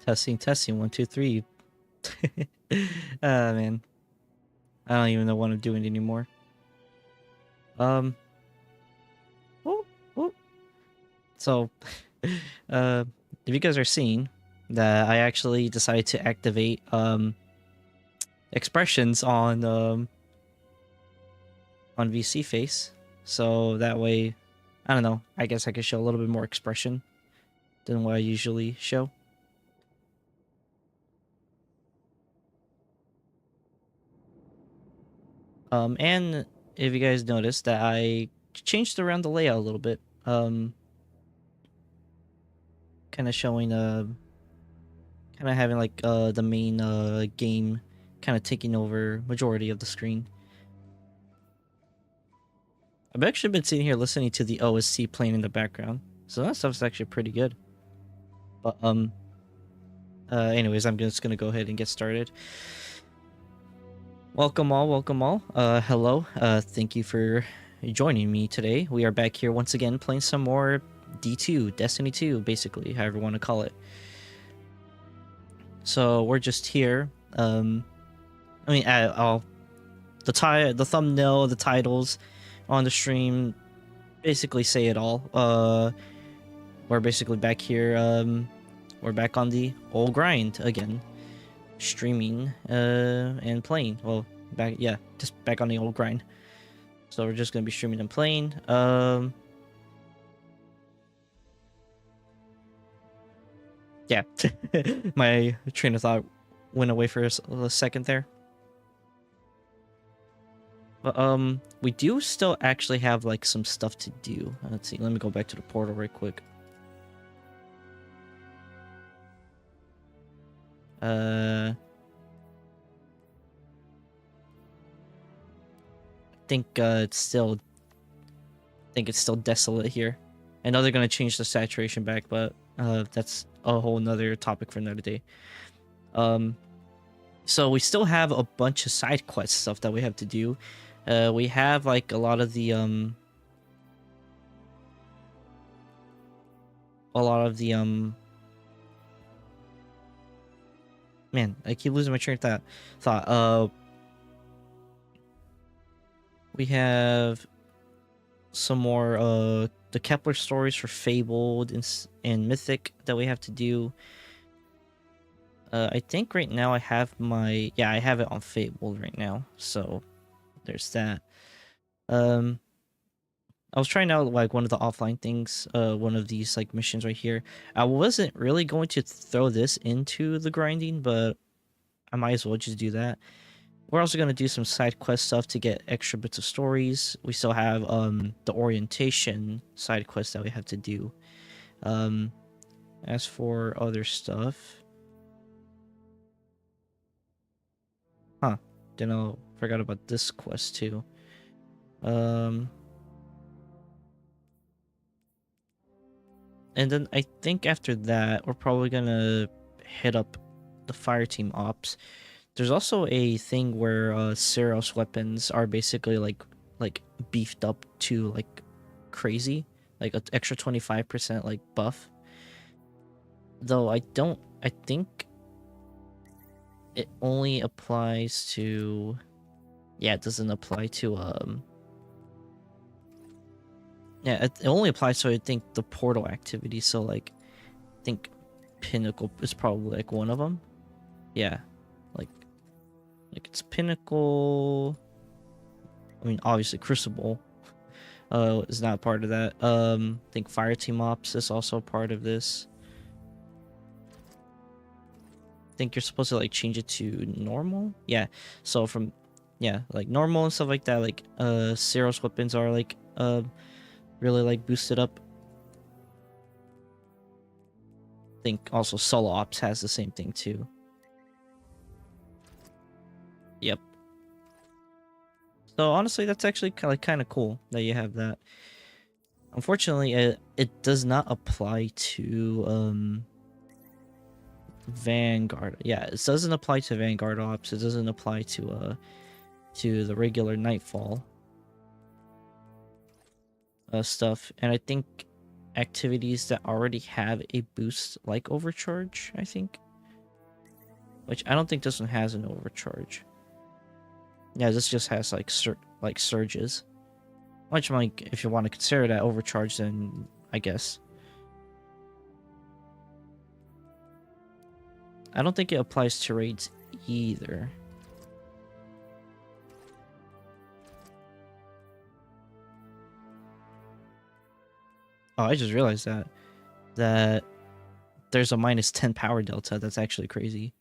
Testing, testing, 1, 2, 3. Man, I don't even know what I'm doing anymore. Um, oh, oh. So, if you guys are seeing that, I actually decided to activate expressions on VC face, so that way, I don't know. I guess I could show a little bit more expression than what I usually show. And if you guys noticed that I changed around the layout a little bit, kind of showing kind of having like the main game kind of taking over majority of the screen. I've actually been sitting here listening to the OST playing in the background, so that stuff's actually pretty good. But anyways, I'm just gonna go ahead and get started. Welcome all, welcome all. Hello. Thank you for joining me today. We are back here once again playing some more D2, Destiny 2, basically, however you want to call it. So we're just here. I mean, the thumbnail, the titles on the stream basically say it all. We're basically back here. We're back on the old grind again, streaming and playing. Well, just back on the old grind. So we're just gonna be streaming and playing. Yeah, my train of thought went away for a second there. But we do still actually have like some stuff to do. Let's see. Let me go back to the portal right quick. I think it's still desolate here. I know they're gonna change the saturation back, but that's a whole nother topic for another day. So we still have a bunch of side quest stuff that we have to do. We have like a lot of the man, I keep losing my train of thought. We have some more the Kepler stories for Fabled and Mythic that we have to do. I think right now I have I have it on Fabled right now, so there's that. I was trying out like one of the offline things, one of these like missions right here. I wasn't really going to throw this into the grinding, but I might as well just do that. We're also going to do some side quest stuff to get extra bits of stories. We still have the orientation side quest that we have to do. As for other stuff, then I forgot about this quest too. And then I think after that, we're probably gonna hit up the fire team ops. There's also a thing where Seros weapons are basically like beefed up to like crazy, like an extra 25% like buff. Though I think it only applies to, yeah, it doesn't apply to yeah, it only applies to, I think, the portal activity. So like, I think Pinnacle is probably like one of them. Yeah, like it's Pinnacle. I mean, obviously Crucible is not part of that. I think Fire Team Ops is also part of this. I think you're supposed to like change it to normal. Yeah, so from like normal and stuff like that. Like Seros weapons are like really like boosted up. I think also Solo Ops has the same thing too. Yep. So honestly, that's actually kind of cool that you have that. Unfortunately, it does not apply to Vanguard. Yeah, it doesn't apply to Vanguard Ops. It doesn't apply to the regular Nightfall stuff. And I think activities that already have a boost like Overcharge, I think, which I don't think this one has an overcharge. Yeah, this just has like surges. Which, like, if you want to consider that overcharge, then I guess. I don't think it applies to raids either. Oh, I just realized that there's a -10 power delta. That's actually crazy.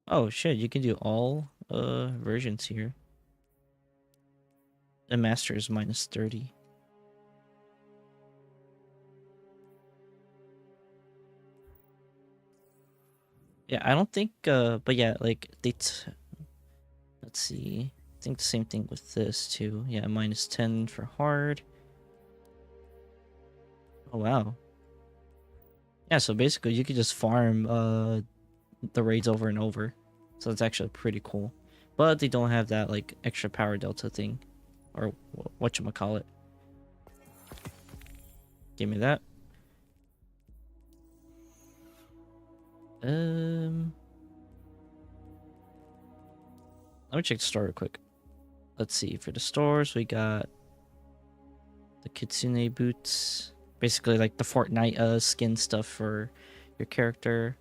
Oh shit, you can do all versions here. The master is -30. Yeah, I don't think but yeah, like let's see. I think the same thing with this too. Yeah, -10 for hard. Oh wow. Yeah, so basically you could just farm the raids over and over. So that's actually pretty cool. But they don't have that like extra power delta thing, or whatchamacallit. Give me that. Let me check the store real quick. Let's see, for the stores we got the Kitsune boots, basically like the Fortnite skin stuff for your character.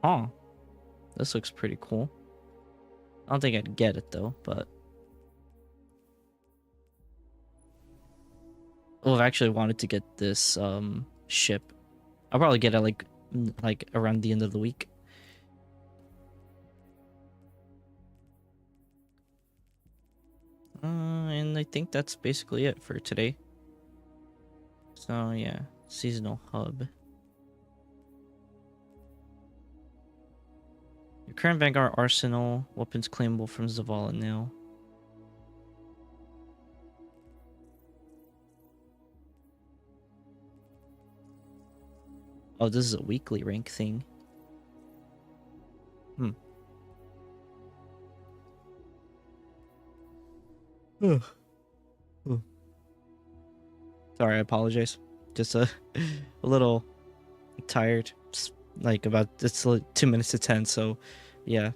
Oh, this looks pretty cool. I don't think I'd get it though, but I've actually wanted to get this ship. I'll probably get it like around the end of the week. And I think that's basically it for today. So yeah, seasonal hub. Your current Vanguard arsenal, weapons claimable from Zavala now. Oh, this is a weekly rank thing. Sorry, I apologize. Just a little tired. It's like it's 2 minutes to 10, so yeah.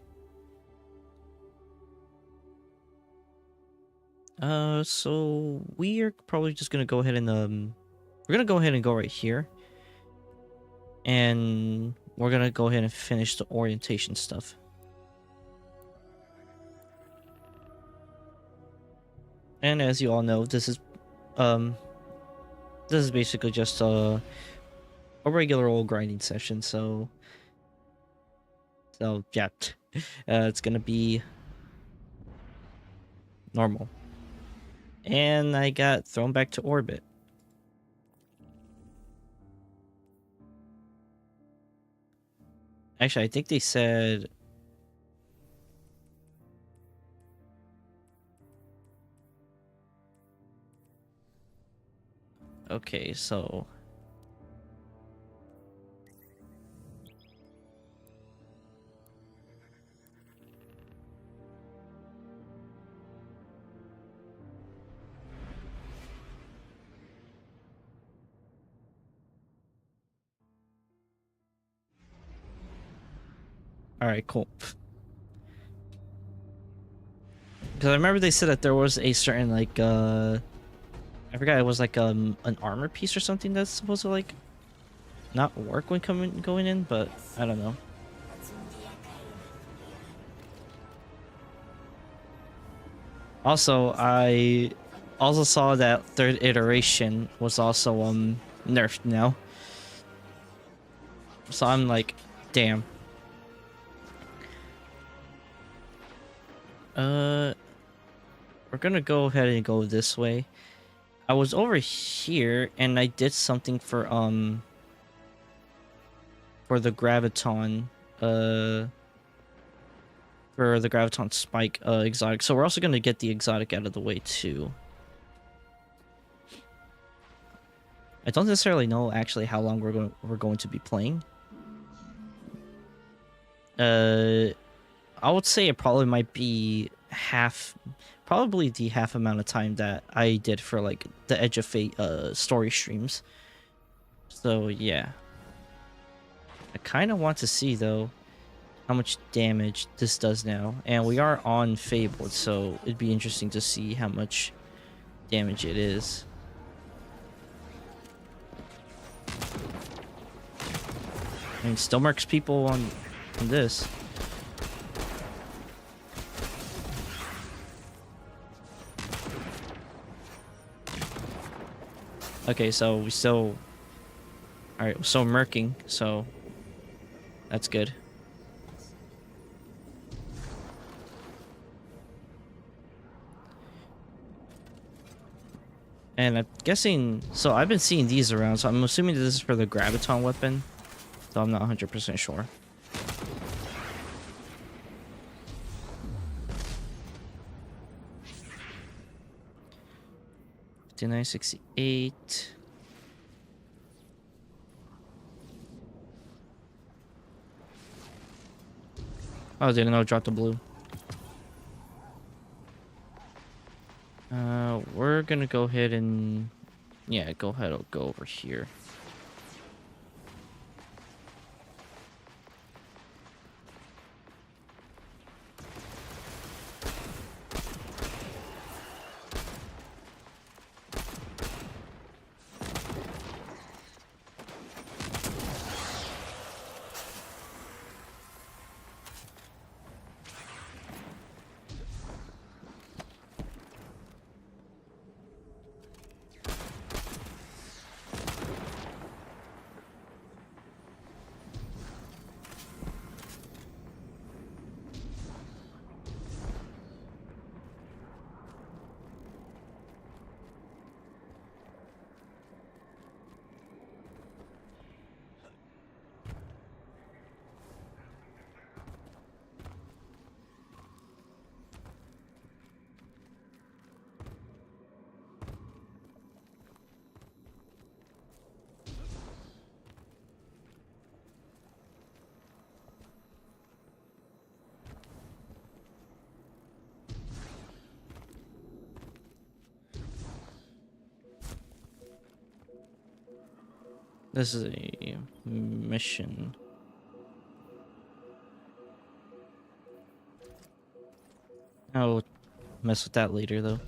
So we are probably just gonna go ahead and we're gonna go ahead and go right here, and we're gonna go ahead and finish the orientation stuff. And as you all know, this is basically just a regular old grinding session, so yeah, it's gonna be normal. And I got thrown back to orbit. Actually, I think they said okay, so all right, cool. Because I remember they said that there was a certain like I forgot, it was like an armor piece or something that's supposed to like not work when going in, but I don't know. Also, I also saw that third iteration was also nerfed now. So I'm like, damn. We're gonna go ahead and go this way. I was over here and I did something for the graviton spike exotic. So we're also gonna get the exotic out of the way too. I don't necessarily know actually how long we're going to be playing. I would say it probably might be probably the half amount of time that I did for like the Edge of Fate story streams. So yeah, I kind of want to see though how much damage this does now, and we are on Fabled, so it'd be interesting to see how much damage it is. I mean, still marks people on this. Okay, so we still... Alright, we're still murking, so that's good. And I'm guessing... So I've been seeing these around, so I'm assuming this is for the Graviton weapon. So I'm not 100% sure. $59.68. Oh, didn't know it dropped the blue. We're gonna go ahead and... Yeah, go ahead, I'll go over here. This is a mission. I'll mess with that later, though.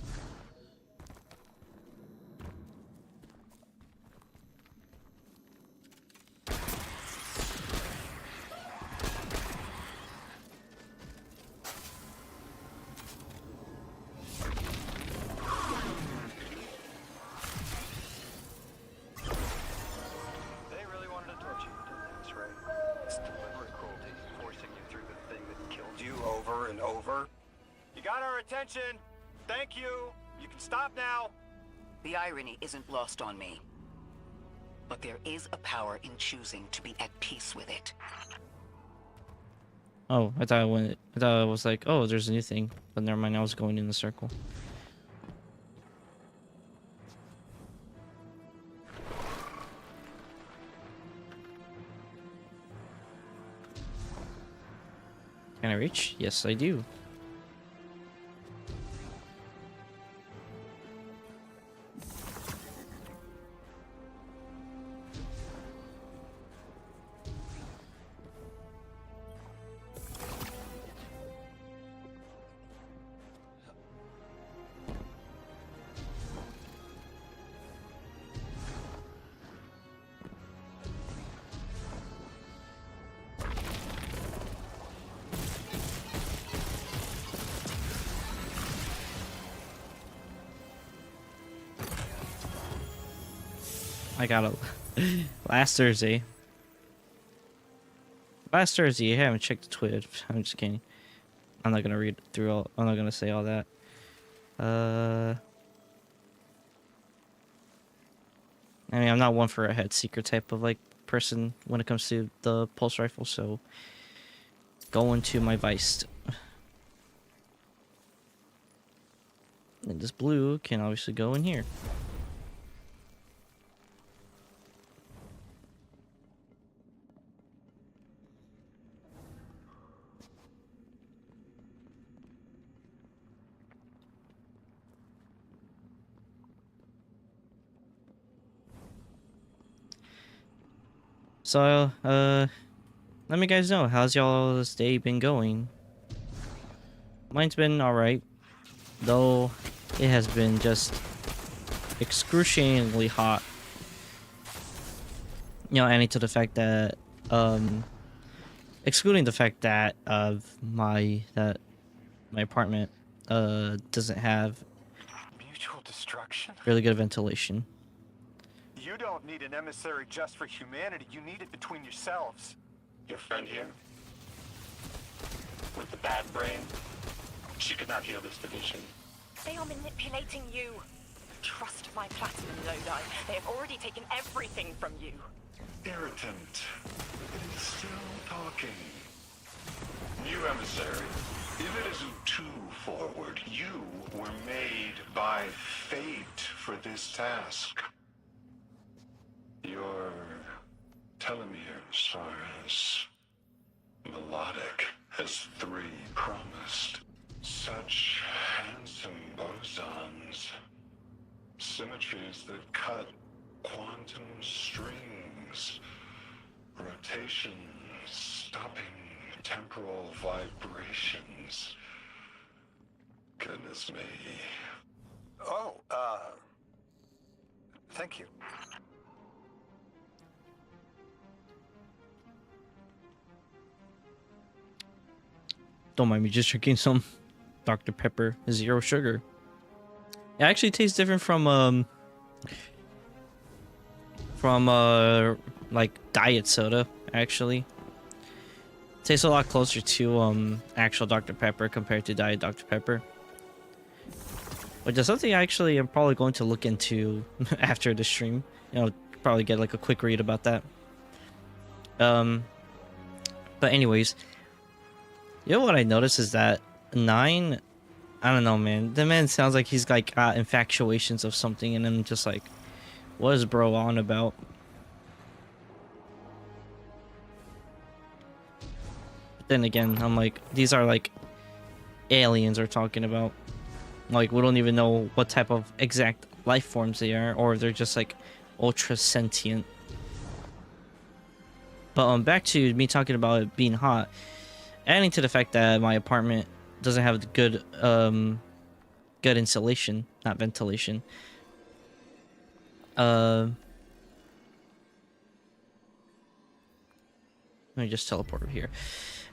Thank you. You can stop now. The irony isn't lost on me. But there is a power in choosing to be at peace with it. Oh, I thought I was like, oh, there's a new thing. But never mind, I was going in the circle. Can I reach? Yes, I do. I got it last Thursday. Last Thursday, I haven't checked the Twitch. I'm just kidding. I'm not gonna read through all. I'm not gonna say all that. I mean, I'm not one for a head seeker type of like person when it comes to the pulse rifle. So, going to my Vice. And this blue can obviously go in here. So, let me guys know, how's y'all's day been going? Mine's been alright, though it has been just excruciatingly hot. You know, adding to the fact that, excluding the fact that my apartment doesn't have Mutual destruction? really good ventilation. You don't need an emissary just for humanity. You need it between yourselves. Your friend here? With the bad brain? She could not heal this division. They are manipulating you. Trust my platinum Lodi. They have already taken everything from you. Irritant. It is still talking. New emissary. If it isn't too forward, you were made by fate for this task. Your telomeres are as melodic as 3 promised. Such handsome bosons. Symmetries that cut quantum strings. Rotations stopping temporal vibrations. Goodness me. Oh, thank you. Don't mind me just drinking some Dr. Pepper, 0 sugar. It actually tastes different from like diet soda, actually. Tastes a lot closer to actual Dr. Pepper compared to diet Dr. Pepper. Which is something I actually am probably going to look into after the stream. You know, probably get like a quick read about that. But anyways, you know what I noticed is that 9, I don't know, man. The man sounds like he's like got infatuations of something, and I'm just like, what is bro on about? But then again, I'm like, these are like aliens we're talking about. Like, we don't even know what type of exact life forms they are, or they're just like ultra sentient. But back to me talking about it being hot. Adding to the fact that my apartment doesn't have good good insulation, not ventilation. Let me just teleport over here.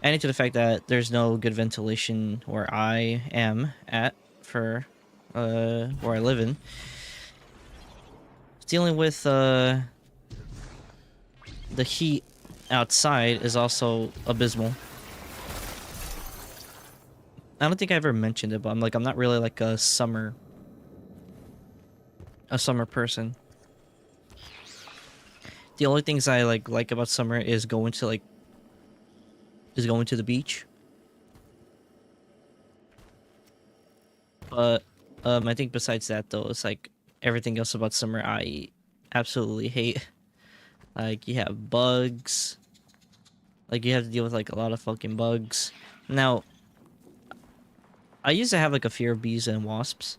Adding to the fact that there's no good ventilation where I am at for where I live in. Dealing with the heat outside is also abysmal. I don't think I ever mentioned it, but I'm not really like a summer person. The only things I like about summer is going to the beach. But I think besides that though, it's like everything else about summer I absolutely hate. Like, you have bugs. Like, you have to deal with like a lot of fucking bugs. Now, I used to have like a fear of bees and wasps,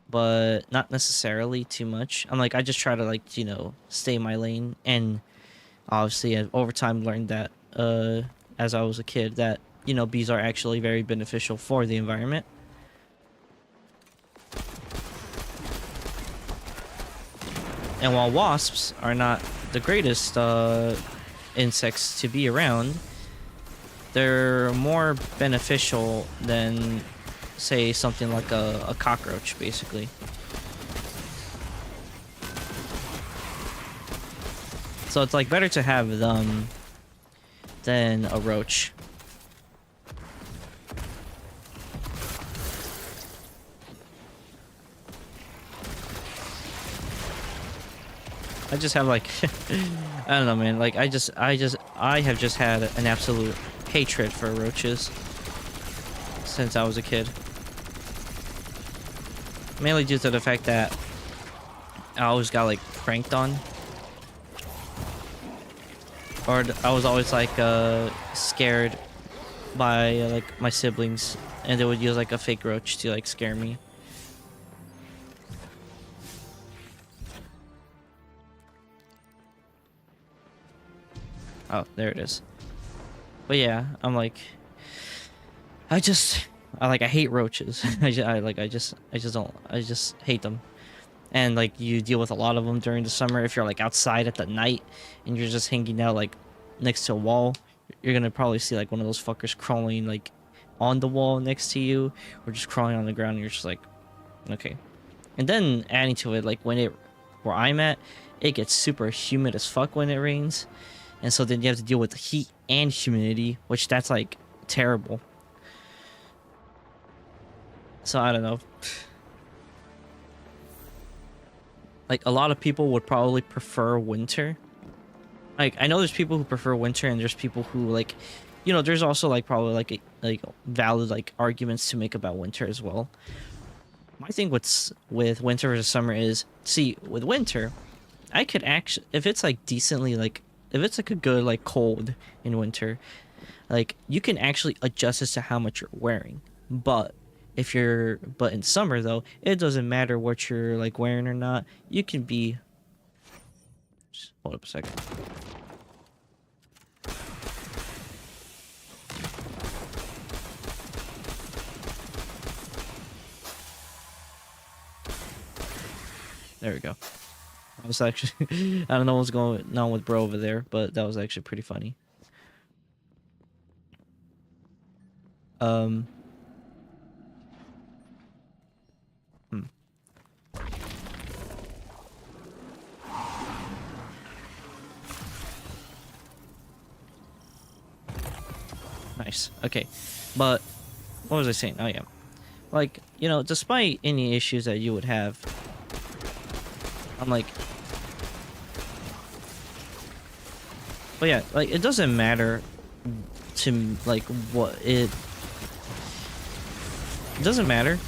but not necessarily too much. I'm like, I just try to like, you know, stay in my lane, and obviously I've over time learned that as I was a kid that, you know, bees are actually very beneficial for the environment. And while wasps are not the greatest insects to be around, they're more beneficial than, say, something like a cockroach, basically. So it's like better to have them than a roach. I just have like I don't know, man, like I have just had an absolute hatred for roaches since I was a kid. Mainly due to the fact that I always got like pranked on. Or I was always like scared by like my siblings, and they would use like a fake roach to like scare me. Oh, there it is. But yeah, I'm like, I hate roaches. I just hate them. And like you deal with a lot of them during the summer. If you're like outside at the night and you're just hanging out like next to a wall, you're gonna probably see like one of those fuckers crawling like on the wall next to you, or just crawling on the ground. And you're just like, okay. And then adding to it, like where I'm at, it gets super humid as fuck when it rains, and so then you have to deal with the heat and humidity, which that's like terrible. So I don't know. Like a lot of people would probably prefer winter. Like I know there's people who prefer winter, and there's people who like, you know, there's also like probably like valid like arguments to make about winter as well. My thing with winter versus summer is, see, with winter, I could actually, if it's like decently like, if it's like a good like cold in winter, like you can actually adjust as to how much you're wearing. But in summer though, it doesn't matter what you're like wearing or not. You can be, just hold up a second. There we go. I was actually, I don't know what's going on with bro over there, but that was actually pretty funny. Nice. Okay. But what was I saying? Oh yeah. Like, you know, despite any issues that you would have, I'm like, but yeah, like it doesn't matter to like what it doesn't matter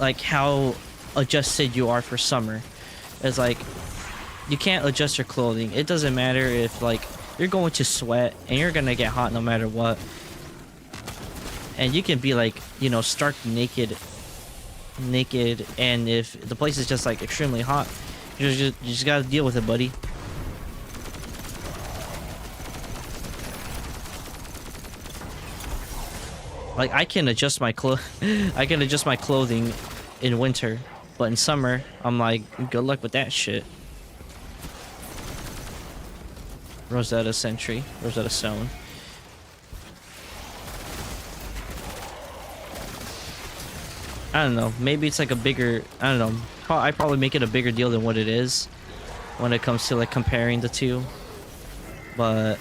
like how adjusted you are for summer. It's like you can't adjust your clothing. It doesn't matter if like you're going to sweat and you're gonna get hot no matter what, and you can be like, you know, stark naked, and if the place is just like extremely hot, you just gotta deal with it, buddy. Like I can adjust my clothing in winter, but in summer I'm like, good luck with that shit. Rosetta Sentry, Rosetta Stone. I don't know, maybe it's like a bigger, I don't know, I probably make it a bigger deal than what it is when it comes to like comparing the two, but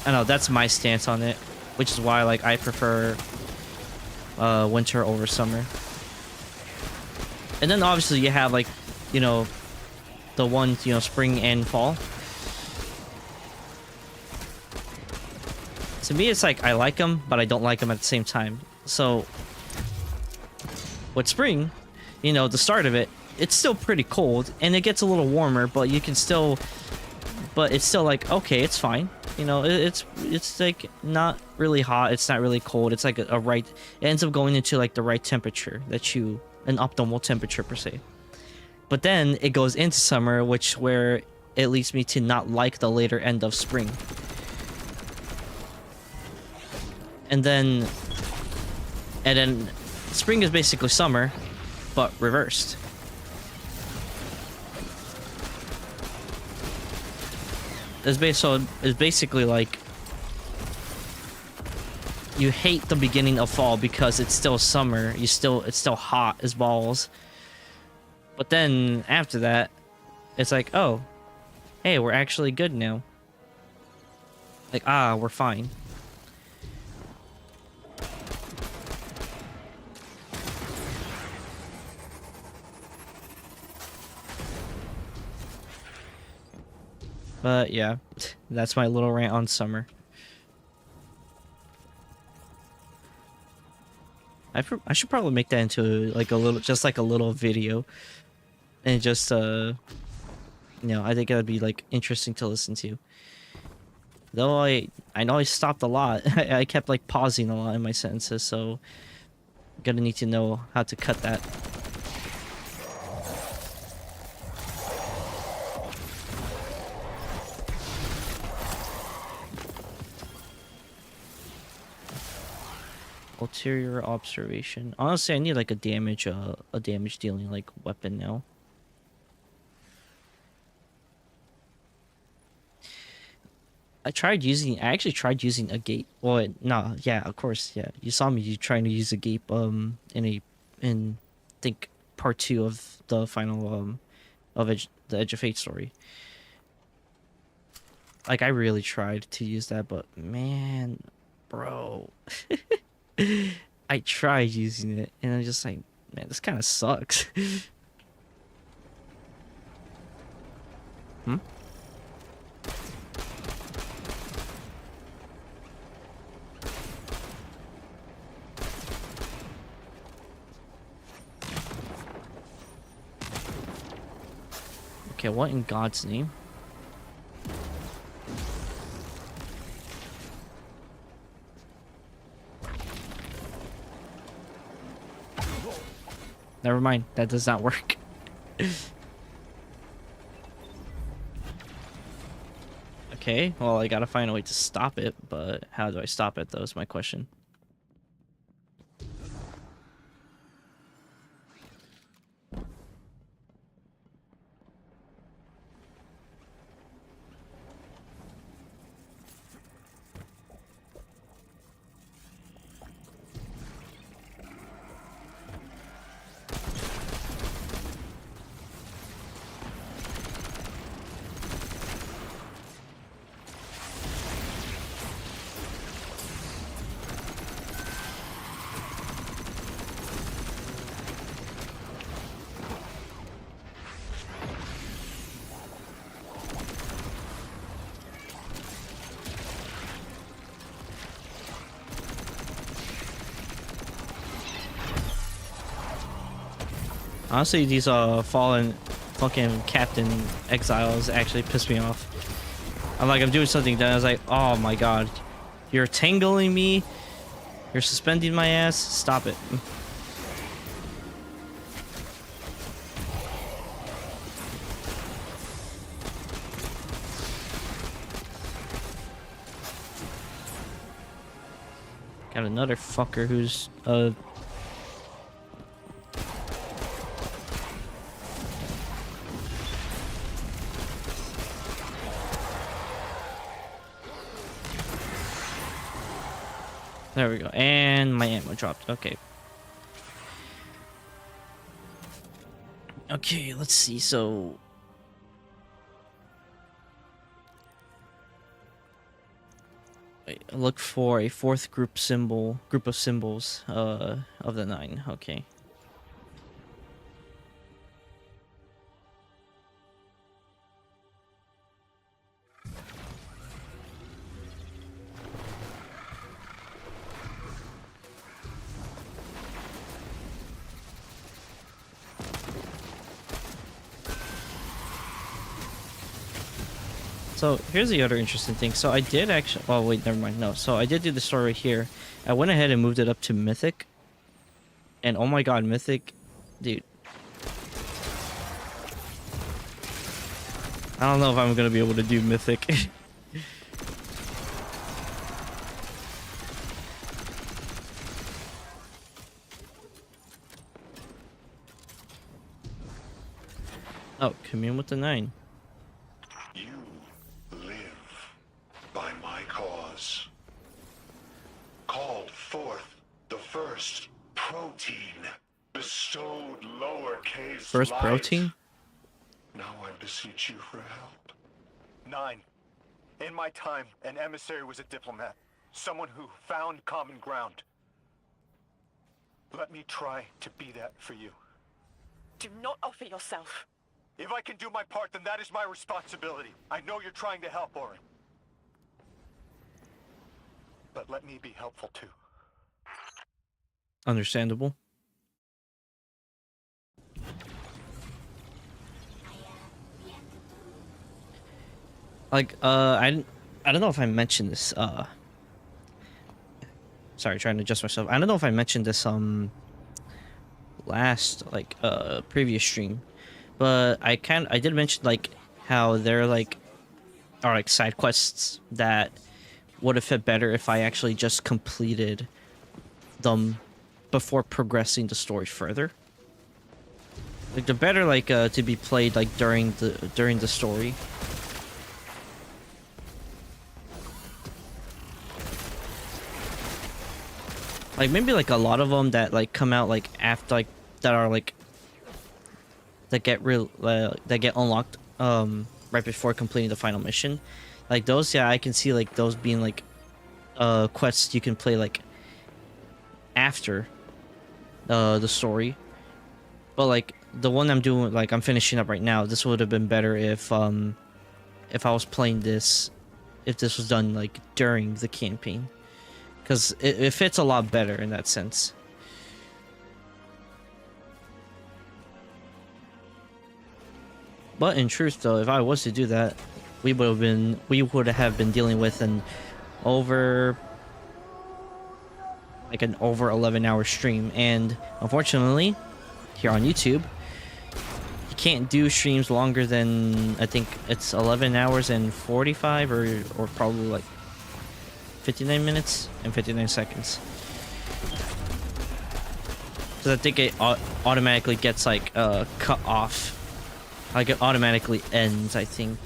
I don't know, that's my stance on it, which is why like I prefer winter over summer. And then obviously you have like, you know, the ones, you know, spring and fall. To me, it's like I like them, but I don't like them at the same time. So with spring, you know, the start of it, it's still pretty cold and it gets a little warmer, but you can still, but it's still like, okay, it's fine. You know, it's like not really hot, it's not really cold, it's like a right, it ends up going into like the right temperature that you, an optimal temperature per se. But then it goes into summer, where it leads me to not like the later end of spring. And then spring is basically summer, but reversed. It's basically like you hate the beginning of fall because it's still summer. It's still hot as balls. But then after that, it's like, oh, hey, we're actually good now. Like, we're fine. But yeah, that's my little rant on summer. I should probably make that into like a little video, and just you know, I think it would be like interesting to listen to. Though I know I stopped a lot. I kept like pausing a lot in my sentences, so I'm gonna need to know how to cut that. Ulterior observation. Honestly, I need like a damage dealing like weapon now. I actually tried using a gape. Well, no, yeah, of course, yeah. You saw me trying to use a gape in think part 2 of the final the Edge of Fate story. Like I really tried to use that, but man, bro. I tried using it and I'm just like, man, this kind of sucks. Hmm? Okay, what in God's name? Never mind, that does not work. Okay, well, I gotta find a way to stop it, but how do I stop it, though, is my question. Honestly, these fallen fucking captain exiles actually piss me off. I'm doing something, then I was like, oh my god, you're tangling me, you're suspending my ass, stop it. Got another fucker who's there we go, and my ammo dropped. Okay. Okay, let's see. So wait, look for a fourth group of symbols of the 9. Okay. So here's the other interesting thing. So I did actually. Oh wait, never mind. No. So I did do the story right here. I went ahead and moved it up to Mythic. And oh my god, Mythic, dude. I don't know if I'm gonna be able to do Mythic. Oh, commune with the 9. You live by my cause. Called forth the first protein, bestowed lowercase First life. protein? Now I beseech you for help. 9. In my time, an emissary was a diplomat. Someone who found common ground. Let me try to be that for you. Do not offer yourself. If I can do my part, then that is my responsibility. I know you're trying to help, Orin. But let me be helpful too. Understandable. Like, I don't know if I mentioned this, sorry, trying to adjust myself. I don't know if I mentioned this, last, like, previous stream, but I did mention, like, how there, like, are, like, side quests that would have fit better if I actually just completed them before progressing the story further. Like they're better like to be played like during the story. Like maybe like a lot of them that like come out like after like that are like that get unlocked right before completing the final mission. Like those, yeah, I can see like those being like quests you can play like after the story. But like the one I'm doing, like I'm finishing up right now, this would have been better if I was playing this, if this was done like during the campaign, because it fits a lot better in that sense. But in truth, though, if I was to do that, we would have been dealing with an over 11-hour stream, and unfortunately, here on YouTube, you can't do streams longer than, I think it's 11 hours and 45 or probably like 59 minutes and 59 seconds. Because I think it automatically gets like cut off. Like it automatically ends, I think.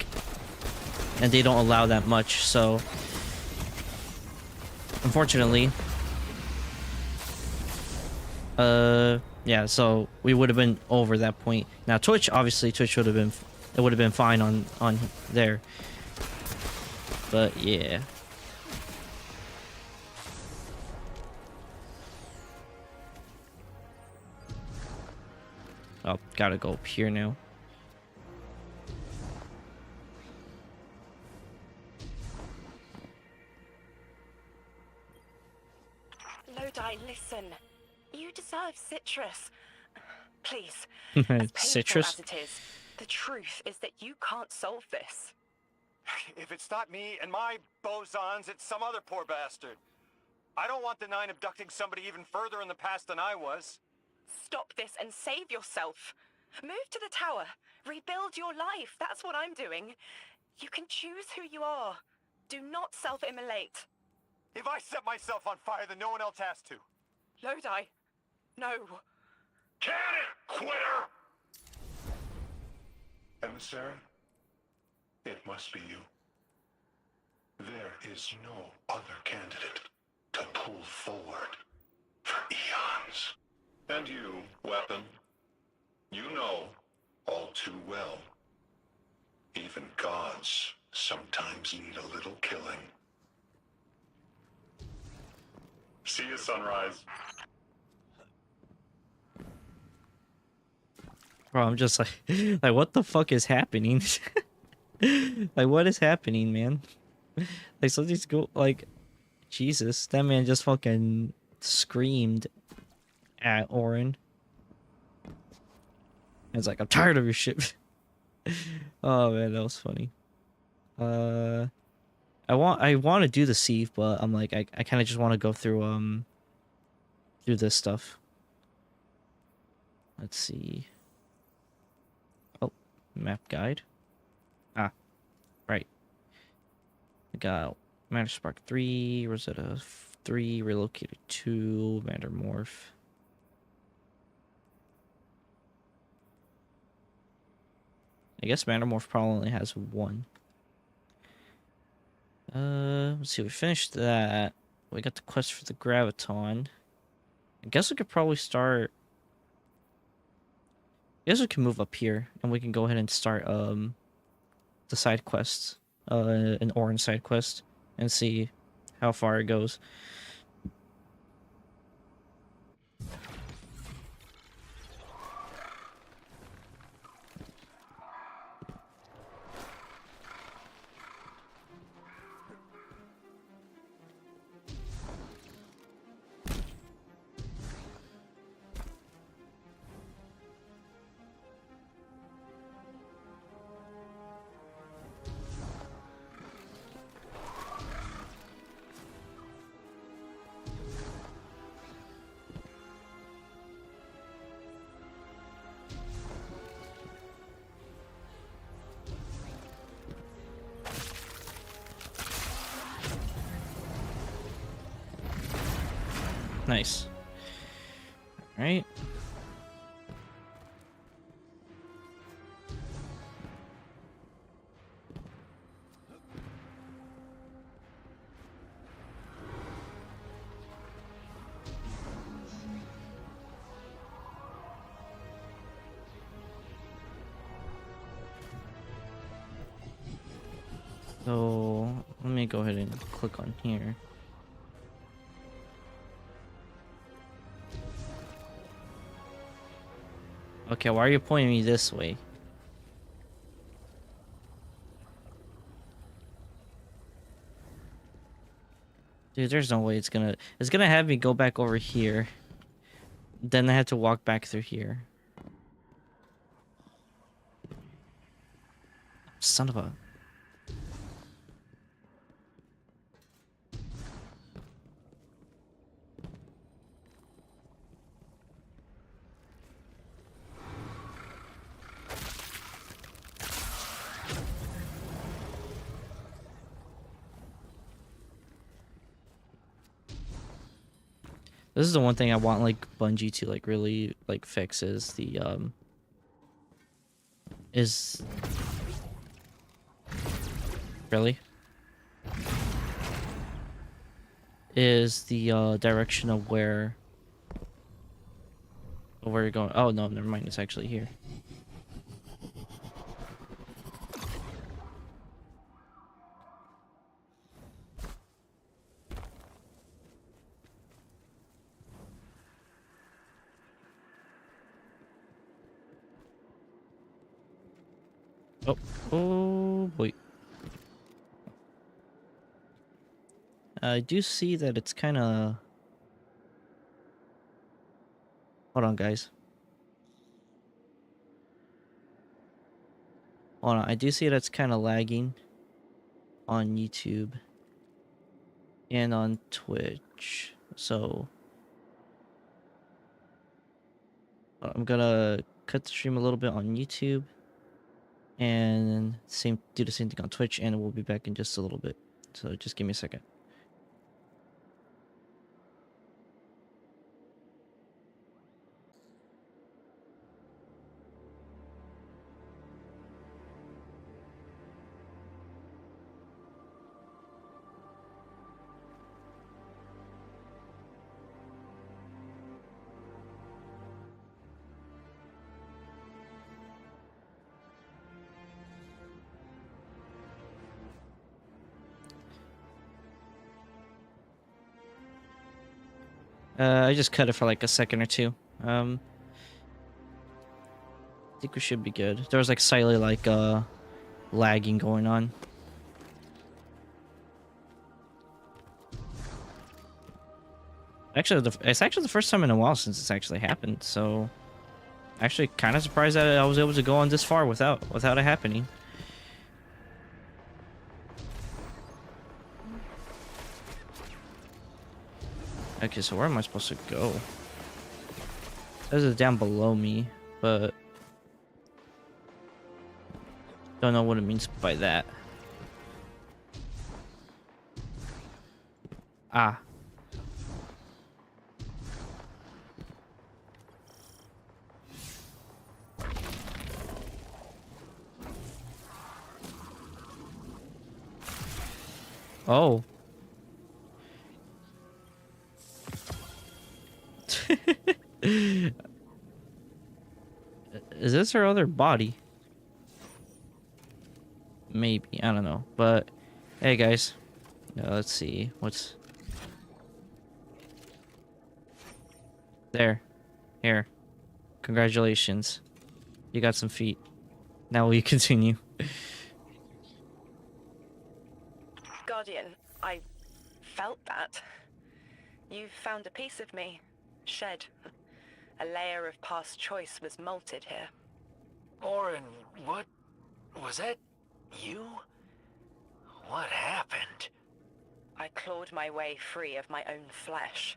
And they don't allow that much, so unfortunately, yeah, so we would have been over that point. Now Twitch, obviously Twitch would have been fine on there. But yeah. Oh, gotta go up here now. Lodi, listen. You deserve citrus. Please. As painful Citrus? as it is, the truth is that you can't solve this. If it's not me and my bosons, it's some other poor bastard. I don't want the Nine abducting somebody even further in the past than I was. Stop this and save yourself. Move to the tower. Rebuild your life. That's what I'm doing. You can choose who you are. Do not self-immolate. If I set myself on fire, then no one else has to. Lodi, no. Can it, quitter! Emissary, it must be you. There is no other candidate to pull forward for eons. And you, weapon, you know all too well. Even gods sometimes need a little killing. See you, Sunrise. Bro, I'm just like, like what the fuck is happening? Like, what is happening, man? Like, something's like, Jesus, that man just fucking screamed at Orin. It's like, I'm tired of your shit. Oh man, that was funny. I want to do the sieve, but I'm like, I kind of just want to go through this stuff. Let's see. Oh, map guide. Ah, right. We got Matter Spark 3, Rosetta 3, Relocated 2, Mattermorph. I guess Mattermorph probably only has one. Let's see, we finished that. We got the quest for the Graviton. I guess we could probably start... I guess we can move up here, and we can go ahead and start, the side quests. An orange side quest, and see how far it goes. Nice. All right. So let me go ahead and click on here. Okay, why are you pointing me this way? Dude, there's no way it's gonna have me go back over here. Then I have to walk back through here. Son of a... This is the one thing I want, like, Bungie to, like, really, like, fix is the, Really? Is the, direction of where you're going. Oh, no, never mind. It's actually here. Oh boy. I do see that it's kind of... Hold on, guys. Hold on, I do see that it's kind of lagging on YouTube and on Twitch. So I'm gonna cut the stream a little bit on YouTube and do the same thing on Twitch, and we'll be back in just a little bit. So just give me a second. I just cut it for like a second or two. I think we should be good. There was like slightly like lagging going on. Actually, it's actually the first time in a while since it's actually happened. So, actually, kind of surprised that I was able to go on this far without it happening. Okay, so where am I supposed to go? This is down below me, but don't know what it means by that. Ah. Oh. Is this her other body? Maybe, I don't know. But hey guys, let's see what's there. Here, congratulations, you got some feet. Now will you continue? Guardian, I felt that. You found a piece of me, shed. A layer of past choice was malted here. Orin, what? Was that you? What happened? I clawed my way free of my own flesh,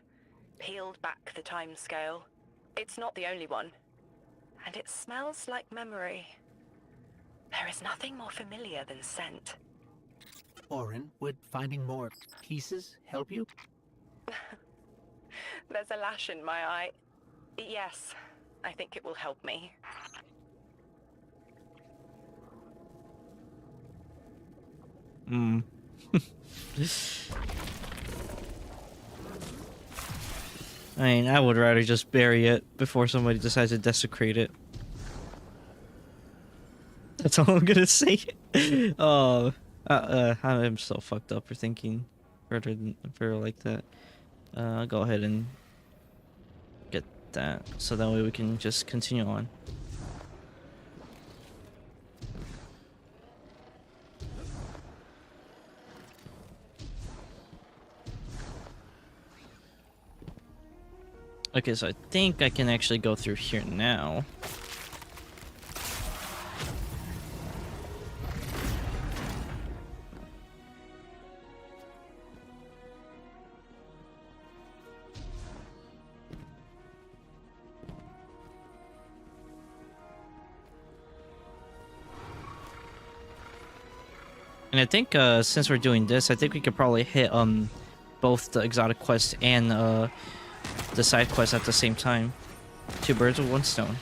peeled back the time scale. It's not the only one, and it smells like memory. There is nothing more familiar than scent. Orin, would finding more pieces help you? There's a lash in my eye. Yes, I think it will help me. Hmm. I mean, I would rather just bury it before somebody decides to desecrate it. That's all I'm gonna say. I'm so fucked up for thinking for like that. I'll go ahead and get that, so that way we can just continue on. Okay, so I think I can actually go through here now. And I think since we're doing this, I think we could probably hit both the exotic quest and the side quest at the same time. Two birds with one stone.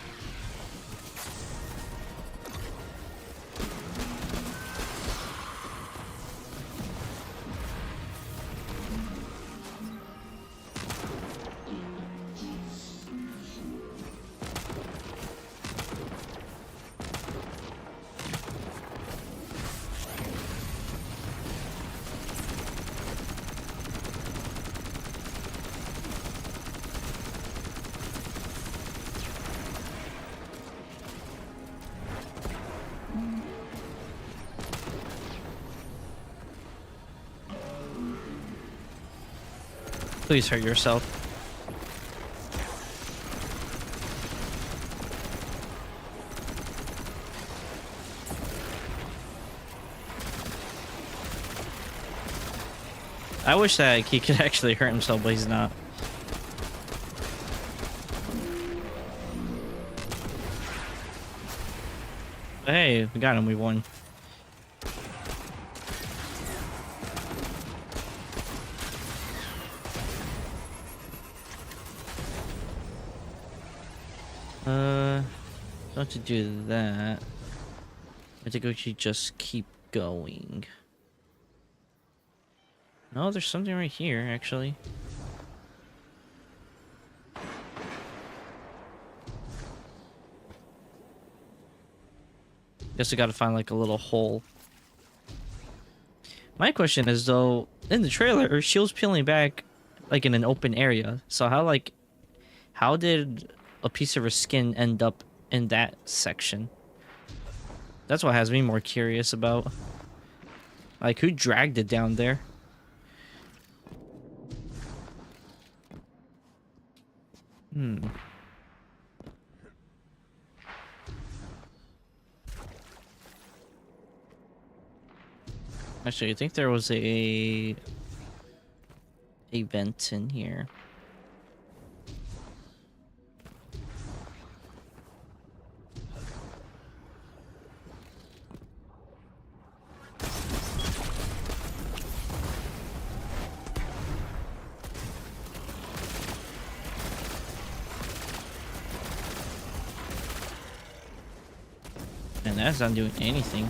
Please hurt yourself. I wish that he could actually hurt himself, but he's not. But hey, we got him, we won. Don't to do that. I think we should just keep going. No, there's something right here, actually. Guess we gotta find like a little hole. My question is though, in the trailer, she was peeling back like in an open area. So how did a piece of her skin end up in that section? That's what has me more curious about. Like, who dragged it down there? Actually, I think there was a vent in here. And that's not doing anything.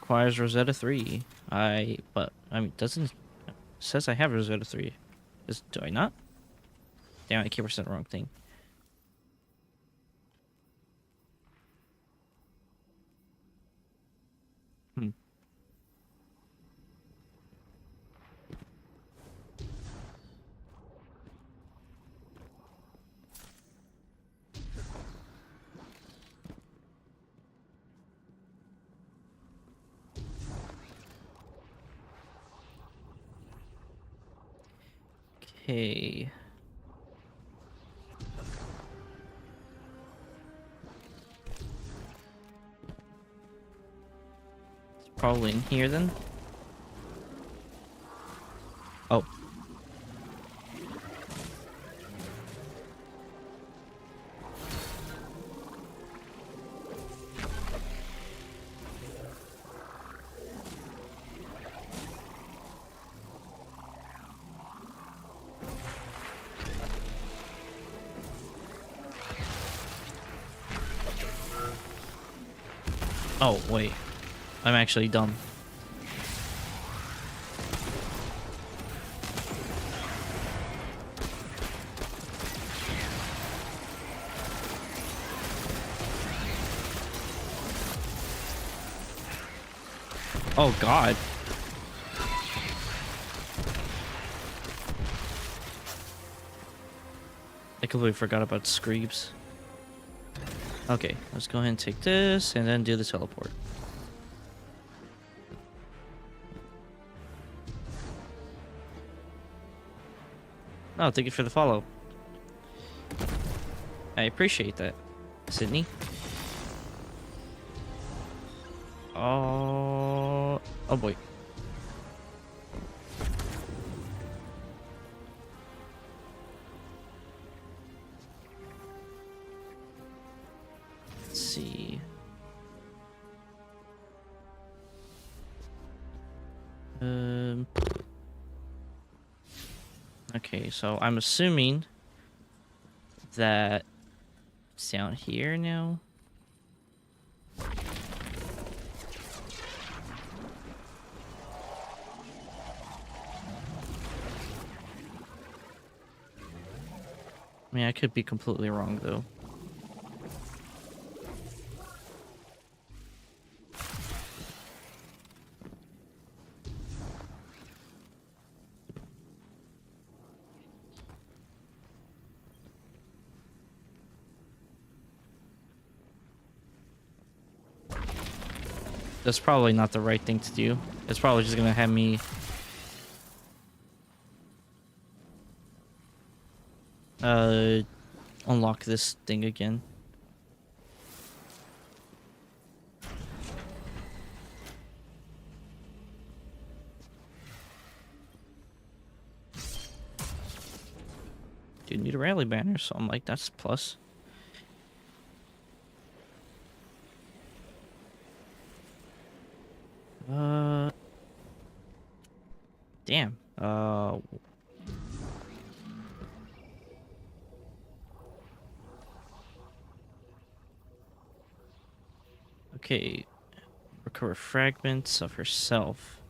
Requires Rosetta 3. But I mean, doesn't says I have Rosetta 3. Do I not? Damn, I keep pressing the wrong thing. Okay. It's probably in here then. Oh. Oh, wait. I'm actually dumb. Oh, God. I completely forgot about Screebs. Okay, let's go ahead and take this and then do the teleport. Oh, thank you for the follow. I appreciate that, Sydney. Oh boy. Let's see. Okay, so I'm assuming that it's down here now. I mean, I could be completely wrong, though. That's probably not the right thing to do. It's probably just gonna have me... unlock this thing again. Do need a rally banner, so I'm like, that's a plus. Damn. Okay. Recover fragments of herself.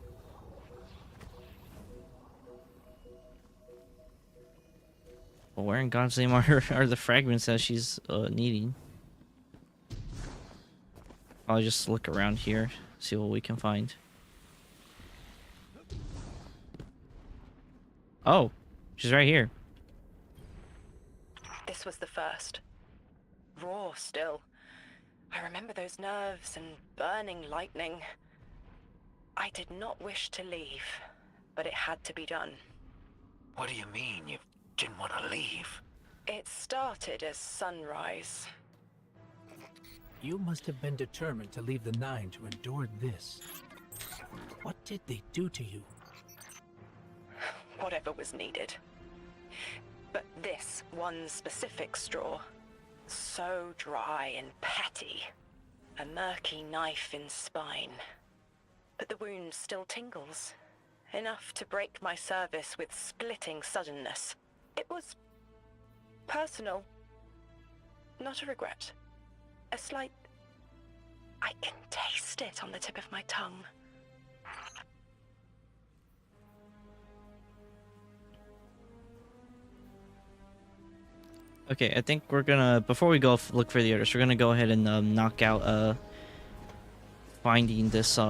Well, where in God's name are the fragments that she's needing? I'll just look around here, see what we can find. Oh, she's right here. This was the first. Raw still. I remember those nerves and burning lightning. I did not wish to leave, but it had to be done. What do you mean you didn't want to leave? It started as sunrise. You must have been determined to leave the Nine to endure this. What did they do to you? Whatever was needed. But this one specific straw, so dry and petty. A murky knife in spine. But the wound still tingles. Enough to break my service with splitting suddenness. It was personal. Not a regret. A slight... I can taste it on the tip of my tongue. Okay, I think we're gonna, before we go look for the others, we're gonna go ahead and knock out finding this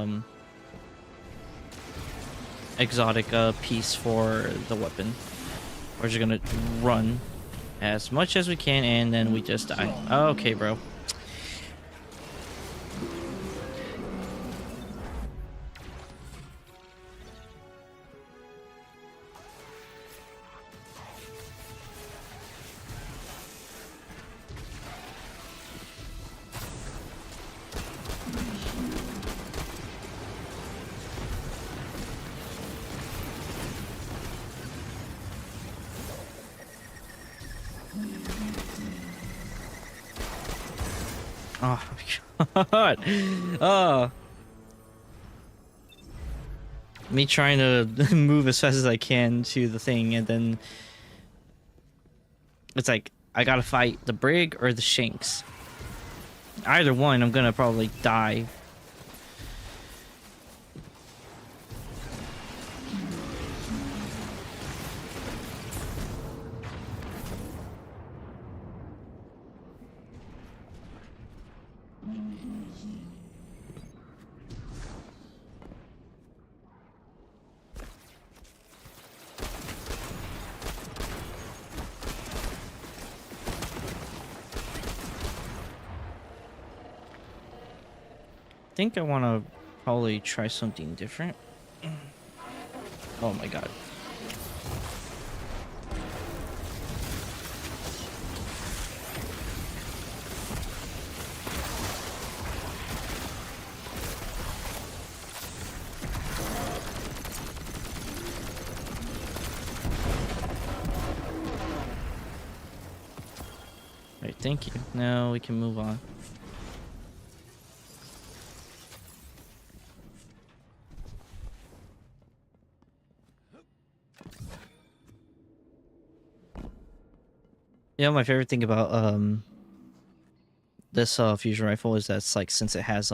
exotic piece for the weapon. We're just gonna run as much as we can and then we just die. Okay, bro. Oh my god. Oh. Me trying to move as fast as I can to the thing and then it's like I gotta fight the Brig or the Shanks. Either one I'm gonna probably die think I want to probably try something different. Oh my god. Right, thank you. Now we can move on. Yeah, my favorite thing about this fusion rifle is that it's like, since it has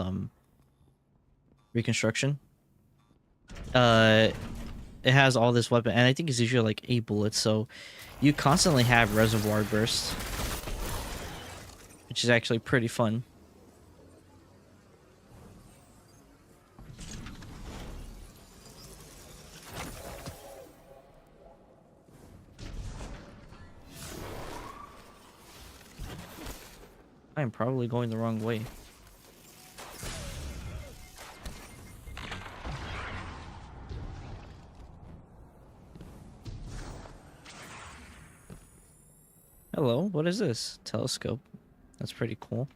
reconstruction, it has all this weapon, and I think it's usually like 8 bullets, so you constantly have reservoir bursts, which is actually pretty fun. I am probably going the wrong way. Hello, what is this? Telescope. That's pretty cool.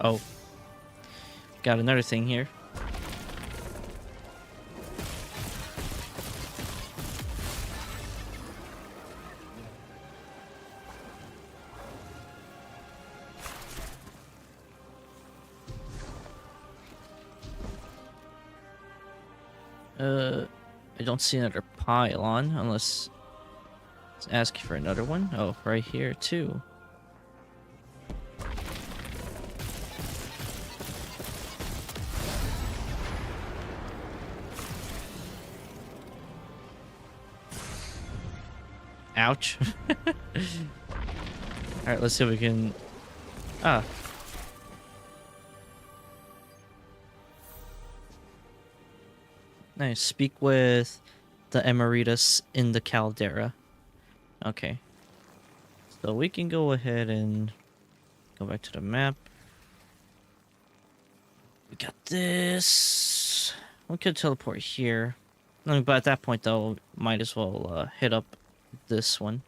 Oh. Got another thing here. I don't see another pylon unless it's asking for another one. Oh, right here too. Ouch. Alright, let's see if we can... Ah. Nice. Speak with the Emeritus in the caldera. Okay. So we can go ahead and go back to the map. We got this. We could teleport here. I mean, but at that point, though, might as well hit up this one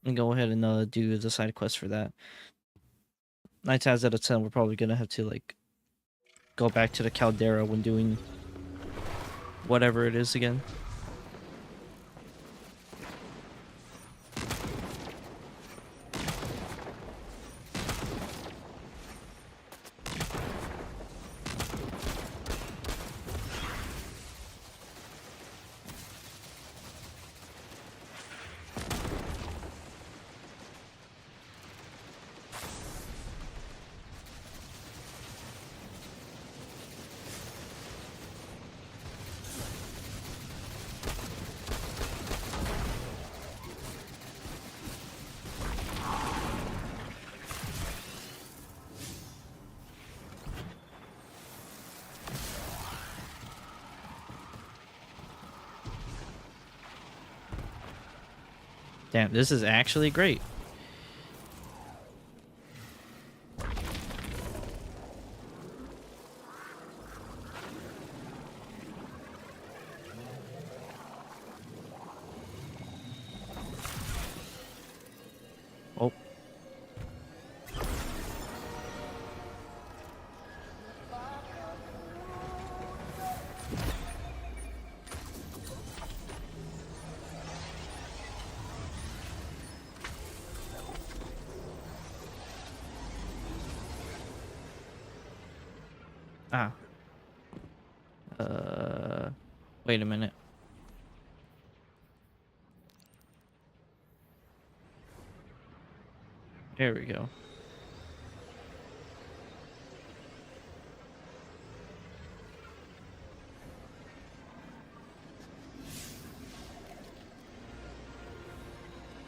and go ahead and do the side quest for that. 9 times out of 10, we're probably gonna have to like go back to the caldera when doing whatever it is again. Damn, this is actually great. Oh. Ah. Wait a minute. There we go.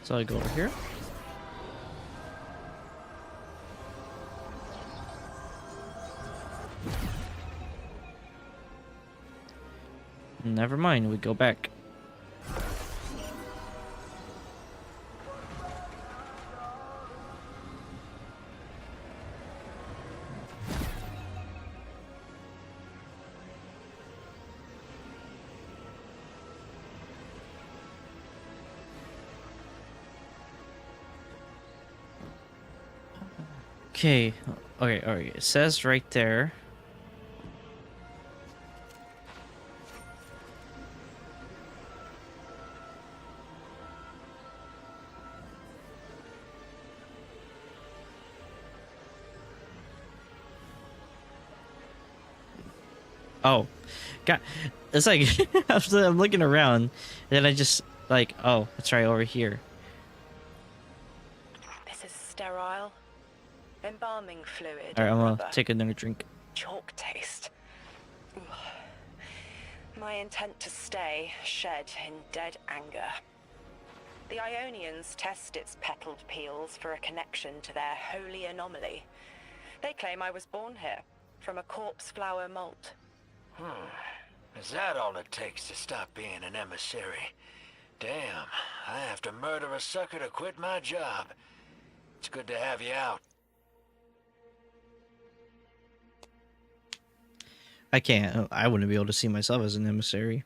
So I go over here. Never mind, we go back. Okay, okay. It says right there. Oh, God, it's like I'm looking around, and then I just like, oh, it's right over here. This is sterile. Embalming fluid. All right, I'm and gonna rubber. take another drink. Chalk taste. Ugh. My intent to stay shed in dead anger. The Ionians test its petaled peels for a connection to their holy anomaly. They claim I was born here, from a corpse flower molt. Is that all it takes to stop being an emissary? Damn, I have to murder a sucker to quit my job. It's good to have you out. I can't. I wouldn't be able to see myself as an emissary.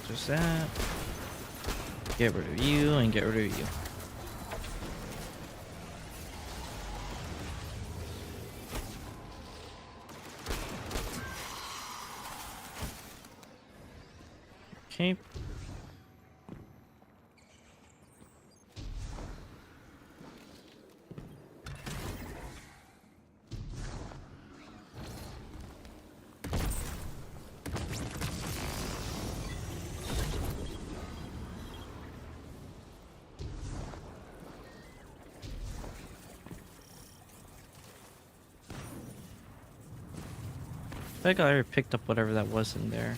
Just that. Get rid of you and get rid of you. Okay. I think I already picked up whatever that was in there.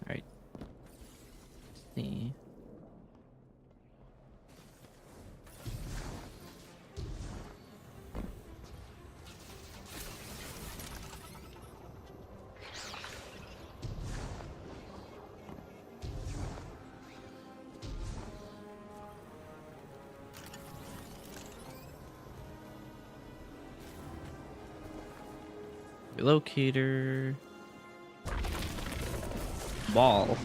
Alright. See. Locator. Ball.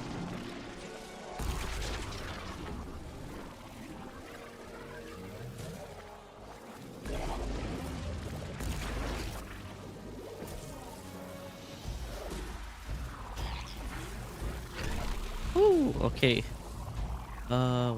okay. Ah.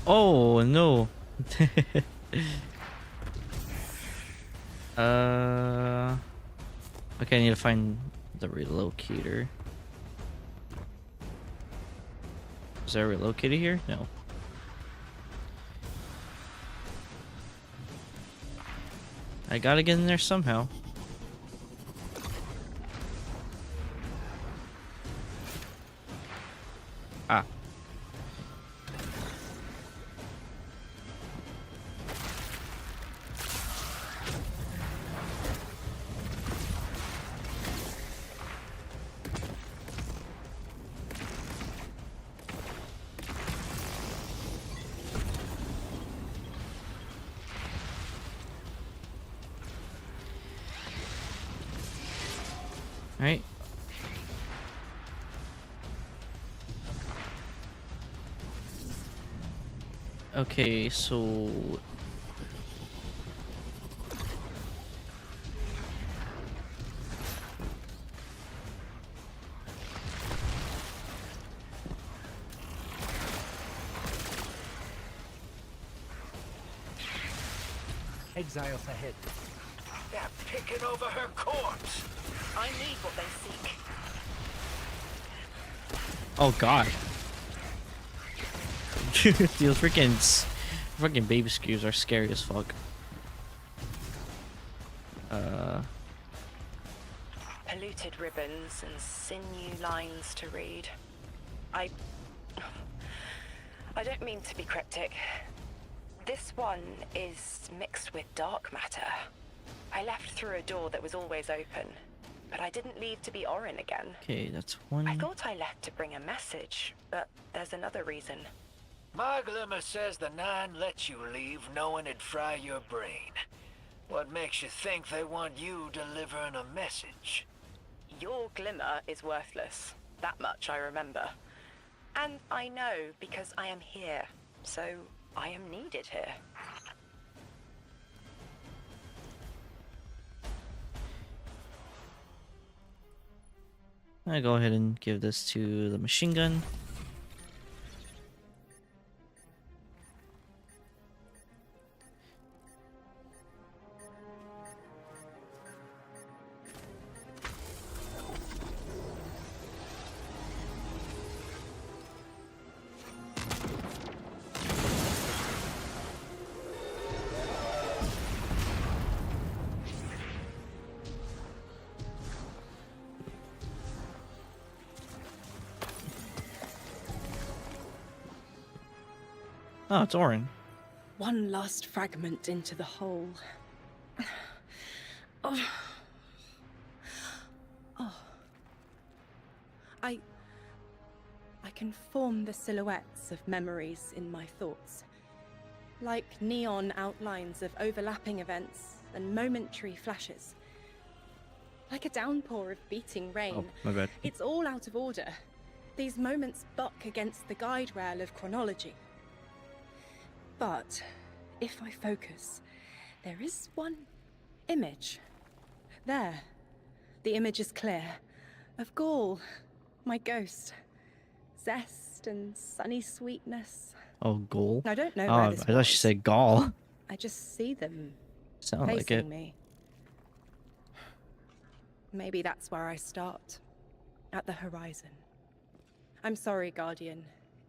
Oh no. Okay, I need to find the relocator. Is there a relocator here? No. I gotta get in there somehow. Ah. Right. Okay, so Exiles ahead. They're picking over her corpse. I need what they seek. oh god. These freaking baby skews are scary as fuck. Polluted ribbons and sinew lines to read. I don't mean to be cryptic. This one is mixed with dark matter. I left through a door that was always open, but I didn't leave to be Orin again. Okay, that's one. I thought I left to bring a message, but there's another reason. My glimmer says the Nine let you leave knowing it'd fry your brain. What makes you think they want you delivering a message? Your glimmer is worthless. That much I remember. And I know because I am here, so I am needed here. I go ahead and give this to the machine gun. Oh, it's Orin. One last fragment into the whole. Oh. Oh. I can form the silhouettes of memories in my thoughts. Like neon outlines of overlapping events and momentary flashes. Like a downpour of beating rain. Oh, my bad. It's all out of order. These moments buck against the guide rail of chronology. But if I focus, there is one image. There. The image is clear. Of Gaul, my ghost. Zest and sunny sweetness. Oh, goal. I don't know Oh, where I this thought she was. said gall. I just see them Sound like facing it. me. Maybe that's where I start. At the horizon. I'm sorry, Guardian.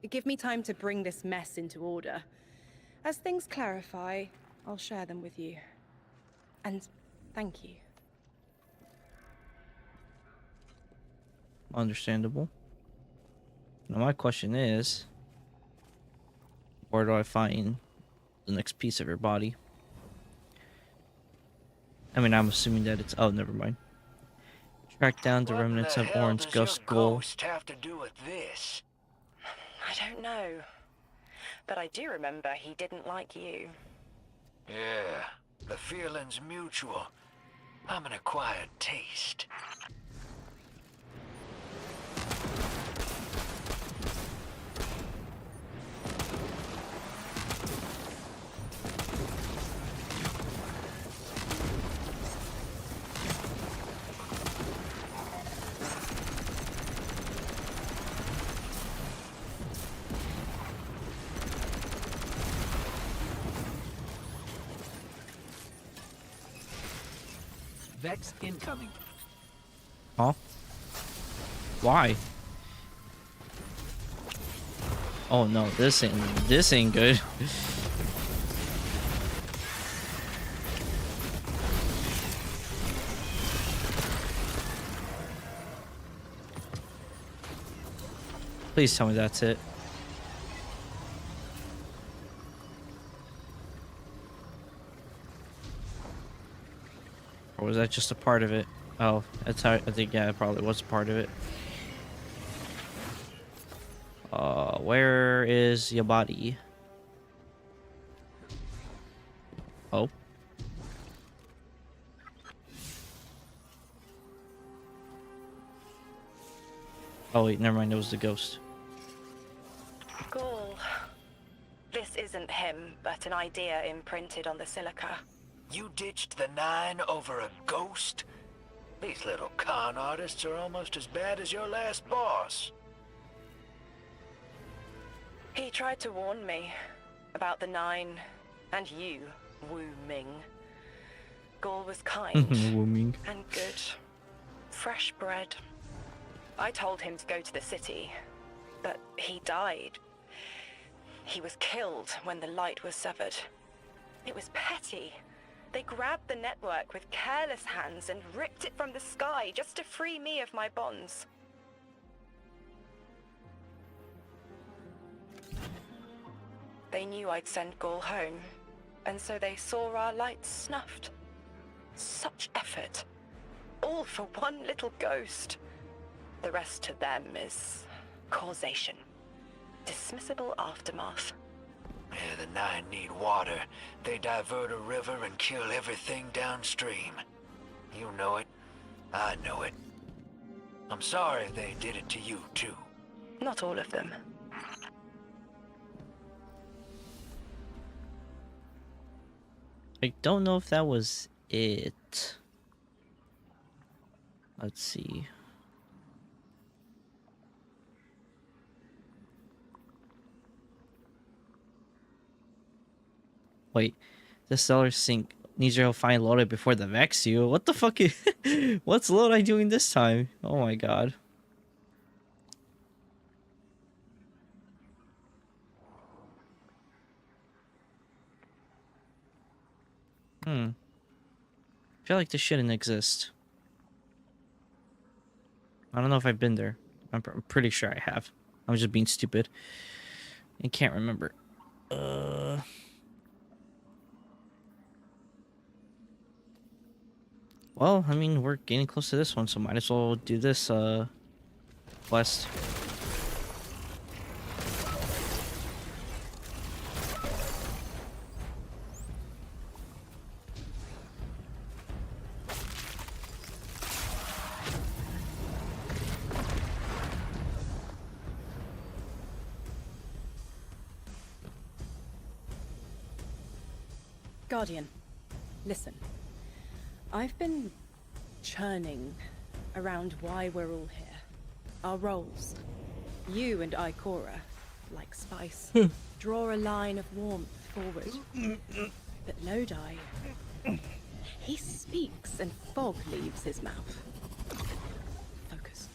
Give me time to bring this mess into order. As things clarify, I'll share them with you. And thank you. Understandable. Now my question is, where do I find the next piece of your body? I mean, I'm assuming that it's... Oh, never mind. Track down the What in remnants the of hell Orin's does your ghost goal. ghost have to do with this? I don't know. But I do remember he didn't like you. Yeah, the feeling's mutual. I'm an acquired taste. Vex incoming. Huh? Why? Oh no, this ain't good. Please tell me that's it. Or was that just a part of it? Oh, that's how I think, yeah, it probably was a part of it. Where is your body? Oh. Oh wait, never mind, it was the ghost. Gaul. This isn't him, but an idea imprinted on the silica. You ditched the 9 over a ghost? These little con artists are almost as bad as your last boss. He tried to warn me about the 9 and you, Wu Ming. Gaul was kind Wooming. and good. Fresh bread. I told him to go to the city, but he died. He was killed when the light was severed. It was petty. They grabbed the network with careless hands and ripped it from the sky just to free me of my bonds. They knew I'd send Gaul home, and so they saw our lights snuffed. Such effort. All for one little ghost. The rest to them is causation. Dismissible aftermath. Yeah, the 9 need water. They divert a river and kill everything downstream. You know it. I know it. I'm sorry they did it to you, too. Not all of them. I don't know if that was it. Let's see. Wait, the stellar sink needs to find Lodi before the Vex you. What the fuck is... What's Lodi doing this time? Oh my god. I feel like this shouldn't exist. I don't know if I've been there. I'm pretty sure I have. I'm just being stupid. I can't remember. Well, I mean, we're getting close to this one, so might as well do this, quest. Guardian, listen. I've been churning around why we're all here. Our roles. You and I, Cora, like spice, draw a line of warmth forward. But Lodi, he speaks and fog leaves his mouth. Focus.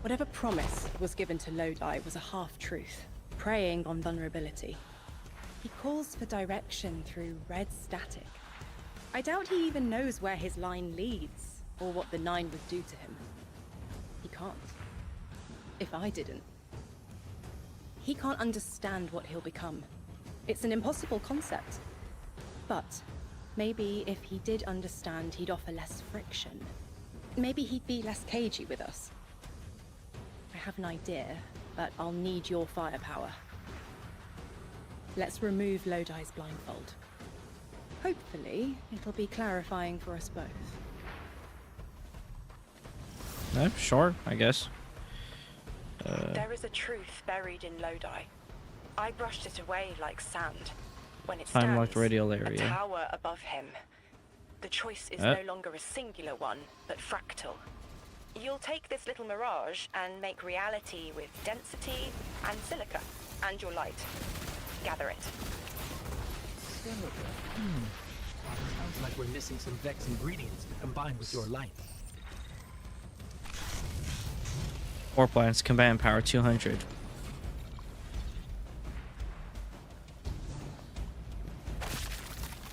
Whatever promise was given to Lodi was a half-truth, preying on vulnerability. He calls for direction through red static. I doubt he even knows where his line leads, or what the 9 would do to him. He can't. If I didn't. He can't understand what he'll become. It's an impossible concept. But maybe if he did understand, he'd offer less friction. Maybe he'd be less cagey with us. I have an idea, but I'll need your firepower. Let's remove Lodi's blindfold. Hopefully, it'll be clarifying for us both. Sure, I guess. There is a truth buried in Lodi. I brushed it away like sand. When it Time locked stands, radial a area. tower above him. The choice is no longer a singular one, but fractal. You'll take this little mirage and make reality with density and silica, and your light. Gather it. Silica. Sounds like we're missing some Vex ingredients to combine with your light. Core plants, combatant power 200.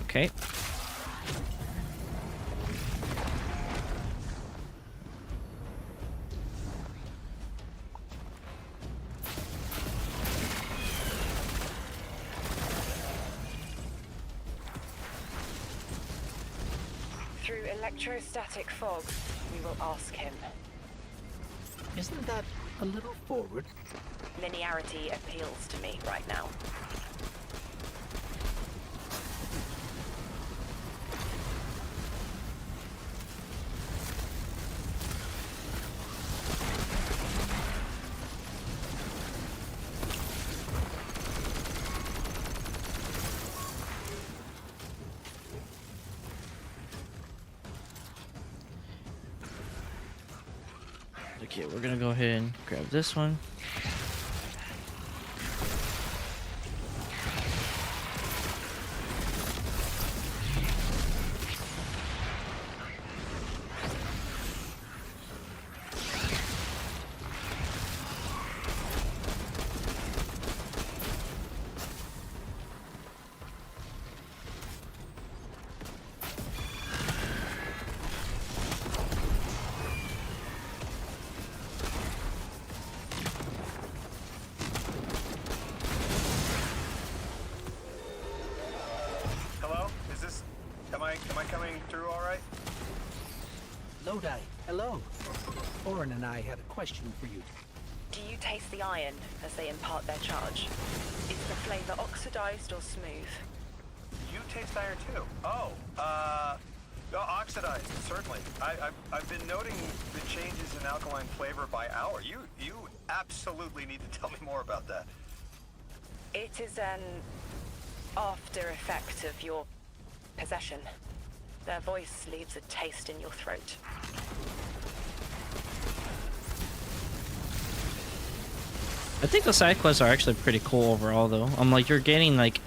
Okay. Through electrostatic fog, we will ask him. Isn't that a little forward? Linearity appeals to me right now. Okay, we're gonna go ahead and grab this one. Hello? Am I coming through all right? Lodi, hello. Orin and I had a question for you. Do you taste the iron as they impart their charge? Is the flavor oxidized or smooth? You taste iron too. Oxidized, certainly. I've been noting the changes in alkaline flavor by hour. You absolutely need to tell me more about that. It is an after effect of your possession. Their voice leaves a taste in your throat. I think the side quests are actually pretty cool overall, though. I'm like, you're getting like,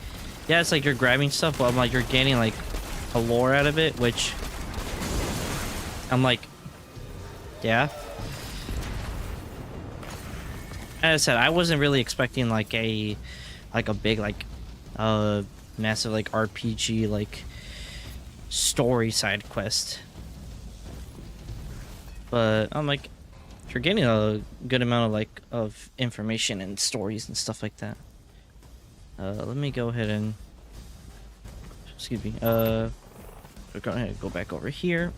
yeah, it's like you're grabbing stuff, but I'm like, you're getting like a lore out of it, which I'm like, yeah. As I said, I wasn't really expecting like a big like massive like RPG like story side quest, but I'm like, you're getting a good amount of like of information and stories and stuff like that. Let me go ahead and excuse me. We're going to go back over here.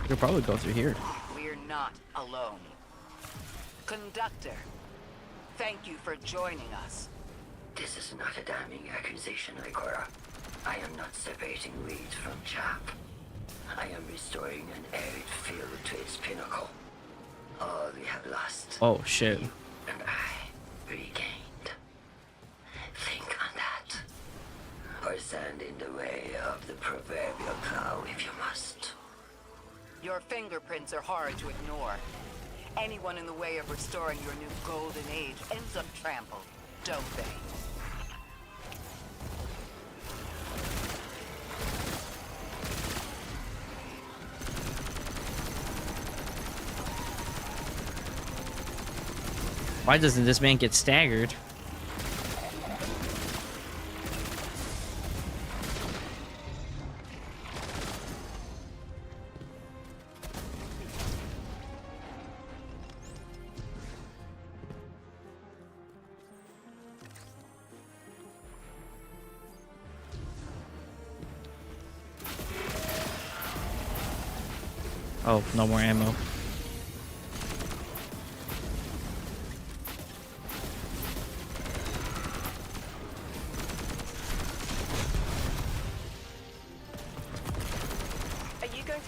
We'll probably go through here. We're not alone. Conductor, thank you for joining us. This is not a damning accusation, Ikora. I am not separating weeds from chaff. I am restoring an arid field to its pinnacle. All we have lost. Oh shit. You and I regained. Think on that. Or stand in the way of the proverbial plow if you must. Your fingerprints are hard to ignore. Anyone in the way of restoring your new golden age ends up trampled, don't they? Why doesn't this man get staggered? Oh, no more ammo.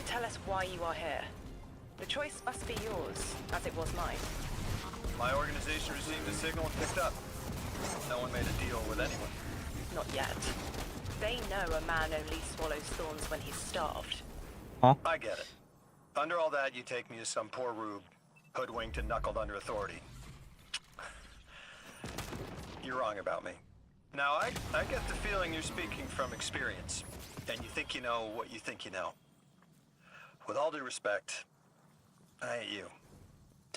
to tell us why you are here. The choice must be yours, as it was mine. My organization received a signal and picked up. No one made a deal with anyone. Not yet. They know a man only swallows thorns when he's starved. I get it. Under all that, you take me as some poor rube, hoodwinked and knuckled under authority. You're wrong about me. Now, I get the feeling you're speaking from experience, and you think you know what you think you know. With all due respect, I ain't you.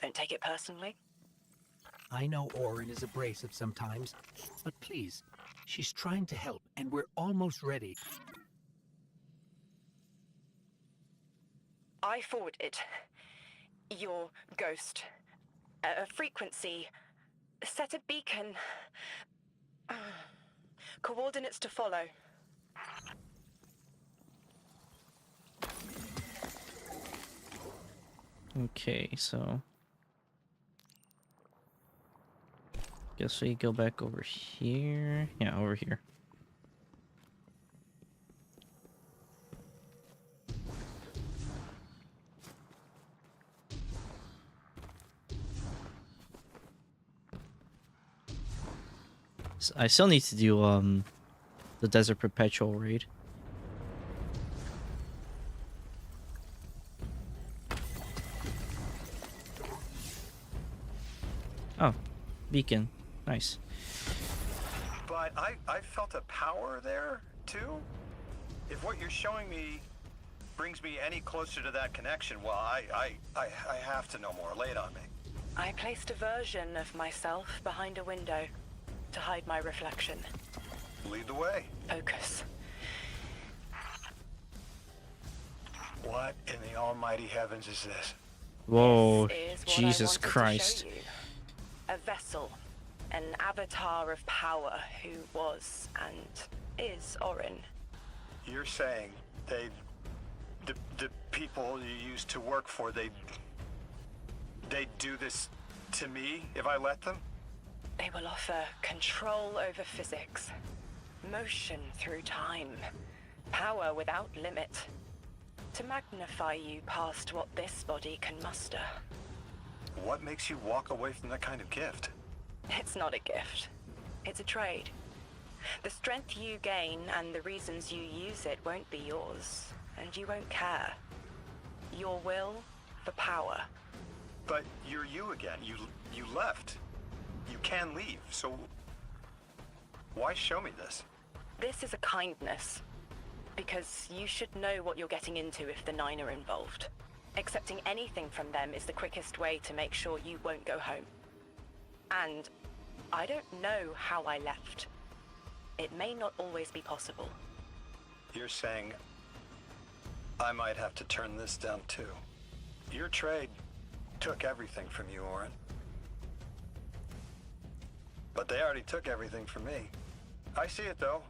Don't take it personally. I know Orin is abrasive sometimes, but please, she's trying to help, and we're almost ready. I forwarded your ghost a frequency, set a beacon, coordinates to follow. Okay, so guess we go back over here. Yeah, over here. I still need to do the Desert Perpetual raid. Oh, beacon. Nice. But I felt a power there, too. If what you're showing me brings me any closer to that connection, well, I have to know more. Lay it on me. I placed a version of myself behind a window to hide my reflection. Lead the way. Focus. What in the almighty heavens is this? Whoa, This is what Jesus I wanted Christ. to show you. A vessel, an avatar of power who was and is Orin. You're saying the people you used to work for, they'd do this to me if I let them? They will offer control over physics, motion through time, power without limit, to magnify you past what this body can muster. What makes you walk away from that kind of gift? It's not a gift. It's a trade. The strength you gain and the reasons you use it won't be yours, and you won't care. Your will for power. But you're you again. You left. You can leave, so why show me this? This is a kindness, because you should know what you're getting into if the Nine are involved. Accepting anything from them is the quickest way to make sure you won't go home. And I don't know how I left. It may not always be possible. You're saying I might have to turn this down too. Your trade took everything from you, Orin. But they already took everything from me. I see it, though.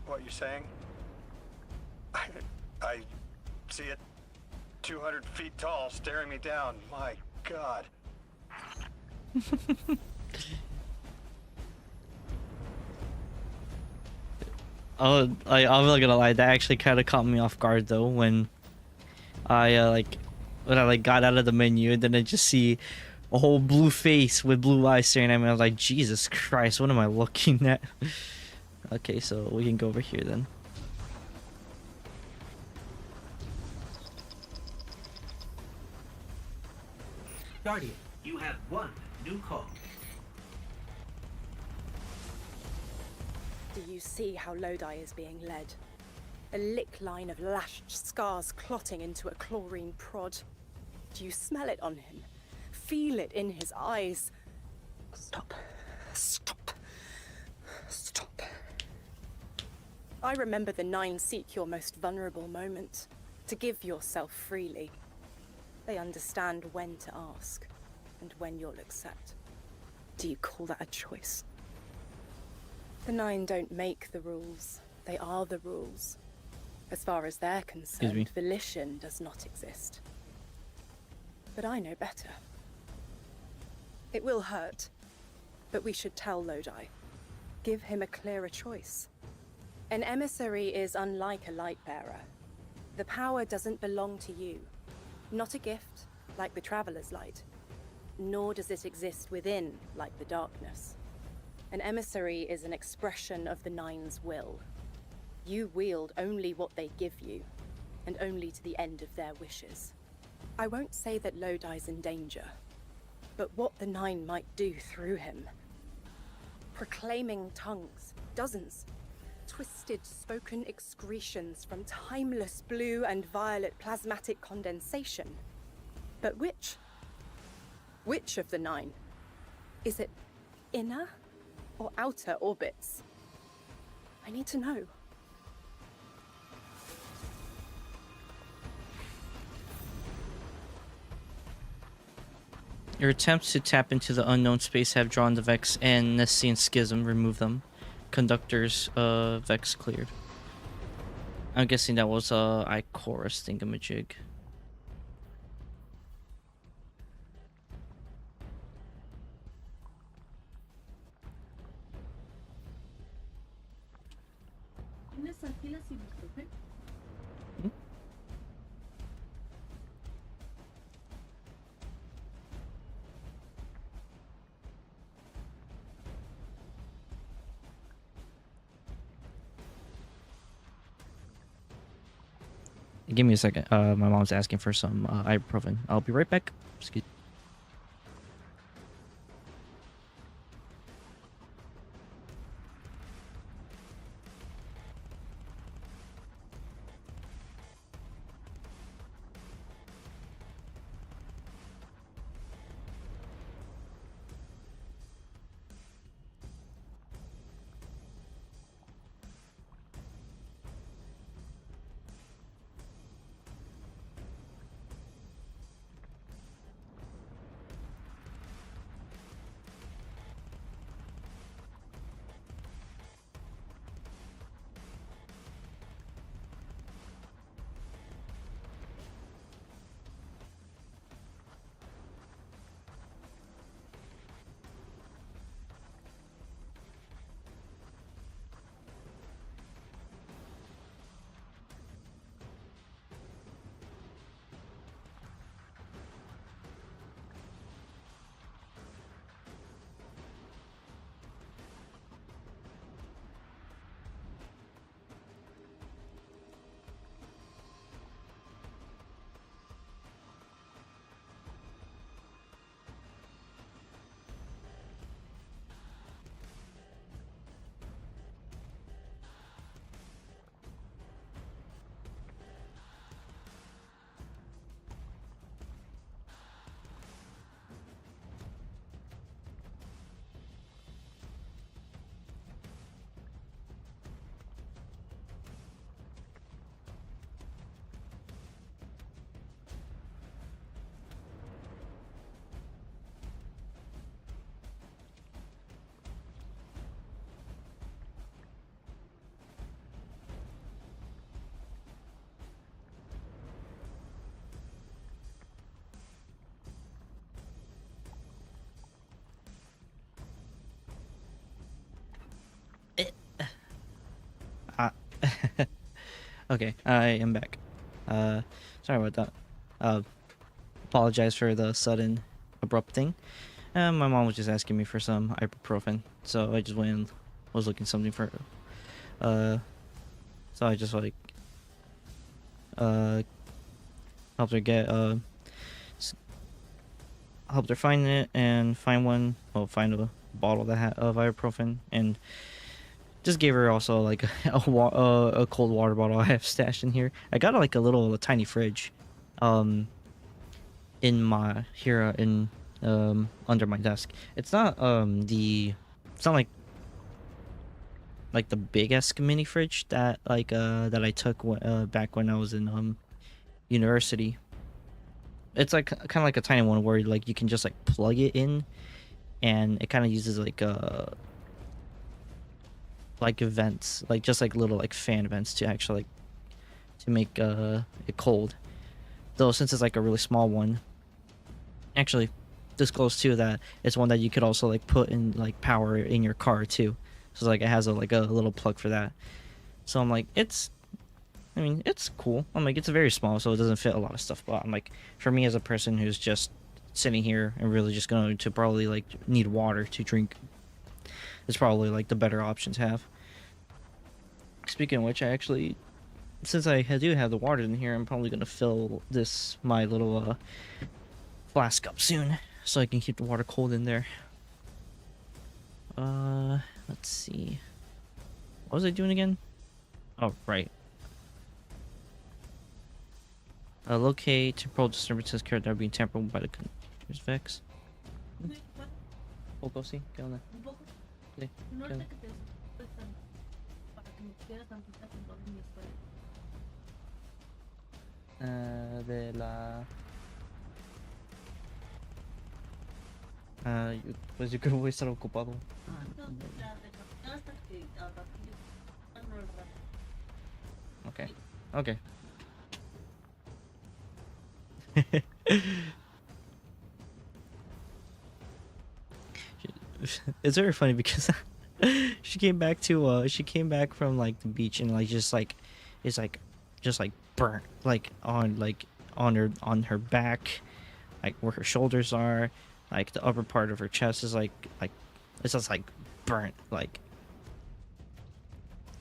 What you're saying. I see it 200 feet tall, staring me down. My God. I'm not gonna lie, that actually kind of caught me off guard though when I got out of the menu and then I just see a whole blue face with blue eyes staring at me. I was like, Jesus Christ, what am I looking at? Okay, so we can go over here then. Guardian, you have one new call. Do you see how Lodi is being led? A lick line of lashed scars clotting into a chlorine prod. Do you smell it on him? Feel it in his eyes? Stop. Stop. Stop. I remember the Nine seek your most vulnerable moment, to give yourself freely. They understand when to ask, and when you'll accept. Do you call that a choice? The Nine don't make the rules. They are the rules. As far as they're concerned, volition does not exist. But I know better. It will hurt, but we should tell Lodi. Give him a clearer choice. An emissary is unlike a light bearer. The power doesn't belong to you. Not a gift, like the Traveler's Light. Nor does it exist within, like the darkness. An emissary is an expression of the Nine's will. You wield only what they give you, and only to the end of their wishes. I won't say that Lodi's in danger, but what the Nine might do through him. Proclaiming tongues, dozens. Twisted spoken excretions from timeless blue and violet plasmatic condensation. But which? Which of the Nine? Is it inner or outer orbits? I need to know. Your attempts to tap into the unknown space have drawn the Vex and Nessian Schism. Remove them. Conductor's Vex cleared. I'm guessing that was Ichorus thingamajig. Give me a second. My mom's asking for some ibuprofen. I'll be right back. Excuse. Okay, I am back. Sorry about that. Apologize for the sudden, abrupt thing. My mom was just asking me for some ibuprofen, so I just went and was looking something for. So I just like helped her get helped her find it and find one. Well, find a bottle that had of ibuprofen and. Just gave her also like a cold water bottle I have stashed in here. I got like a tiny fridge, in my here in under my desk. It's not it's not like the big-esque mini fridge that that I took back when I was in university. It's like kind of like a tiny one where like you can just like plug it in, and it kind of uses like vents, like just like little like fan vents to actually like to make it cold. Though since it's like a really small one, actually disclose too that it's one that you could also like put in like power in your car too. So like it has like a little plug for that. So I'm like, it's I mean, it's cool. I'm like, it's very small, so it doesn't fit a lot of stuff. But I'm like, for me as a person who's just sitting here and really just going to probably like need water to drink, it's probably like the better option to have. Speaking of which, I actually, since I do have the water in here, I'm probably gonna fill my little flask up soon, so I can keep the water cold in there. Let's see. What was I doing again? Oh, right. Locate temporal disturbances carried that are being tampered with by the continuous vex. We'll go see. Get on there. Sí, get on there. De la... pues yo creo que voy a estar ocupado. Okay. Okay. It's very funny because she came back from like the beach and like just like it's like just like burnt like on her back, like where her shoulders are, like the upper part of her chest is like it's just like burnt like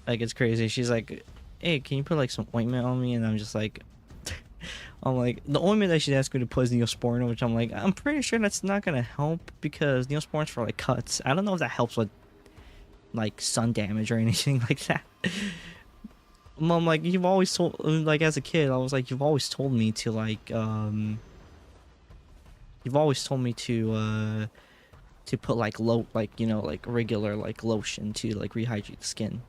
it's crazy. She's like, hey, can you put like some ointment on me? And I'm just like I'm like, the ointment that she's asking me to put is Neosporin, which I'm like, I'm pretty sure that's not gonna help because Neosporin's for like cuts. I don't know if that helps with like sun damage or anything like that. Mom, like, you've always told, like, as a kid, I was like, you've always told me to like you've always told me to put like like, you know, like regular like lotion to like rehydrate the skin.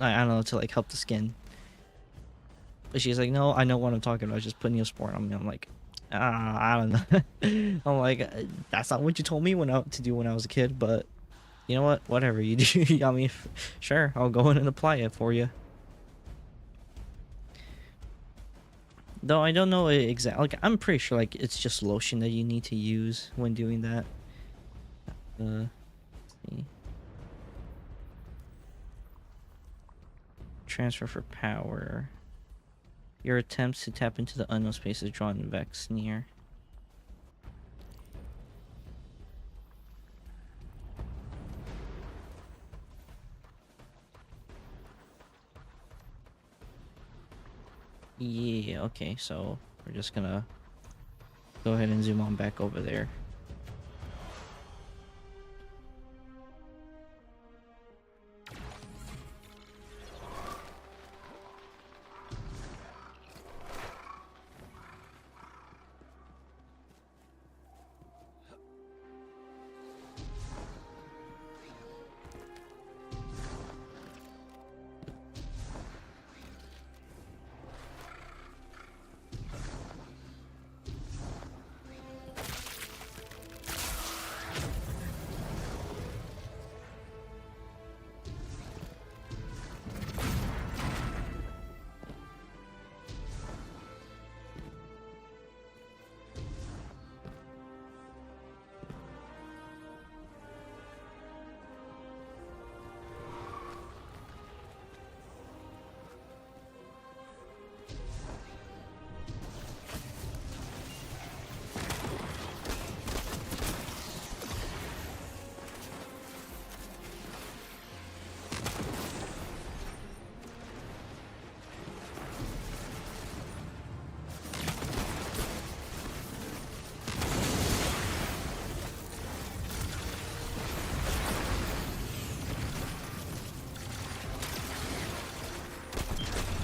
I don't know, to like help the skin. But she's like, no, I know what I'm talking about. Just put Neosporin on me. I'm like, I don't know. I'm like, that's not what you told me to do when I was a kid. But you know what? Whatever you do, I mean, sure, I'll go in and apply it for you. Though I don't know exactly. Like, I'm pretty sure like it's just lotion that you need to use when doing that. Let's see. Transfer for power. Your attempts to tap into the unknown spaces drawn vex near. Yeah, okay, so we're just gonna go ahead and zoom on back over there.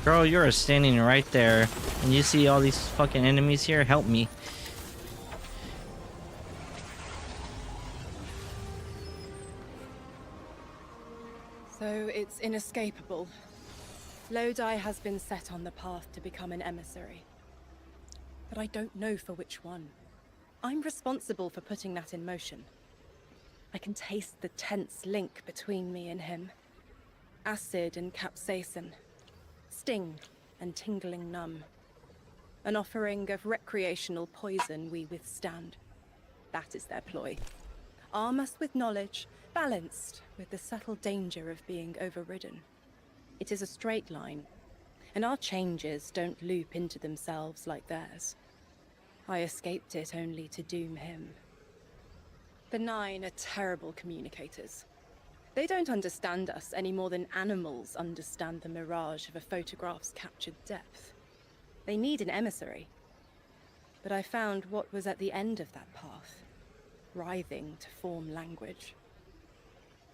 Girl, you're standing right there, and you see all these fucking enemies here? Help me. So it's inescapable. Lodi has been set on the path to become an emissary. But I don't know for which one. I'm responsible for putting that in motion. I can taste the tense link between me and him. Acid and capsaicin. Sting and tingling numb. An offering of recreational poison we withstand. That is their ploy. Arm us with knowledge, balanced with the subtle danger of being overridden. It is a straight line, and our changes don't loop into themselves like theirs. I escaped it only to doom him. The Nine are terrible communicators. They don't understand us any more than animals understand the mirage of a photograph's captured depth. They need an emissary. But I found what was at the end of that path, writhing to form language,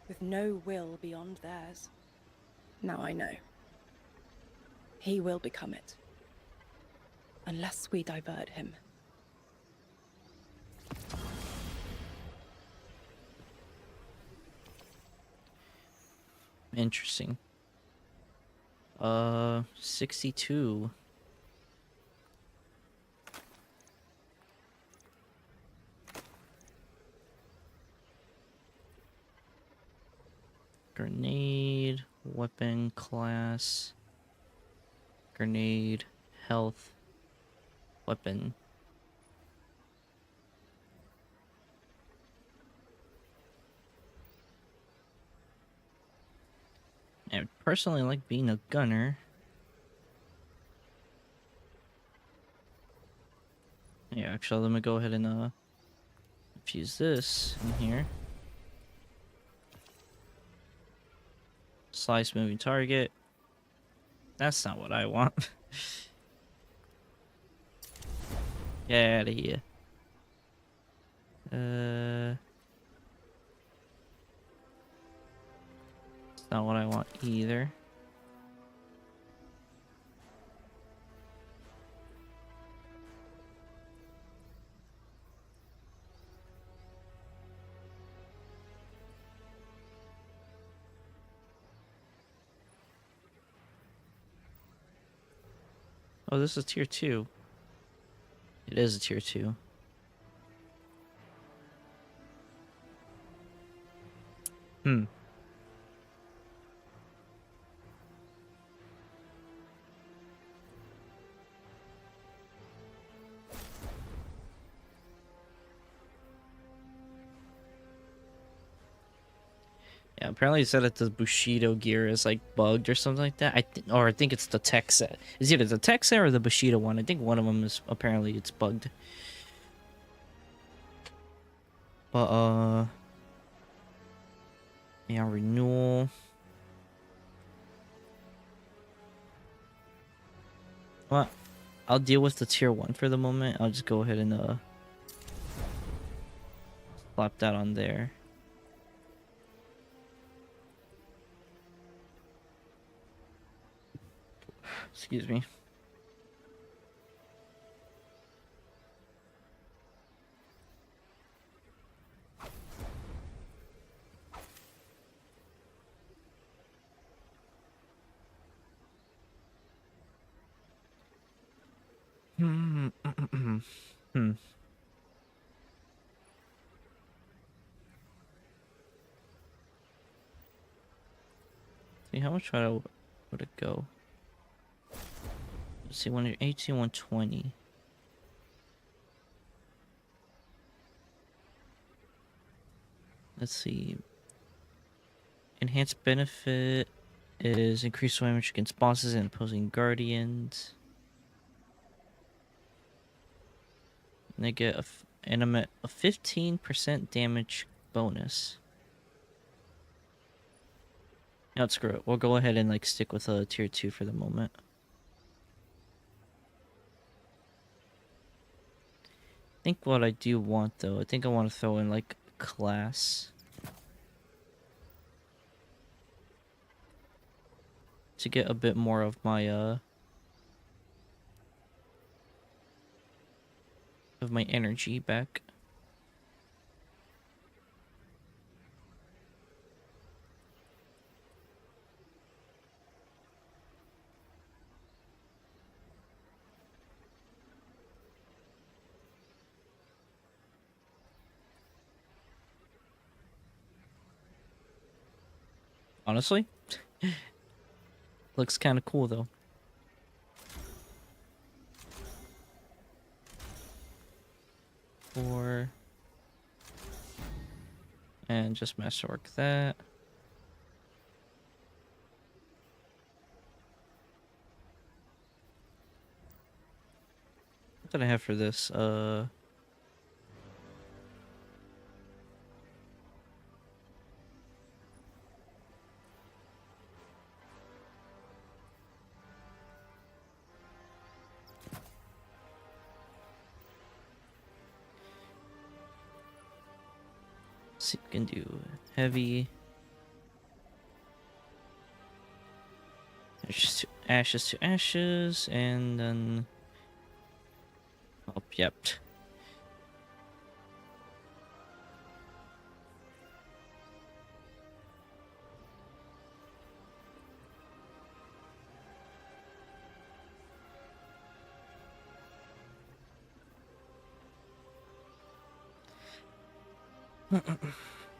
with no will beyond theirs. Now I know. He will become it, unless we divert him. Interesting. 62. Grenade, weapon class, grenade, health, weapon. I personally like being a gunner. Yeah, actually, let me go ahead and fuse this in here. Slice moving target. That's not what I want. Get out of here. It's not what I want either. Oh, this is tier 2. It is a tier 2. Yeah, apparently it said that the Bushido gear is like bugged or something like that. I think it's the tech set. It's either the tech set or the Bushido one. I think one of them is apparently it's bugged. But yeah, renewal. Well, I'll deal with the tier 1 for the moment. I'll just go ahead and slap that on there. Excuse me. See, how much would it go? Let's see, 118, 120. Let's see. Enhanced benefit is increased damage against bosses and opposing guardians. And they get a 15% damage bonus. No, screw it. We'll go ahead and like stick with a tier 2 for the moment. I think what I do want though, I think I want to throw in like class. To get a bit more of my energy back. Honestly, looks kind of cool though. Four. And just masterwork that. What did I have for this? Let's see if we can do heavy. Ashes to ashes, and then. Oh, yep.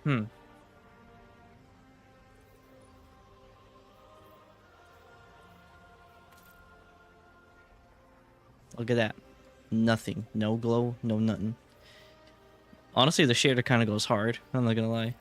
Hmm. Look at that. Nothing. No glow, no nothing. Honestly, the shader kind of goes hard. I'm not gonna lie.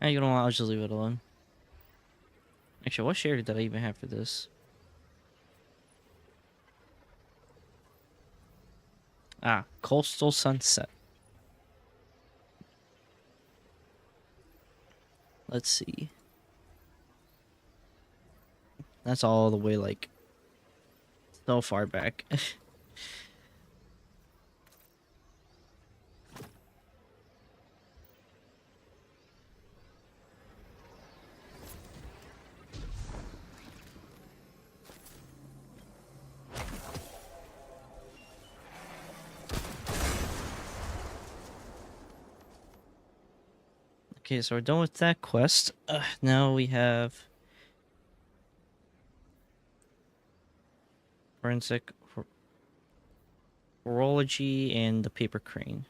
You know what? I'll just leave it alone. Actually, what shader did I even have for this? Ah, Coastal Sunset. Let's see. That's all the way, like, so far back. Okay, so we're done with that quest. Now we have forensic horology and the paper crane.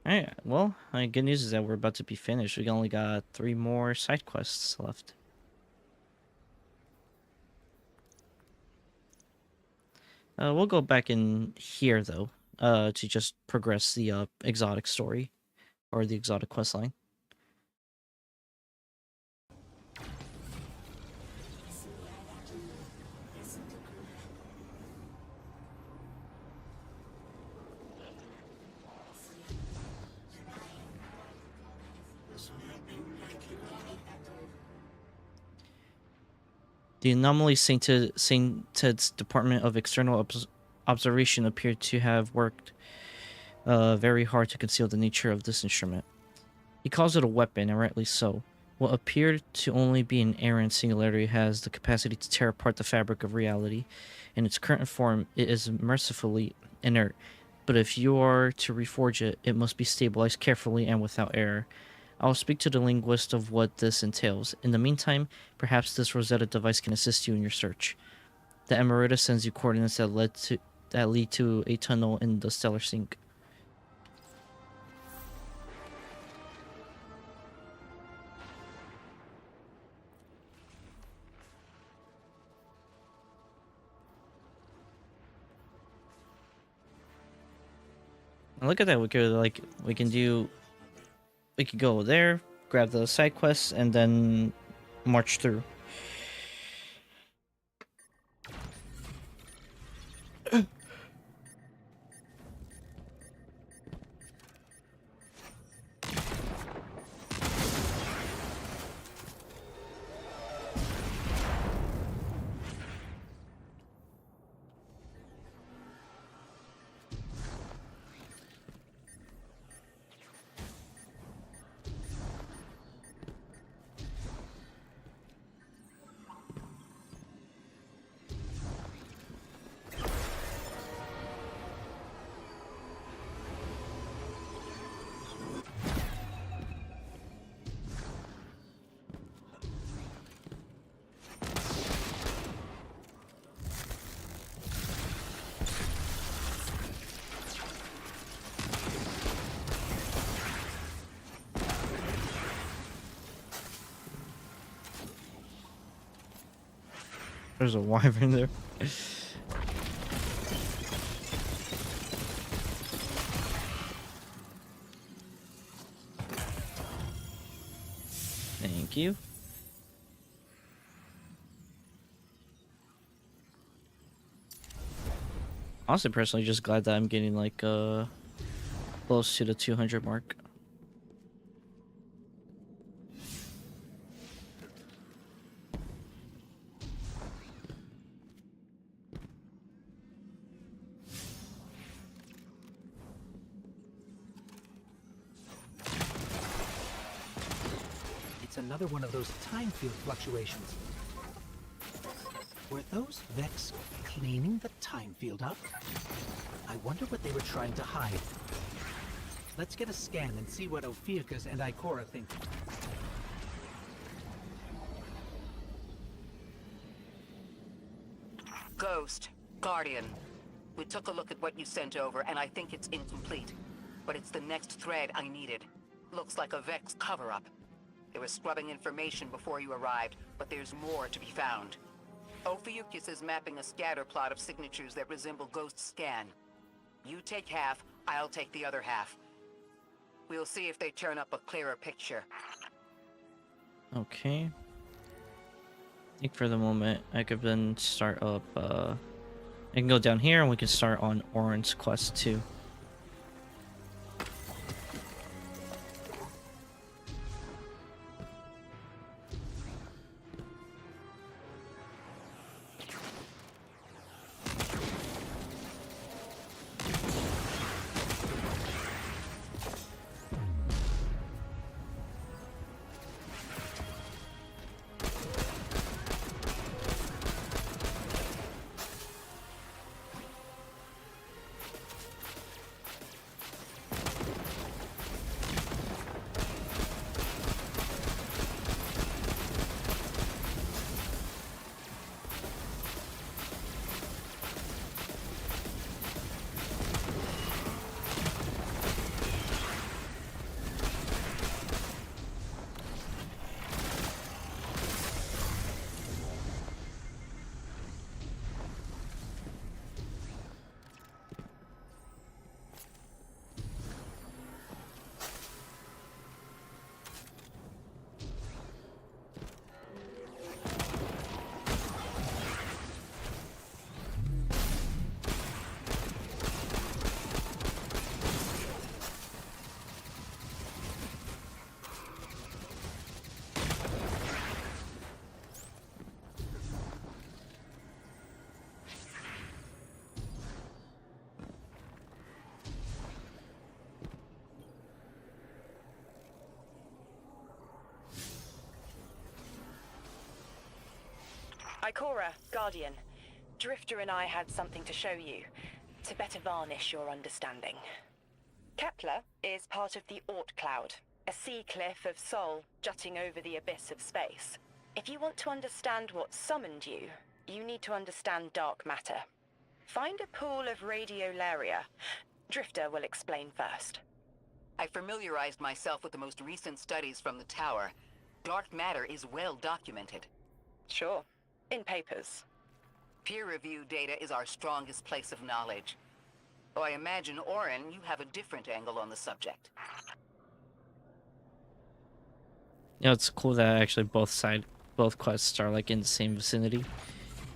Alright, well, good news is that we're about to be finished. We only got 3 more side quests left. We'll go back in here though, to just progress the exotic story or the exotic quest line. The anomaly St. Ted's Department of External Observation appeared to have worked very hard to conceal the nature of this instrument. He calls it a weapon, and rightly so. What appeared to only be an errant singularity has the capacity to tear apart the fabric of reality. In its current form, it is mercifully inert, but if you are to reforge it, it must be stabilized carefully and without error. I will speak to the linguist of what this entails. In the meantime, perhaps this Rosetta device can assist you in your search. The Emerita sends you coordinates that lead to a tunnel in the stellar sink. And look at that, we could go there, grab the side quests, and then march through. There's a wyvern there. Thank you. Honestly, personally, just glad that I'm getting like close to the 200 mark. It's another one of those time field fluctuations. Were those Vex cleaning the time field up? I wonder what they were trying to hide. Let's get a scan and see what Ophiuchus and Ikora think. Ghost, Guardian. We took a look at what you sent over, and I think it's incomplete. But it's the next thread I needed. Looks like a Vex cover-up. They were scrubbing information before you arrived, but there's more to be found. Ophiuchus is mapping a scatter plot of signatures that resemble Ghost's scan. You take half, I'll take the other half. We'll see if they turn up a clearer picture. Okay. I think for the moment, I could then start up, I can go down here and we can start on Orin's quest too. Ikora, Guardian. Drifter and I had something to show you, to better varnish your understanding. Kepler is part of the Oort Cloud, a sea cliff of Sol jutting over the abyss of space. If you want to understand what summoned you, you need to understand dark matter. Find a pool of radiolaria. Drifter will explain first. I familiarized myself with the most recent studies from the tower. Dark matter is well documented. Sure. In papers. Peer-reviewed data is our strongest place of knowledge. Though I imagine, Orin, you have a different angle on the subject. You know, it's cool that actually both quests are like in the same vicinity.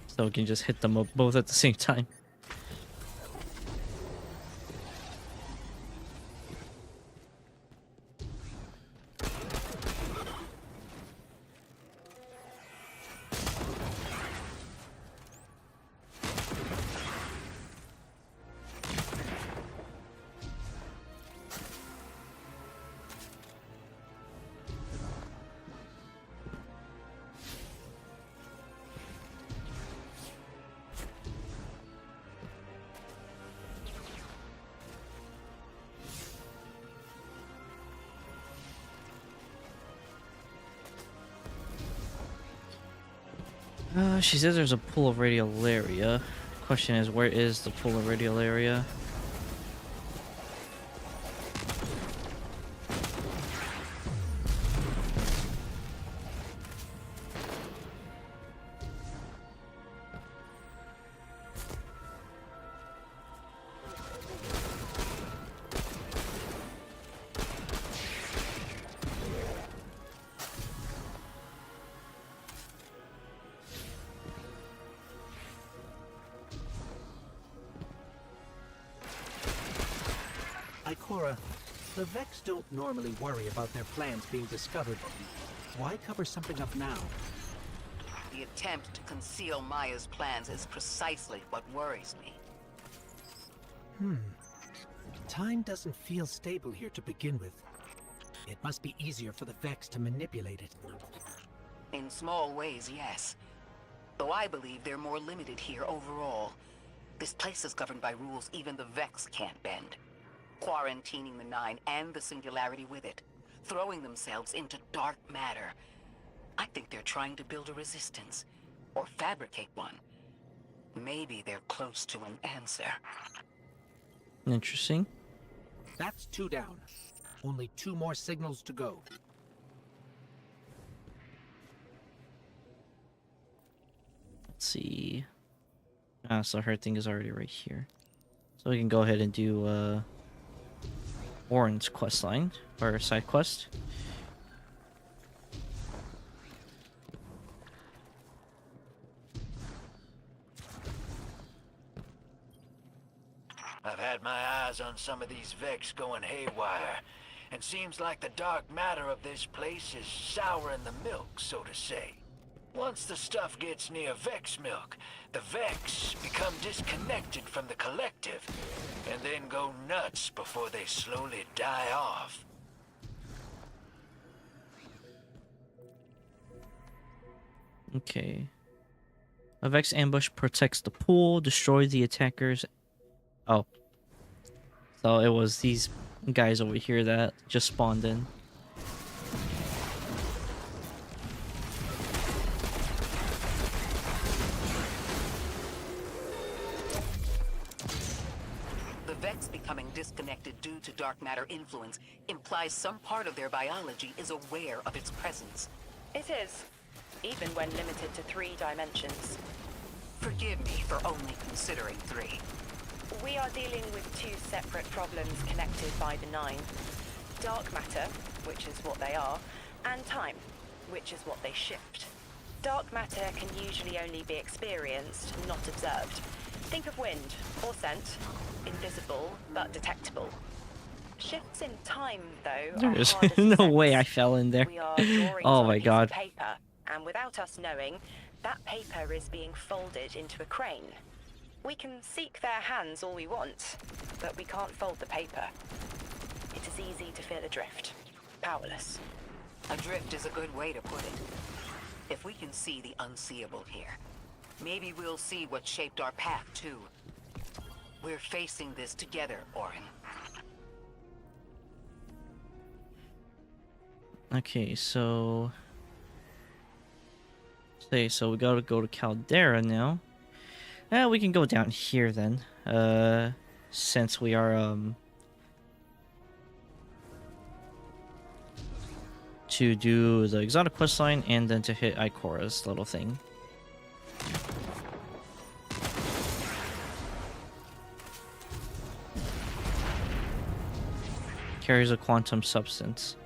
So we can just hit them up both at the same time. She says there's a pool of radiolaria. Question is, where is the pool of radiolaria? Ikora, the Vex don't normally worry about their plans being discovered. Why cover something up now? The attempt to conceal Maya's plans is precisely what worries me. Time doesn't feel stable here to begin with. It must be easier for the Vex to manipulate it. In small ways, yes. Though I believe they're more limited here overall. This place is governed by rules even the Vex can't bend. Quarantining the Nine and the Singularity with it. Throwing themselves into dark matter. I think they're trying to build a resistance. Or fabricate one. Maybe they're close to an answer. Interesting. That's 2 down. Only 2 more signals to go. Let's see. Ah, so her thing is already right here. So we can go ahead and do Warren's quest line, or side quest. I've had my eyes on some of these Vex going haywire, and seems like the dark matter of this place is souring the milk, so to say. Once the stuff gets near Vex milk, the Vex become disconnected from the collective, and then go nuts before they slowly die off. Okay. A Vex ambush protects the pool, destroy the attackers. Oh. So it was these guys over here that just spawned in. The Vex becoming disconnected due to dark matter influence implies some part of their biology is aware of its presence. It is, even when limited to 3 dimensions. Forgive me for only considering 3. We are dealing with 2 separate problems connected by the 9. Dark matter, which is what they are, and time, which is what they shift. Dark matter can usually only be experienced, not observed. Think of wind, or scent. Invisible, but detectable. Shifts in time, though, are There's harder to no sense. way I fell in there. We are drawings Oh on a my piece of god. paper, and without us knowing, that paper is being folded into a crane. We can seek their hands all we want, but we can't fold the paper. It is easy to feel adrift, powerless. Adrift is a good way to put it. If we can see the unseeable here, maybe we'll see what shaped our path, too. We're facing this together, Orin. Okay, so... So we gotta go to Caldera now. We can go down here then. Since we are, to do the exotic quest line and then to hit Ikora's little thing. Carries a quantum substance.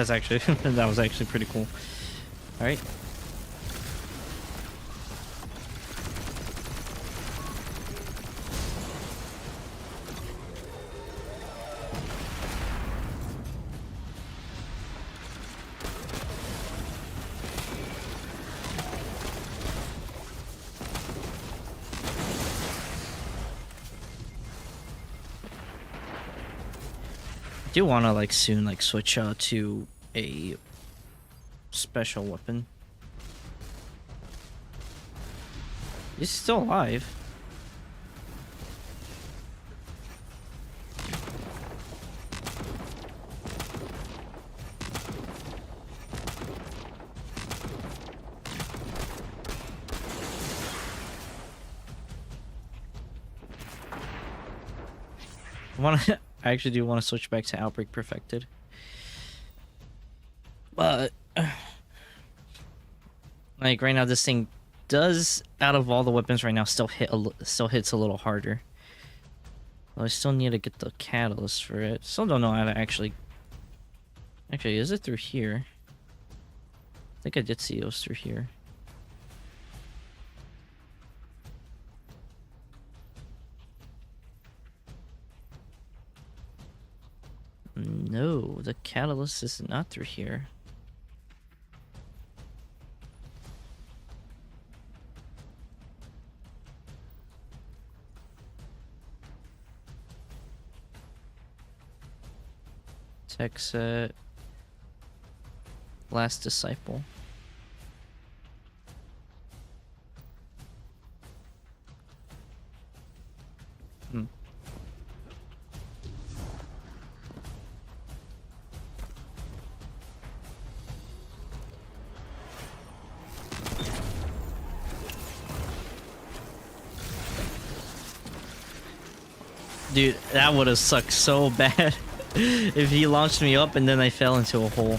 That's actually that was actually pretty cool. All right. I do want to like soon like switch to a special weapon. He's still alive. I actually do want to switch back to Outbreak Perfected. But like right now this thing does, out of all the weapons right now, still hits a little harder. Well, I still need to get the catalyst for it. Still don't know how to actually is it through here? I think I did see it was through here. No, the catalyst is not through here. Tech set. Last Disciple. Dude, that would have sucked so bad if he launched me up and then I fell into a hole.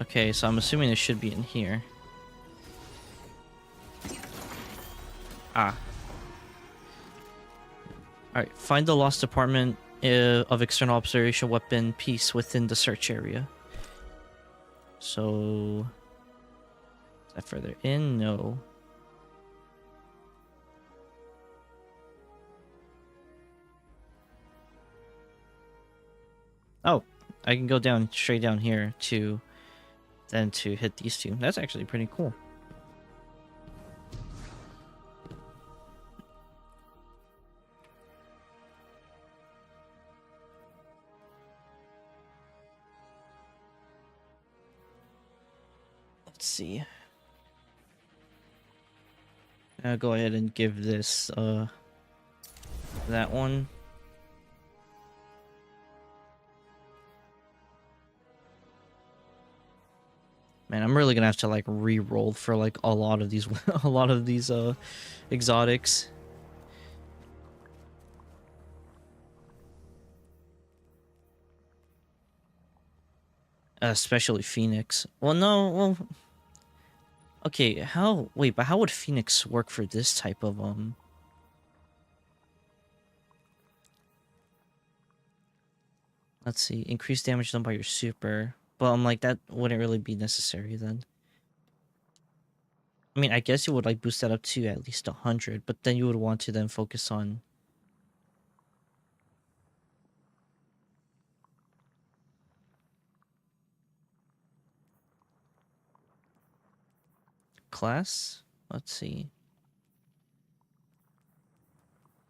Okay, so I'm assuming it should be in here. Ah. Alright, find the lost department of external observation weapon piece within the search area. So... is that further in? No. Oh, I can go down, straight down here to... then to hit these two. That's actually pretty cool. Let's see. I'll go ahead and give this that one. Man, I'm really gonna have to like re-roll for like a lot of these exotics. Especially Phoenix. Well, no, well, okay, but how would Phoenix work for this type of let's see, increase damage done by your super. But I'm like, that wouldn't really be necessary then. I mean, I guess you would like boost that up to at least 100, but then you would want to then focus on class. Let's see.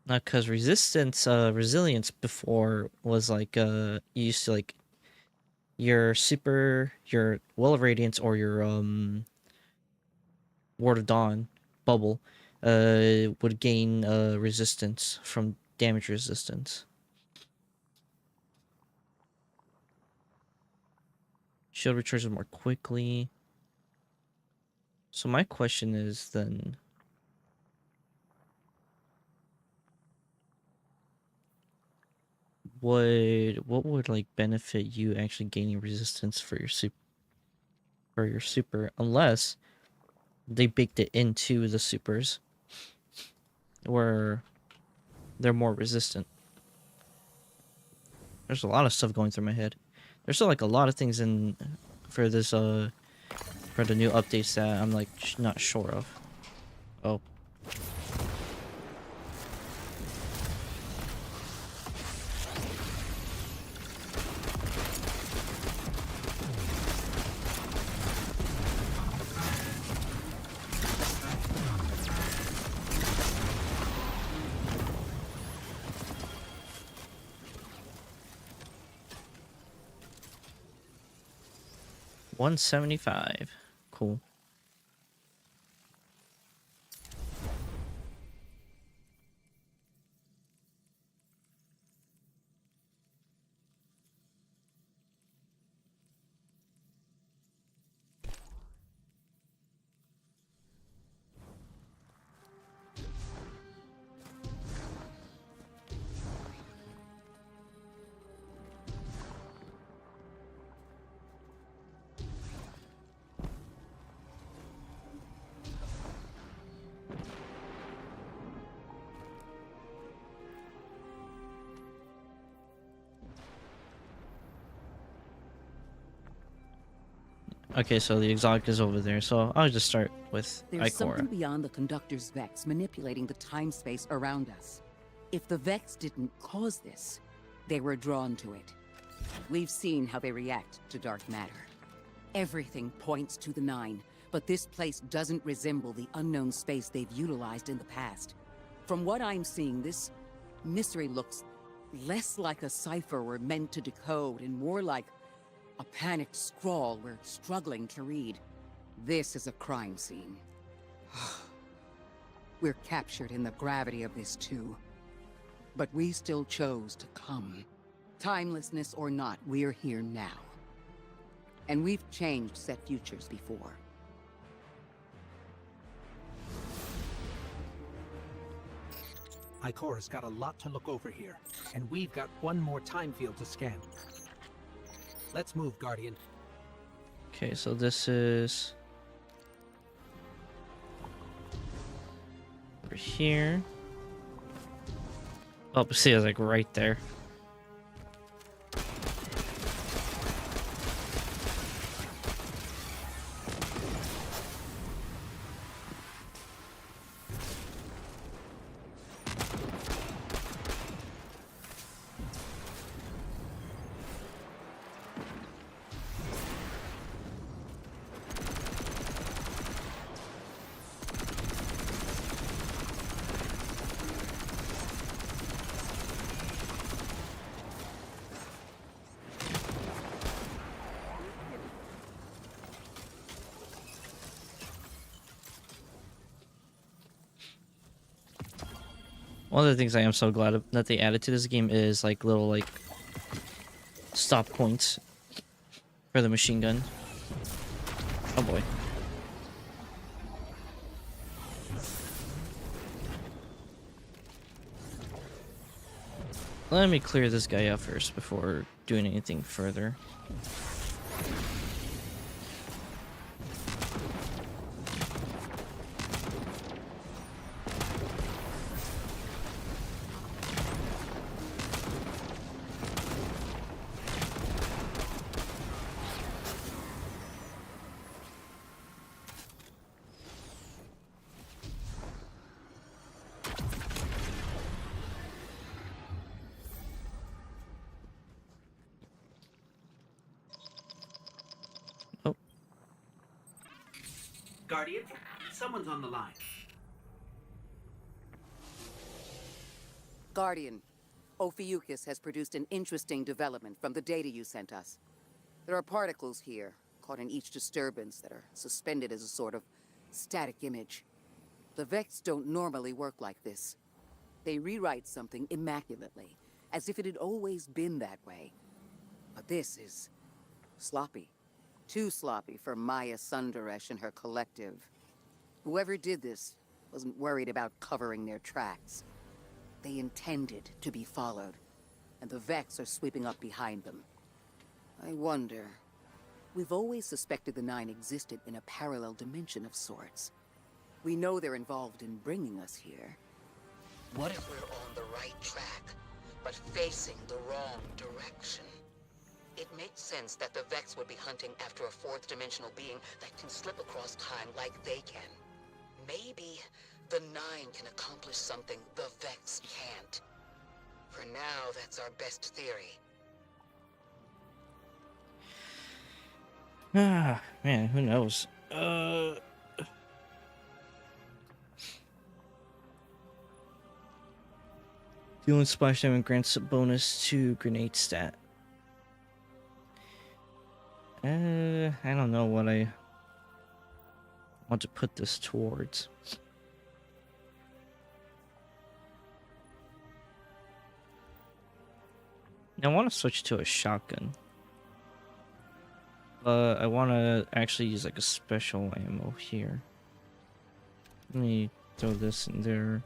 Not because resilience before was like you used to like your super, your Well of Radiance, or your Ward of Dawn bubble would gain resistance from damage resistance. Shield recharges more quickly. So my question is then, what would like benefit you actually gaining resistance for your super unless they baked it into the supers, where they're more resistant. There's a lot of stuff going through my head. There's still like a lot of things in for this for the new updates that I'm like not sure of. Oh. $175. Cool. Okay, so the exotic is over there, so I'll just start with There's something Ikora. beyond the conductor's Vex manipulating the time-space around us. If the Vex didn't cause this, they were drawn to it. We've seen how they react to dark matter. Everything points to the Nine, but this place doesn't resemble the unknown space they've utilized in the past. From what I'm seeing, this mystery looks less like a cipher we're meant to decode and more like a panicked scrawl we're struggling to read. This is a crime scene. We're captured in the gravity of this too. But we still chose to come. Timelessness or not, we're here now. And we've changed set futures before. Ikora's got a lot to look over here, and we've got one more time field to scan. Let's move, Guardian. Okay, so this is over here. Oh, see, it's like right there. One of the things I am so glad that they added to this game is like little like stop points for the machine gun. Oh boy. Let me clear this guy out first before doing anything further. Oh, Guardian, someone's on the line. Guardian, Ophiuchus has produced an interesting development from the data you sent us. There are particles here, caught in each disturbance, that are suspended as a sort of static image. The Vex don't normally work like this. They rewrite something immaculately, as if it had always been that way. But this is sloppy. Too sloppy for Maya Sundaresh and her collective. Whoever did this wasn't worried about covering their tracks. They intended to be followed, and the Vex are sweeping up behind them. I wonder, We've always suspected the Nine existed in a parallel dimension of sorts. We know they're involved in bringing us here. What if we're on the right track, but facing the wrong direction? It makes sense that the Vex would be hunting after a fourth-dimensional being that can slip across time like they can. Maybe the Nine can accomplish something the Vex can't. For now, that's our best theory. Ah, man, who knows? Dealing splash damage grants a bonus to grenade stat. I don't know what I want to put this towards. I want to switch to a shotgun. But I want to actually use like a special ammo here. Let me throw this in there.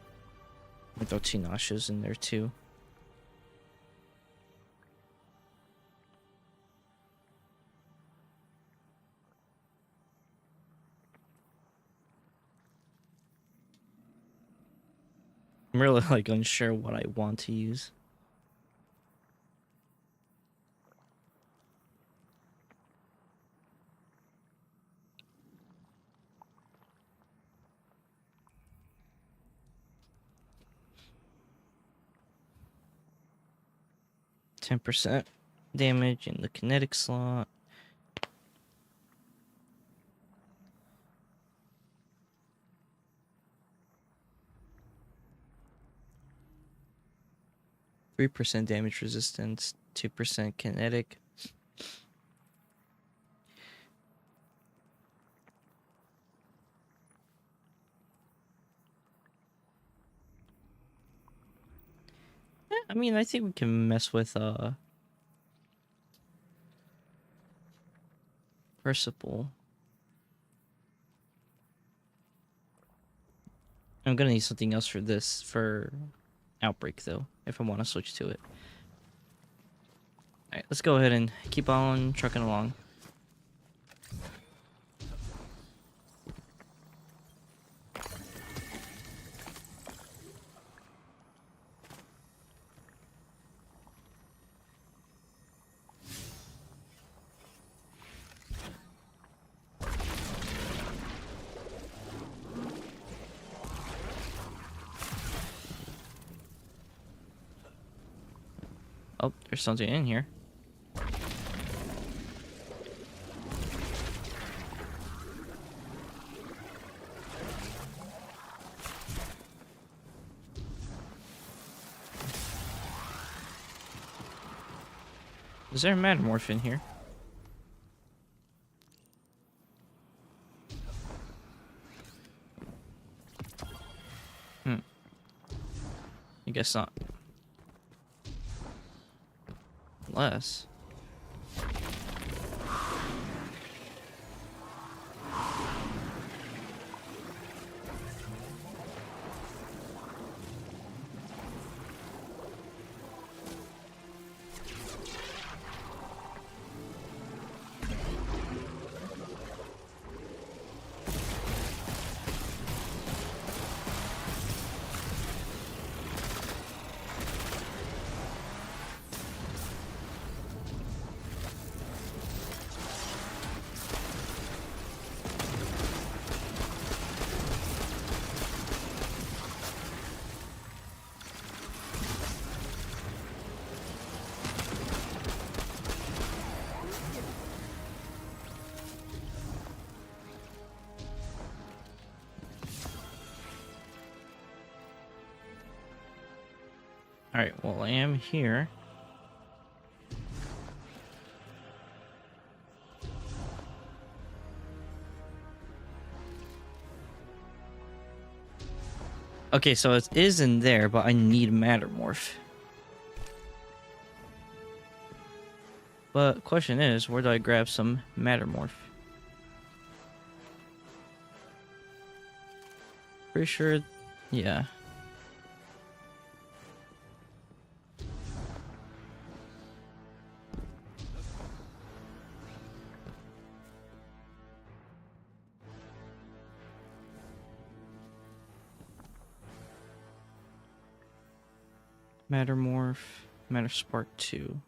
Let me throw Tinashes in there too. I'm really like unsure what I want to use. %10 damage in the kinetic slot. %3 damage resistance, 2% kinetic. I mean, I think we can mess with Crucible. I'm gonna need something else for this, for Outbreak though, if I want to switch to it. Alright, let's go ahead and keep on trucking along. Oh, there's something in here. Is there a Metamorph in here? I guess not. Unless... Alright, well, I am here. Okay, so it is in there, but I need Mattermorph. But question is, where do I grab some Mattermorph? Pretty sure, yeah. Mattermorph, Matterspark 2.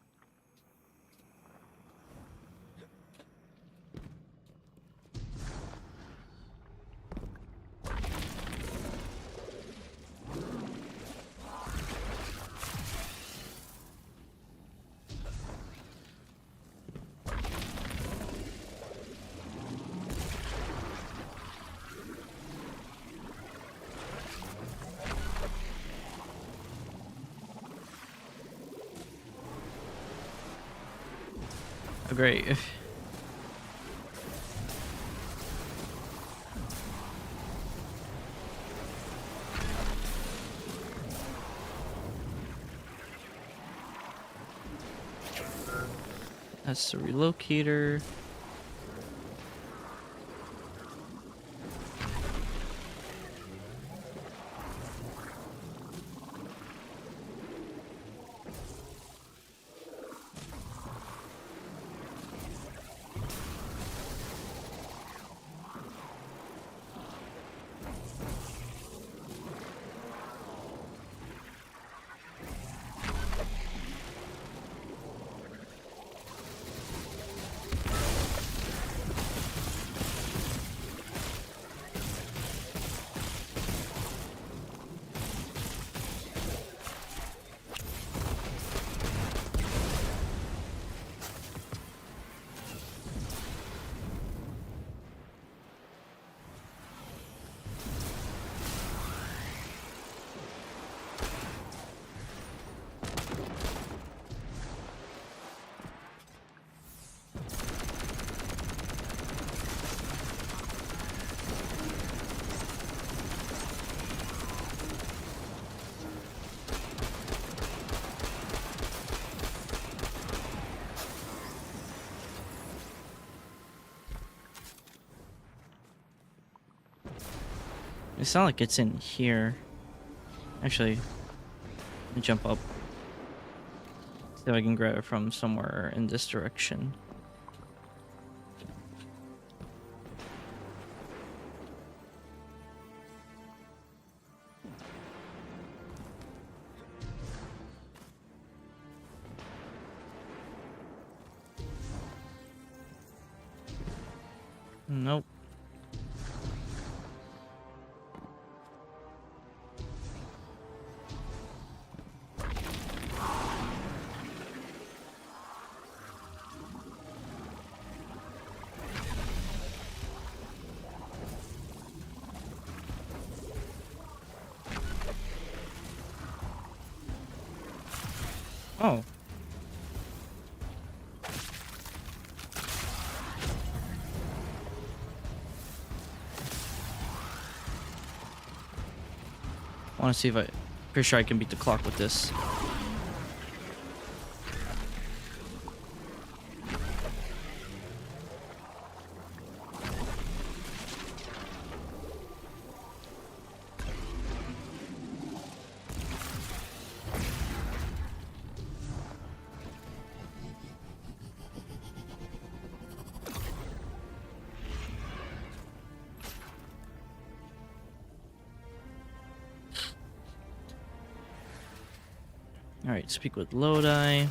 Oh, great. That's the relocator. It's not like it's in here. Actually, let me jump up. See if I can grab it from somewhere in this direction. Nope. Oh. I want to see if I... Pretty sure I can beat the clock with this. Alright, speak with Lodi. Alright,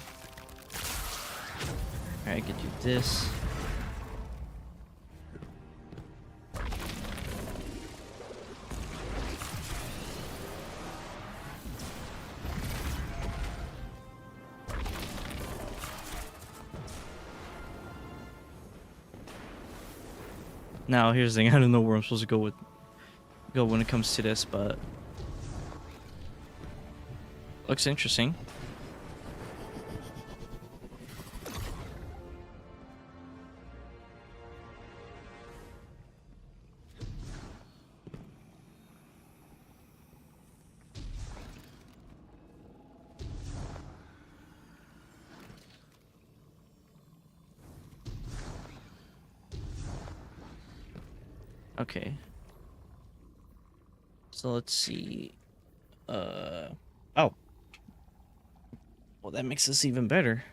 I could do this. Now, here's the thing. I don't know where I'm supposed to go when it comes to this, but looks interesting. Okay. So let's see. Oh. Well, that makes this even better.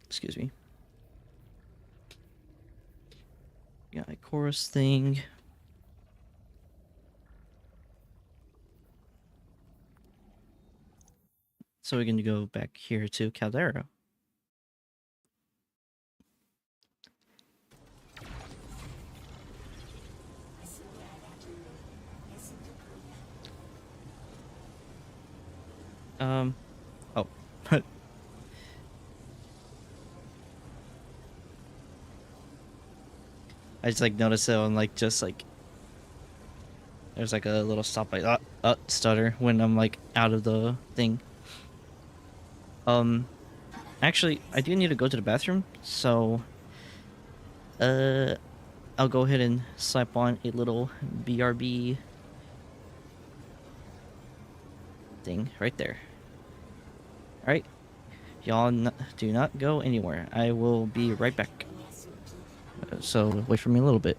Excuse me. Got a chorus thing. So we're going to go back here to Caldera. Oh. I just like noticed it on like just like there's like a little stop like stutter when I'm like out of the thing. Actually, I do need to go to the bathroom, so I'll go ahead and slap on a little BRB thing right there. All right, y'all do not go anywhere. I will be right back. So wait for me a little bit.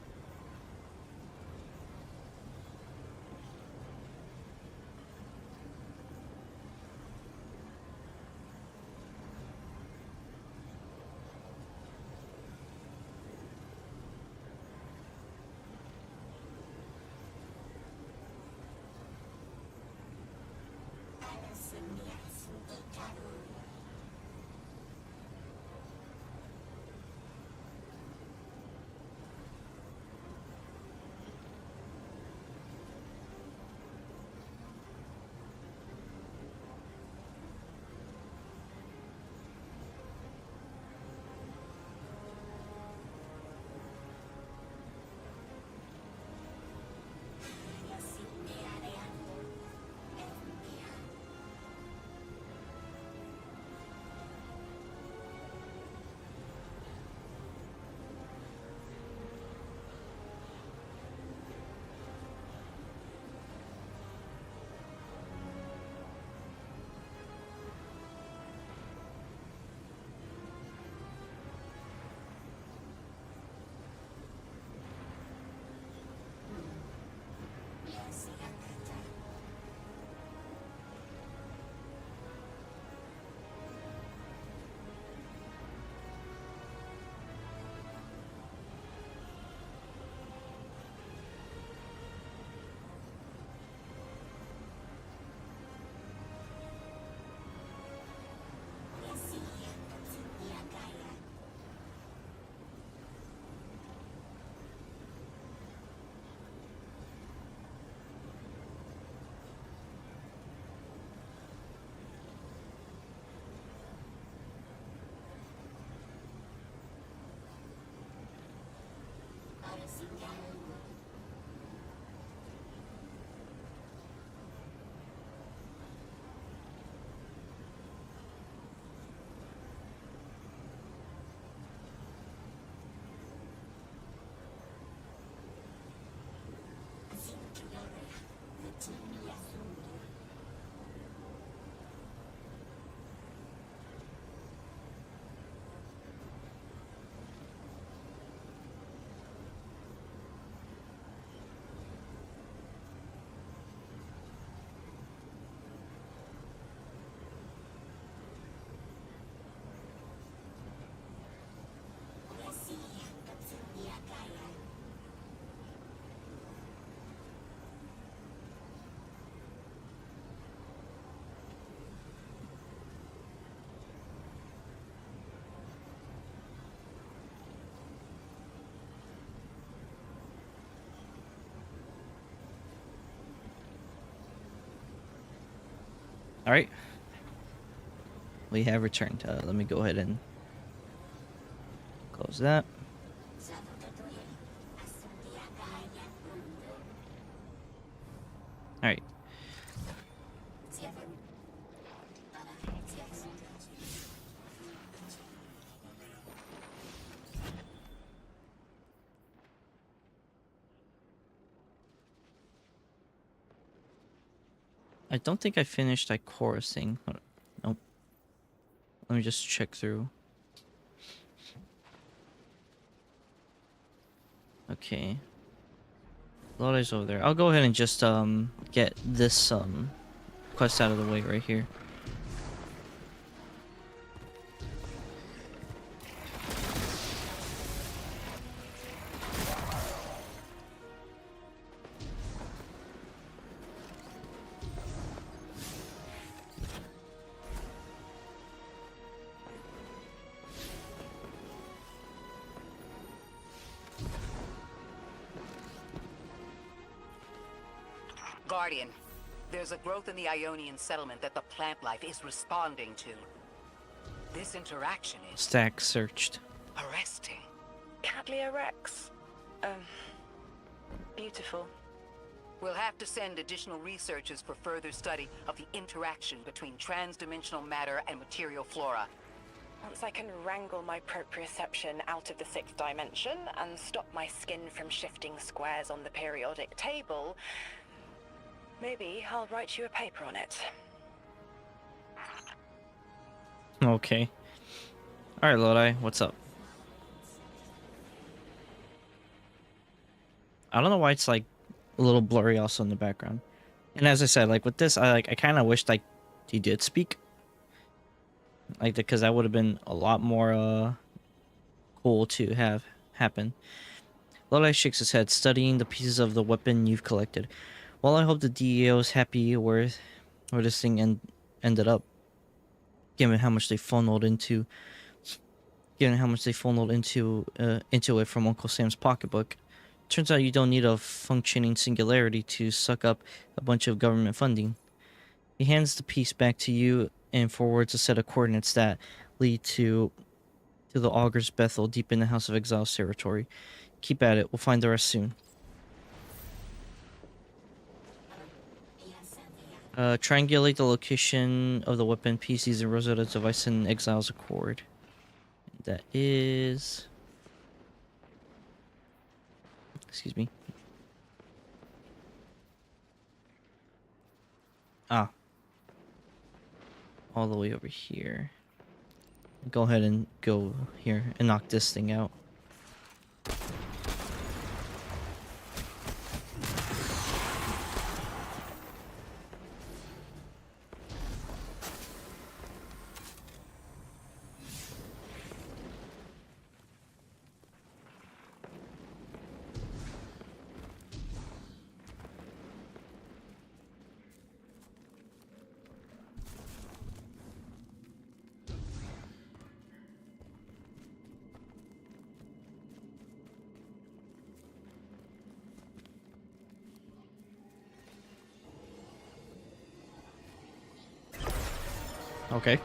All right, we have returned. Let me go ahead and close that. All right. I don't think I finished that chorus thing. Nope. Let me just check through. Okay. Loda's over there. I'll go ahead and just get this quest out of the way right here. Guardian, there's a growth in the Ionian settlement that the plant life is responding to. This interaction is Stack searched. arresting. Cattleya Rex. Beautiful. We'll have to send additional researchers for further study of the interaction between trans-dimensional matter and material flora. Once I can wrangle my proprioception out of the 6th dimension and stop my skin from shifting squares on the periodic table, maybe I'll write you a paper on it. Okay. Alright, Lodi, what's up? I don't know why it's like a little blurry also in the background. And as I said, like with this, I kind of wished like he did speak. Like, because that would have been a lot more cool to have happen. Lodi shakes his head, studying the pieces of the weapon you've collected. Well, I hope the DEO is happy where this thing ended up. Given how much they funneled into it from Uncle Sam's pocketbook. Turns out you don't need a functioning singularity to suck up a bunch of government funding. He hands the piece back to you and forwards a set of coordinates that lead to the Augur's Bethel deep in the House of Exiles territory. Keep at it. We'll find the rest soon. Triangulate the location of the weapon piece using Rosetta's device in Exile's Accord. That is... Excuse me. Ah. All the way over here. Go ahead and go here and knock this thing out. Okay.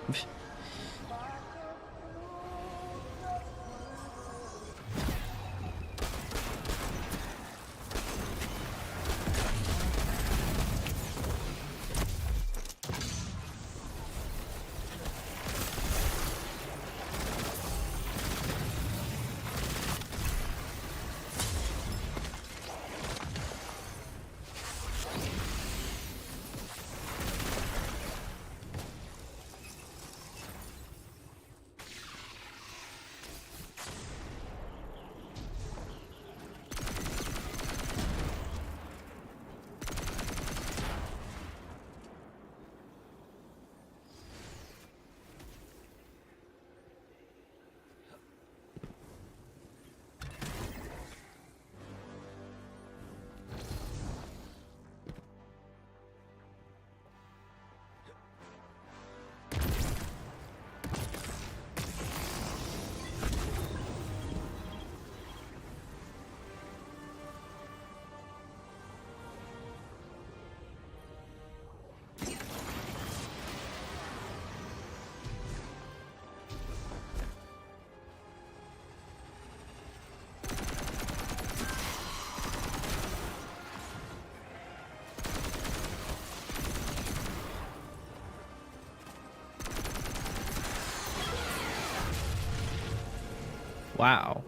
Wow.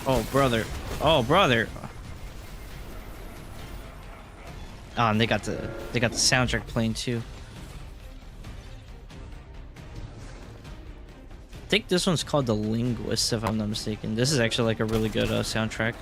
Oh, brother. Oh, brother. Oh, and they got the soundtrack playing too. I think this one's called The Linguist, if I'm not mistaken. This is actually like a really good soundtrack.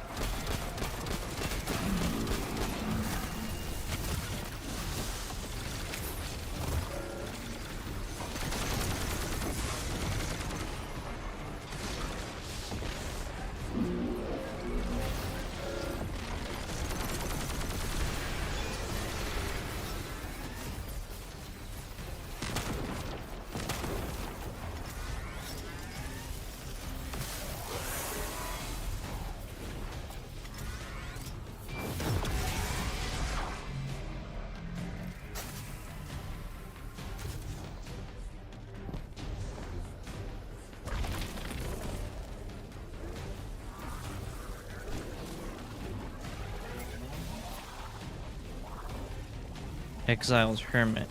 Exiled Hermit.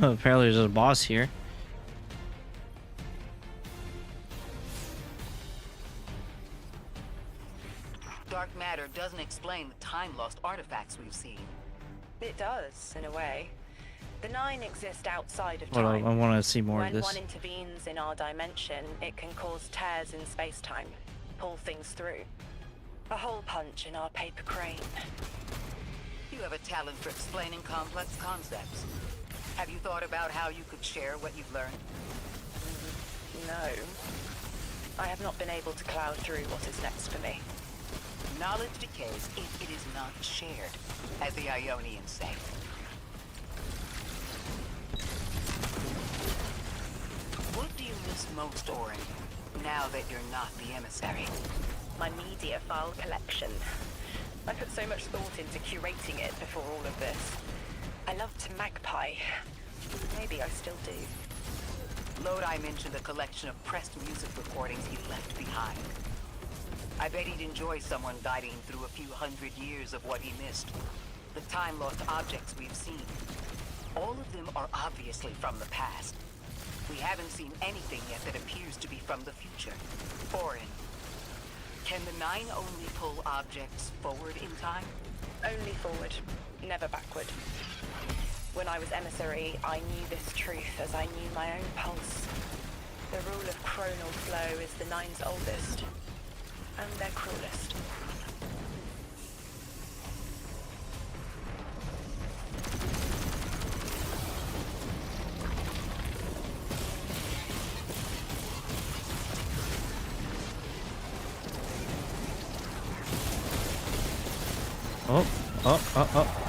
Apparently there's a boss here. Dark matter doesn't explain the time-lost artifacts we've seen. It does, in a way. The Nine exist outside of Hold on, time. I want to see more When of this. one intervenes in our dimension, it can cause tears in space-time, pull things through. A hole punch in our paper crane. You have a talent for explaining complex concepts. Have you thought about how you could share what you've learned? No. I have not been able to cloud through what is next for me. Knowledge decays if it is not shared, as the Ionians say. What do you miss most, Orin, now that you're not the emissary? My media file collection. I put so much thought into curating it before all of this. I loved Magpie. Maybe I still do. Lodi mentioned a collection of pressed music recordings he left behind. I bet he'd enjoy someone guiding him through a few hundred years of what he missed. The time-lost objects we've seen. All of them are obviously from the past. We haven't seen anything yet that appears to be from the future. Orin, can the Nine only pull objects forward in time? Only forward, never backward. When I was emissary, I knew this truth as I knew my own pulse. The rule of chronal flow is the Nine's oldest, and their cruelest. Oh.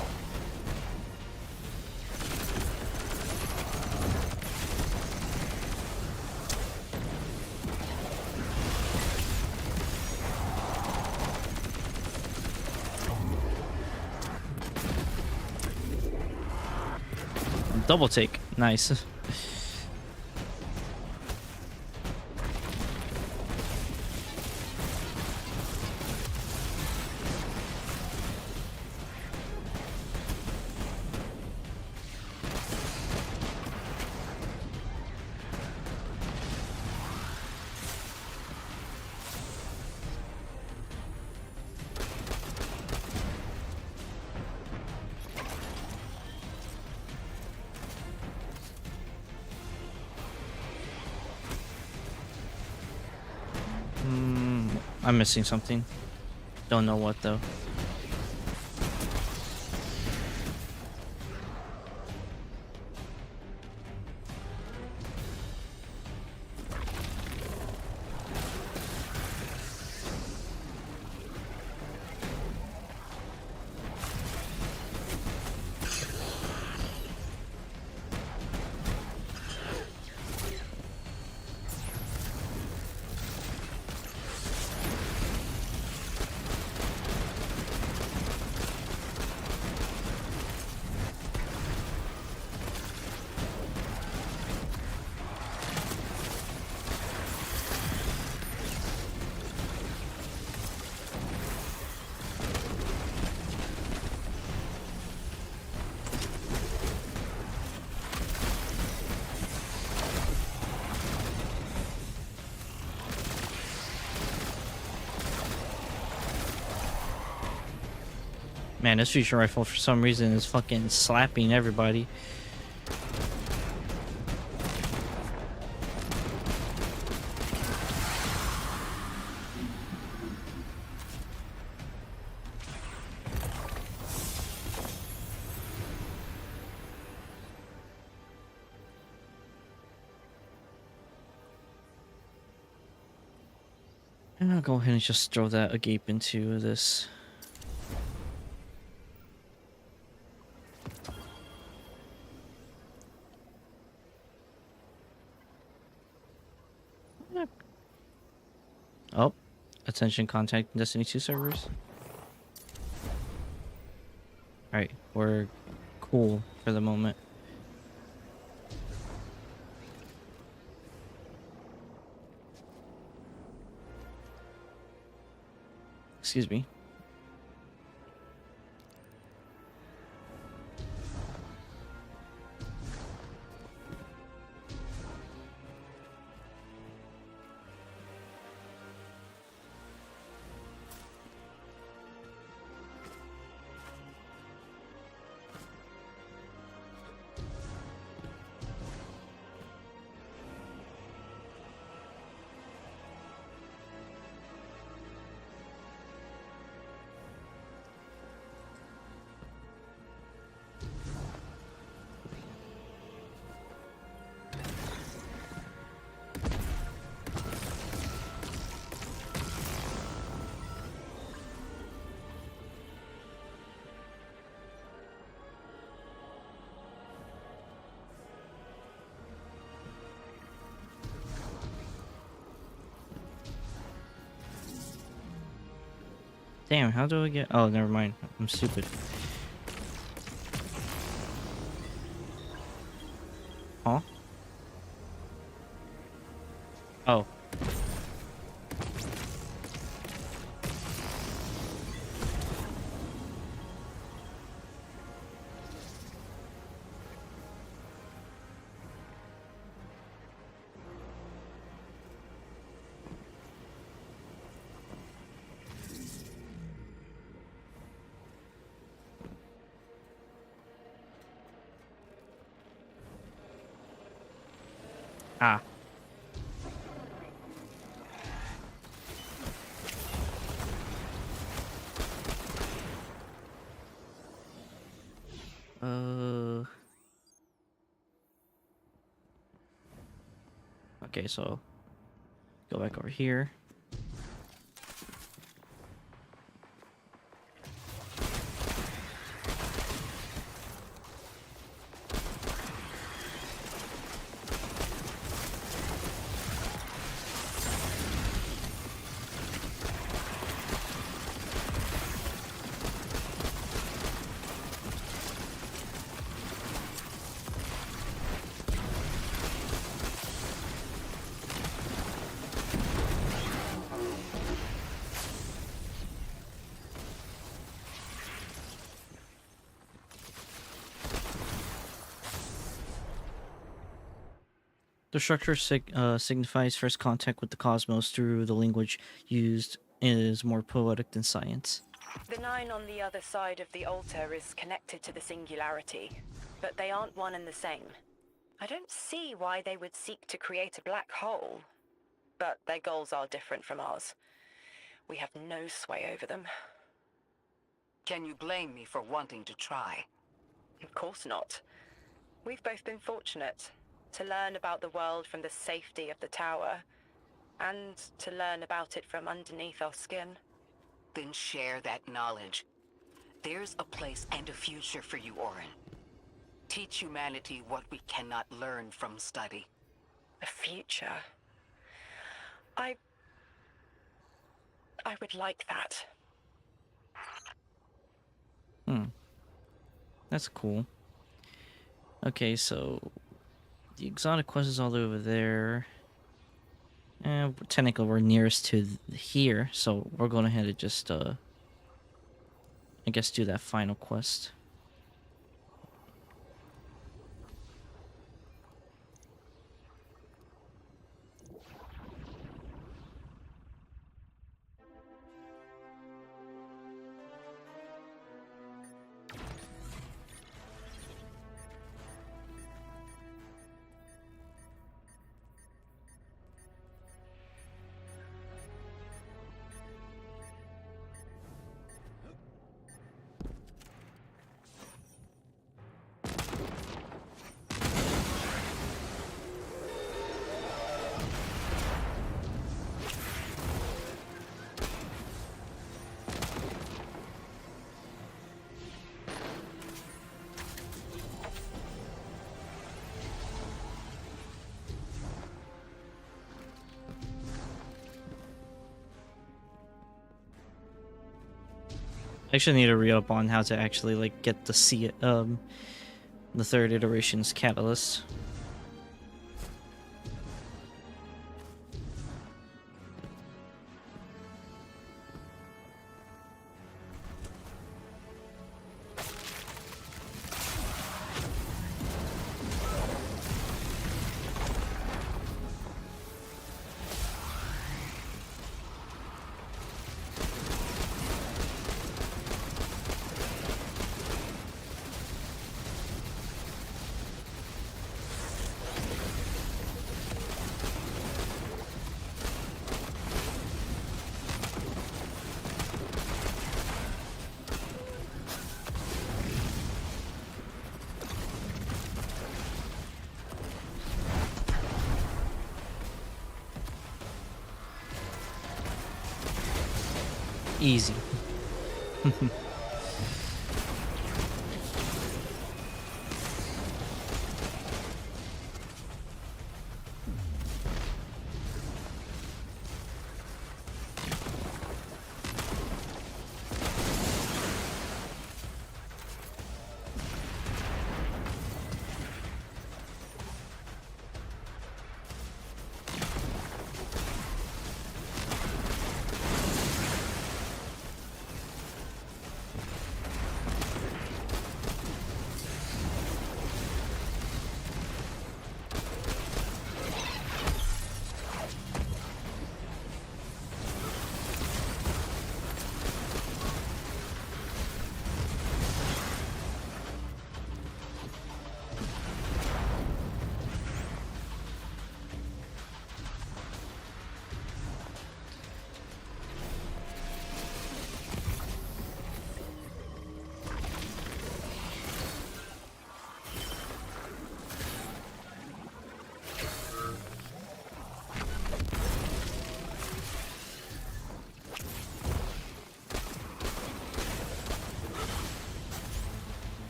Double take. Nice. I'm missing something. Don't know what though. Man, this fusion rifle for some reason is fucking slapping everybody. And I'll go ahead and just throw that agape into this. Attention, contact Destiny 2 servers. Alright, we're cool for the moment. Excuse me. Damn, how do I get... Oh, never mind. I'm stupid. Huh? Oh. Ah. Okay, so go back over here. The structure signifies first contact with the cosmos through the language used is more poetic than science. The 9 on the other side of the altar is connected to the singularity, but they aren't one and the same. I don't see why they would seek to create a black hole, but their goals are different from ours. We have no sway over them. Can you blame me for wanting to try? Of course not. We've both been fortunate to learn about the world from the safety of the tower, and to learn about it from underneath our skin. Then share that knowledge. There's a place and a future for you, Orin. Teach humanity what we cannot learn from study. A future. I would like that. That's cool. Okay, so the exotic quest is all over there. Technically, we're nearest to here, so we're going ahead and just, I guess, do that final quest. I actually need to read up on how to actually like get the the third iteration's catalyst. Easy.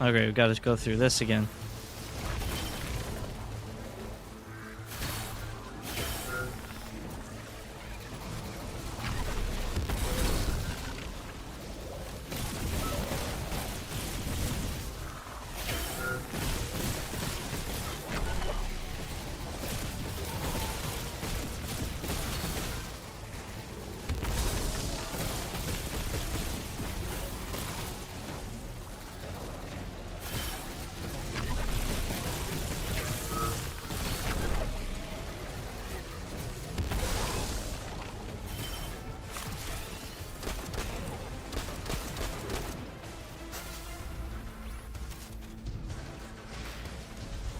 Okay, we've got to go through this again.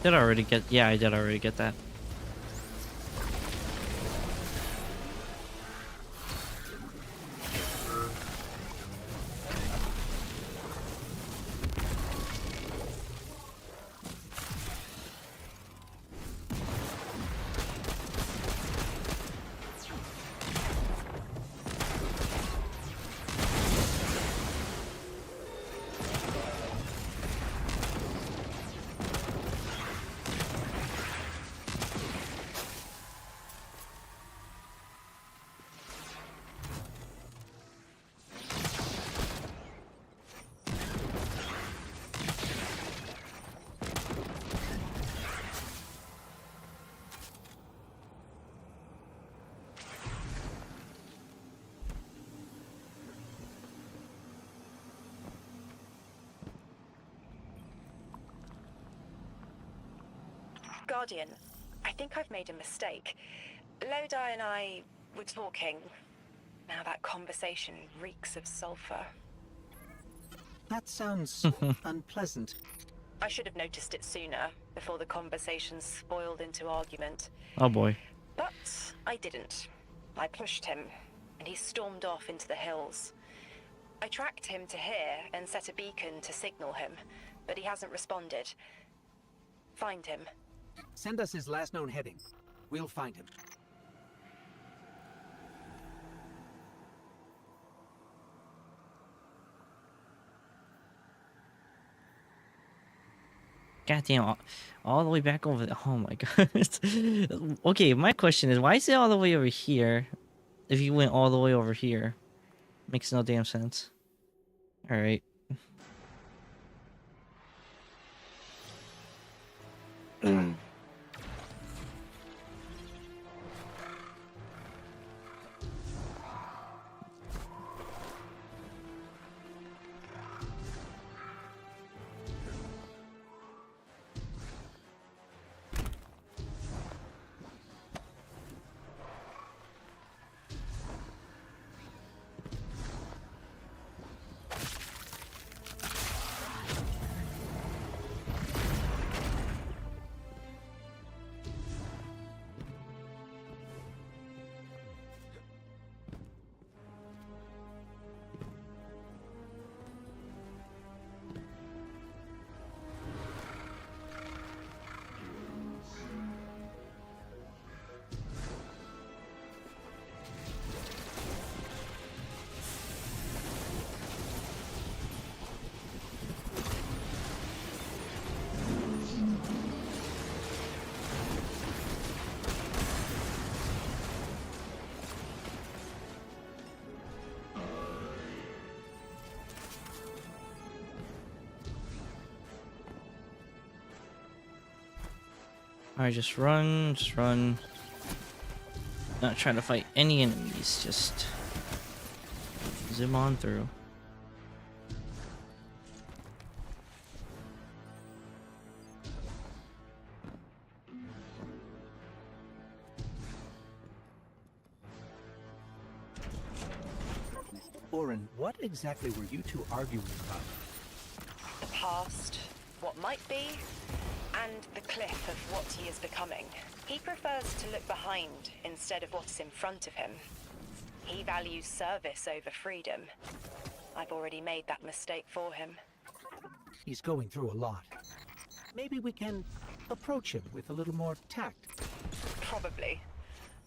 Did I already get? Yeah, I did already get that. Guardian, I think I've made a mistake. Lodi and I were talking. Now that conversation reeks of sulfur. That sounds unpleasant. I should have noticed it sooner, before the conversation spoiled into argument. Oh boy. But I didn't. I pushed him, and he stormed off into the hills. I tracked him to here and set a beacon to signal him, but he hasn't responded. Find him. Send us his last known heading. We'll find him. Goddamn, all the way back over there. Oh my god. Okay, my question is, why is it all the way over here if you went all the way over here? Makes no damn sense. Alright. Alright, just run, just run. Not trying to fight any enemies, just zoom on through. Orin, what exactly were you two arguing about? The past, what might be, and the cliff of what he is becoming. He prefers to look behind instead of what's in front of him. He values service over freedom. I've already made that mistake for him. He's going through a lot. Maybe we can approach him with a little more tact. Probably.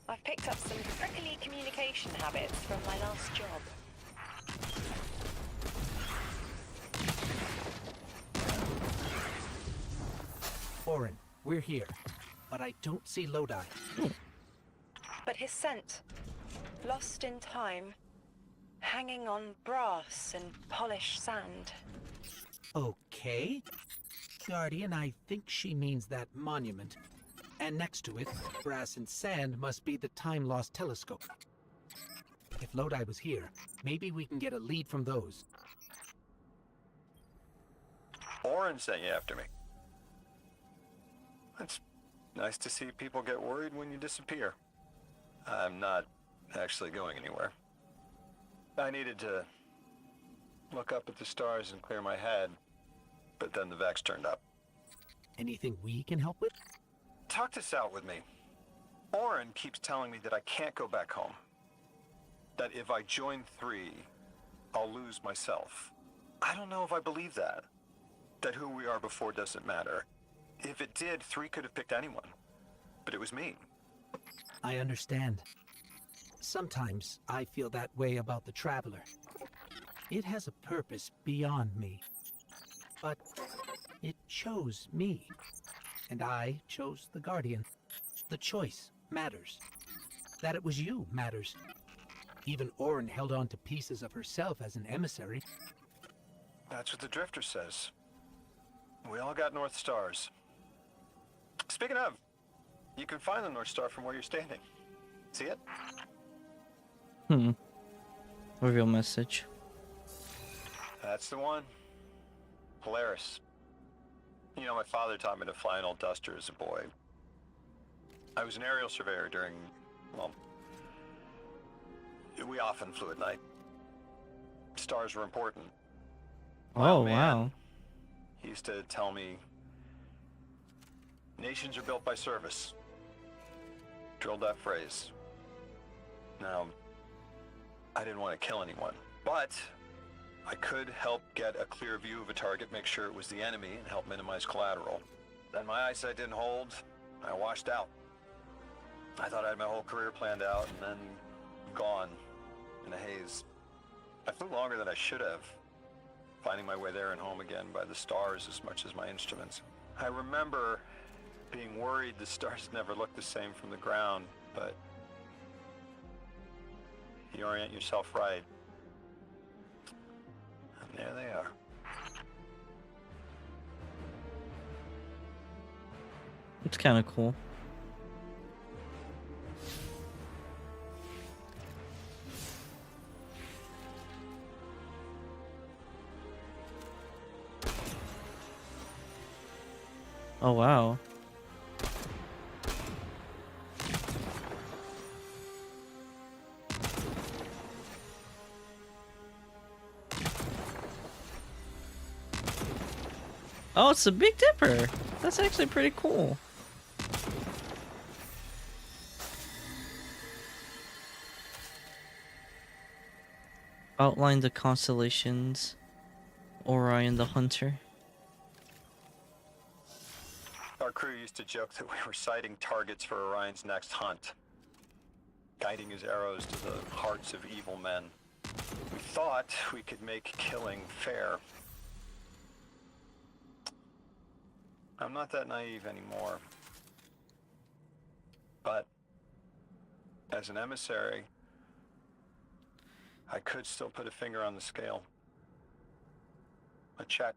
I've picked up some prickly communication habits from my last job. Orin, we're here, but I don't see Lodi. But his scent, lost in time, hanging on brass and polished sand. Okay. Guardian, I think she means that monument. And next to it, brass and sand must be the time-lost telescope. If Lodi was here, maybe we can get a lead from those. Orin sent you after me. It's nice to see people get worried when you disappear. I'm not actually going anywhere. I needed to look up at the stars and clear my head, but then the Vex turned up. Anything we can help with? Talk this out with me. Orin keeps telling me that I can't go back home. That if I join 3, I'll lose myself. I don't know if I believe that. That who we are before doesn't matter. If it did, 3 could have picked anyone. But it was me. I understand. Sometimes I feel that way about the Traveler. It has a purpose beyond me. But it chose me. And I chose the Guardian. The choice matters. That it was you matters. Even Orin held on to pieces of herself as an emissary. That's what the Drifter says. We all got North Stars. Speaking of, you can find the North Star from where you're standing. See it? Reveal message. That's the one. Polaris. You know, my father taught me to fly an old Duster as a boy. I was an aerial surveyor during, well, we often flew at night. Stars were important. Oh, man, wow. He used to tell me, nations are built by service. Drilled that phrase. Now, I didn't want to kill anyone, but I could help get a clear view of a target, make sure it was the enemy, and help minimize collateral. Then my eyesight didn't hold, I washed out. I thought I had my whole career planned out, and then gone in a haze. I flew longer than I should have, finding my way there and home again by the stars as much as my instruments. I remember being worried the stars never looked the same from the ground, but you orient yourself right, There they are. It's kind of cool. Oh wow. Oh, it's the Big Dipper. That's actually pretty cool. Outline the constellations. Orion the Hunter. Our crew used to joke that we were sighting targets for Orion's next hunt, guiding his arrows to the hearts of evil men. We thought we could make killing fair. I'm not that naive anymore. But as an emissary, I could still put a finger on the scale. A check.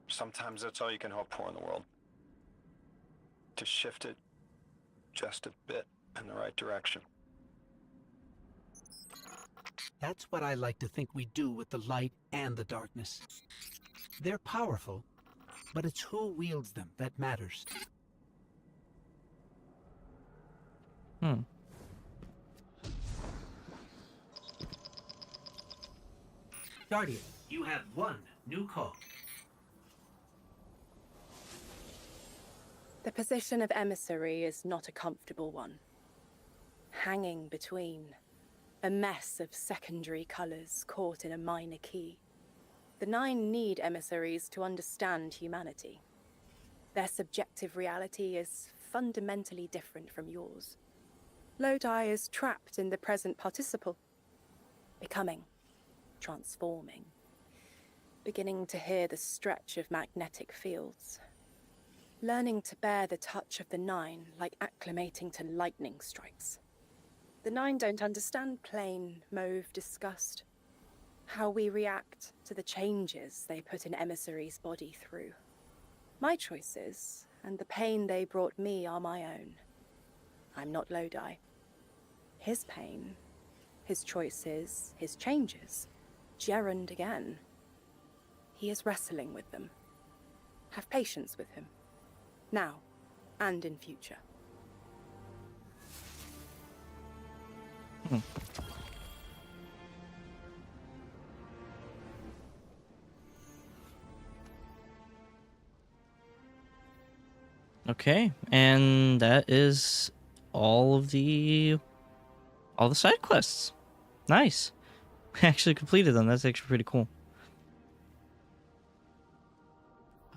Sometimes that's all you can hope for in the world. To shift it just a bit in the right direction. That's what I like to think we do with the light and the darkness. They're powerful, but it's who wields them that matters. Guardian, you have one new call. The position of emissary is not a comfortable one. Hanging between a mess of secondary colors caught in a minor key. The Nine need emissaries to understand humanity. Their subjective reality is fundamentally different from yours. Lodi is trapped in the present participle, becoming, transforming, beginning to hear the stretch of magnetic fields, learning to bear the touch of the Nine like acclimating to lightning strikes. The Nine don't understand plain, mauve disgust, how we react to the changes they put an emissary's body through. My choices and the pain they brought me are my own. I'm not Lodi. His pain, his choices, his changes, gerund again. He is wrestling with them. Have patience with him, now and in future. Okay, and that is all the side quests. Nice. I actually completed them. That's actually pretty cool.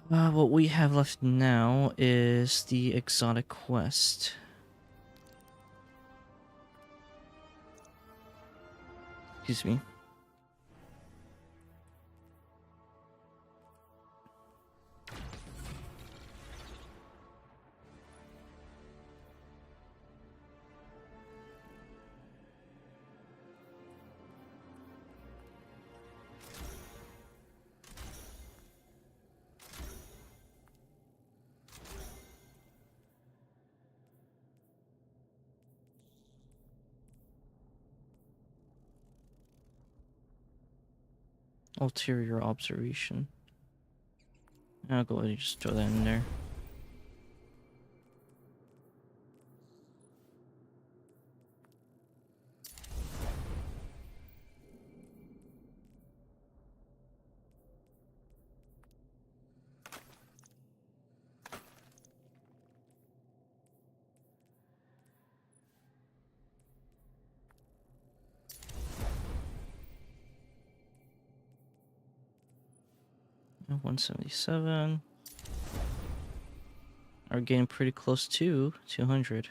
What we have left now is the exotic quest. Excuse me. Ulterior observation. I'll go ahead and just throw that in there. Oh, 177. Are getting pretty close to 200.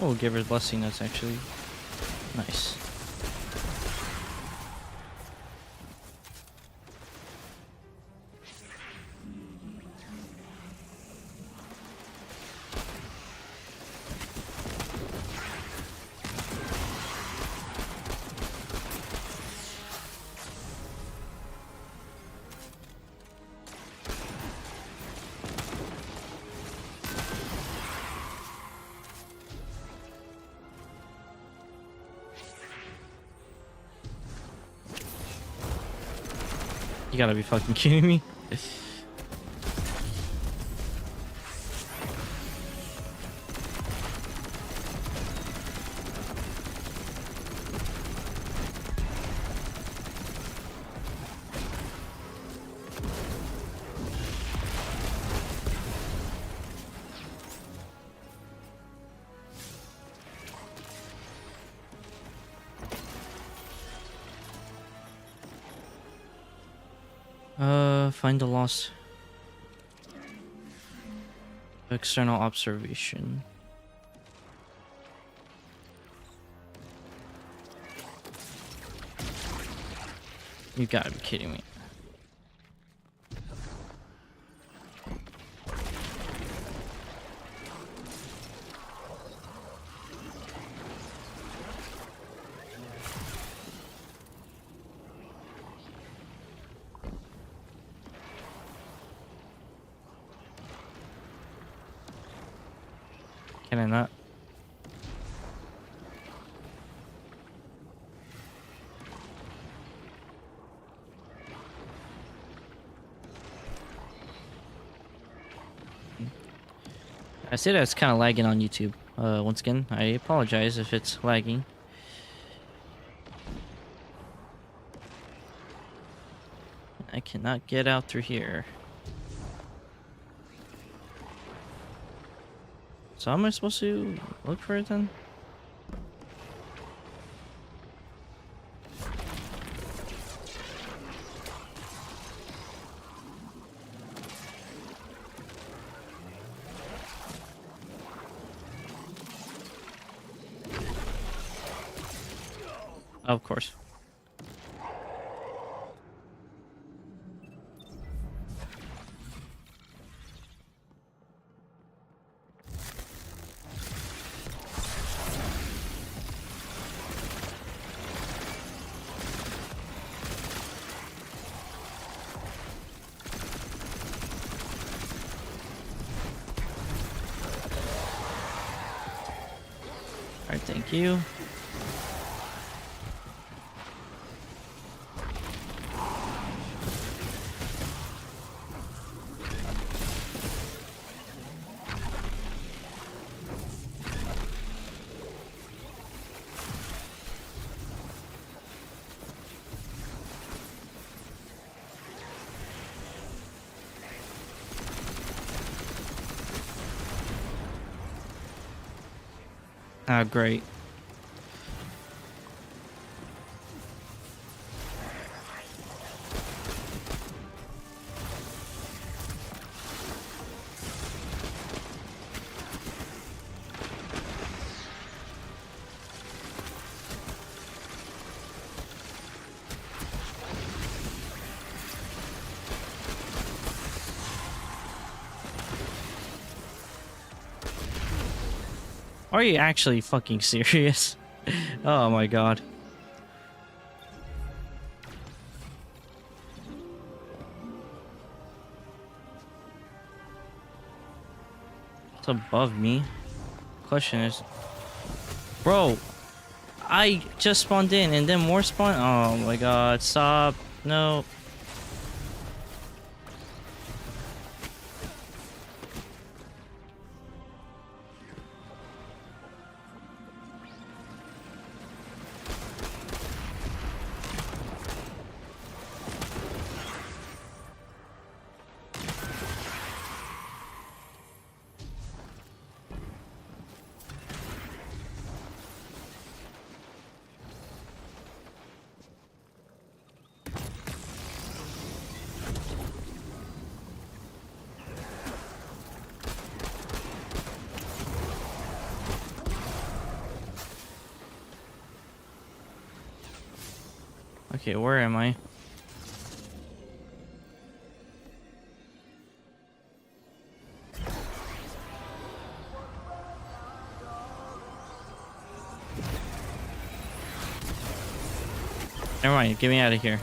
Oh, give her blessing nuts actually. Nice. You gotta be fucking kidding me. Find the lost external observation. You gotta be kidding me. Can I not? I say that it's kind of lagging on YouTube. Once again, I apologize if it's lagging. I cannot get out through here. So how am I supposed to look for it then? Of course. Alright, thank you. Ah, great. Are you actually fucking serious? Oh my god. It's above me. Question is, bro, I just spawned in and then more spawn. Oh my god, stop. No. Okay, where am I? Never mind, get me out of here.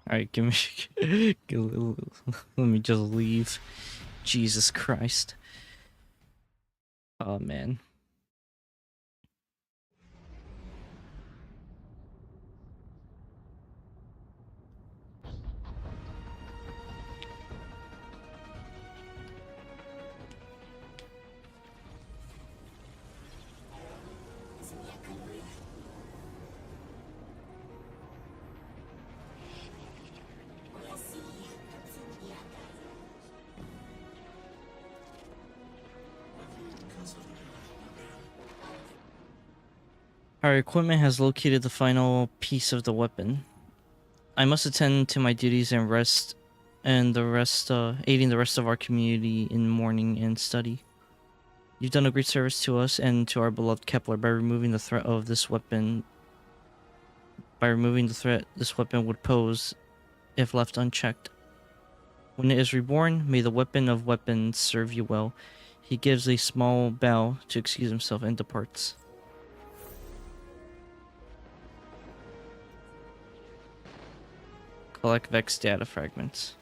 Alright, give me. Let me just leave. Jesus Christ. Oh, man. Our equipment has located the final piece of the weapon. I must attend to my duties and rest, and aiding the rest of our community in mourning and study. You've done a great service to us and to our beloved Kepler by removing the threat of this weapon. By removing the threat this weapon would pose if left unchecked. When it is reborn, may the weapon of weapons serve you well. He gives a small bow to excuse himself and departs. Collect Vex data fragments.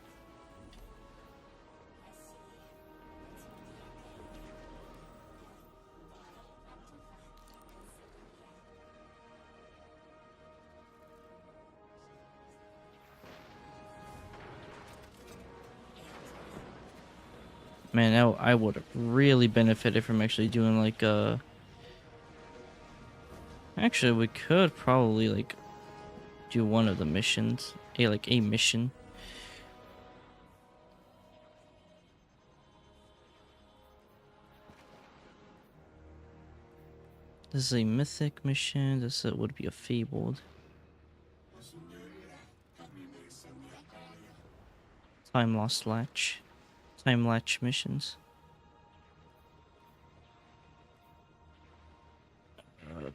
Man, I would have really benefited from actually doing like actually, we could probably like do one of the missions, a mission. This is a mythic mission. This would be a fabled. Time latch missions.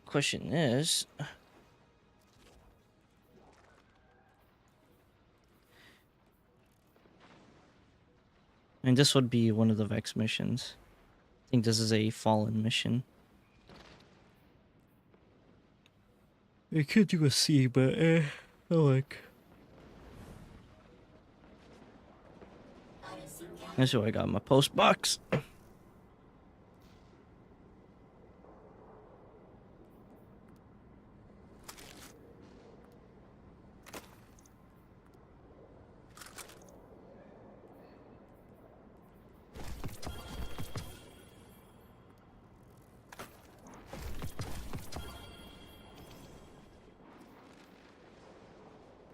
Question is, and this would be one of the Vex missions. I think this is a Fallen mission. I could do a C, but I like. That's what I got in my post box.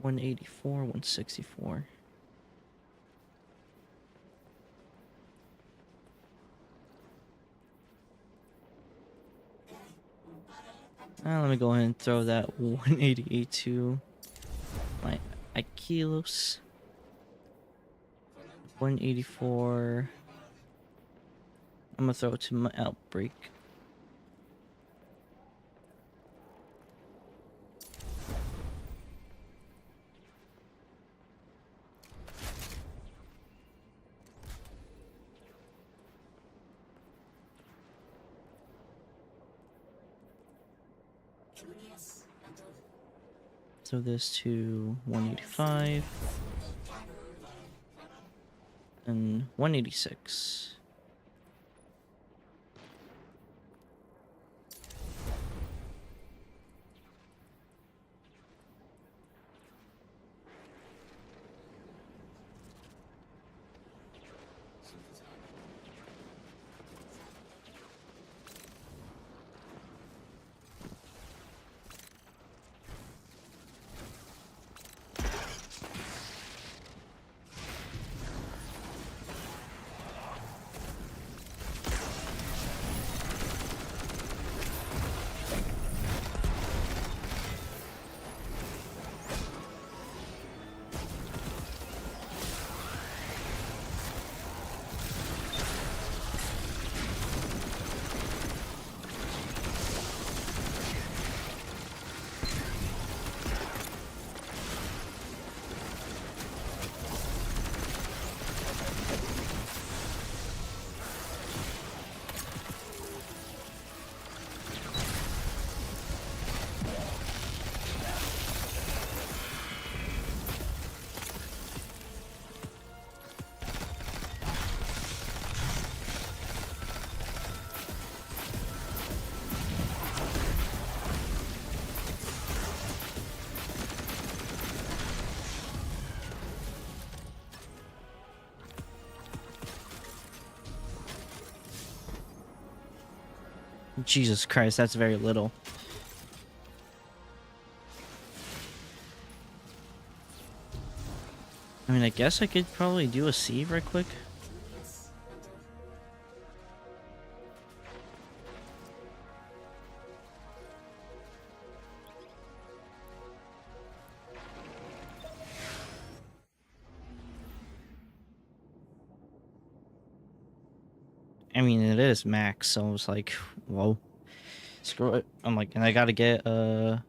$184, $164. Let me go ahead and throw that 188 to my Aquilos. 184. I'm gonna throw it to my Outbreak. Throw this to 185 and 186. Jesus Christ, that's very little. I mean, I guess I could probably do a C right quick. I mean, it is max, so I was like, whoa. Screw it. I'm like, and I gotta get, no,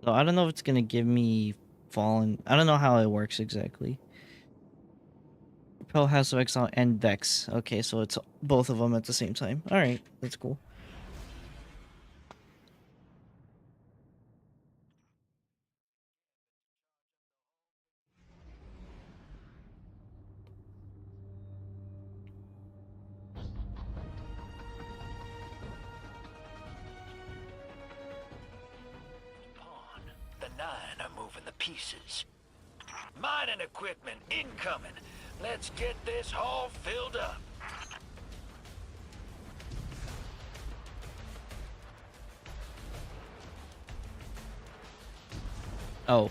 I don't know if it's gonna give me Fallen. I don't know how it works exactly. Propel, House of Exile, and Vex. Okay, so it's both of them at the same time. Alright, that's cool. The 9 are moving the pieces. Mining equipment incoming. Let's get this haul filled up. Oh.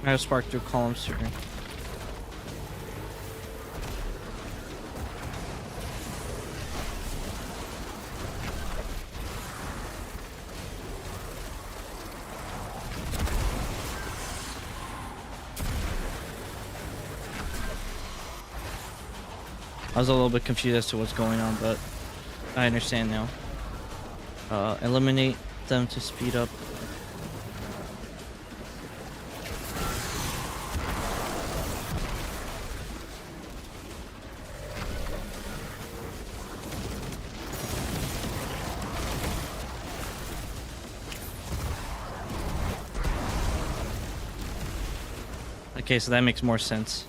I have spark through columns here. I was a little bit confused as to what's going on, but I understand now. Eliminate them to speed up. Okay, so that makes more sense.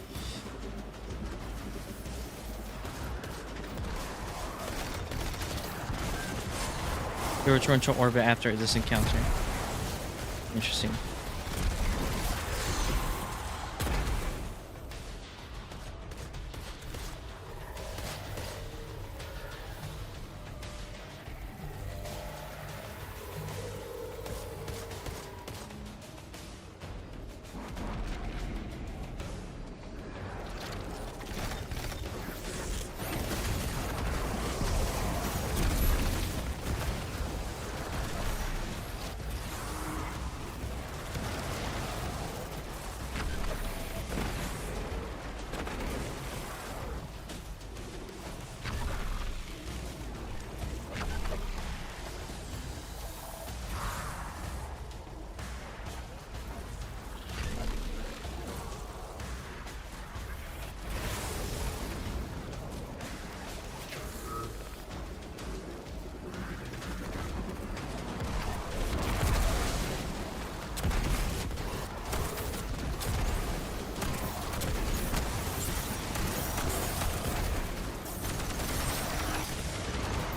We return to orbit after this encounter. Interesting.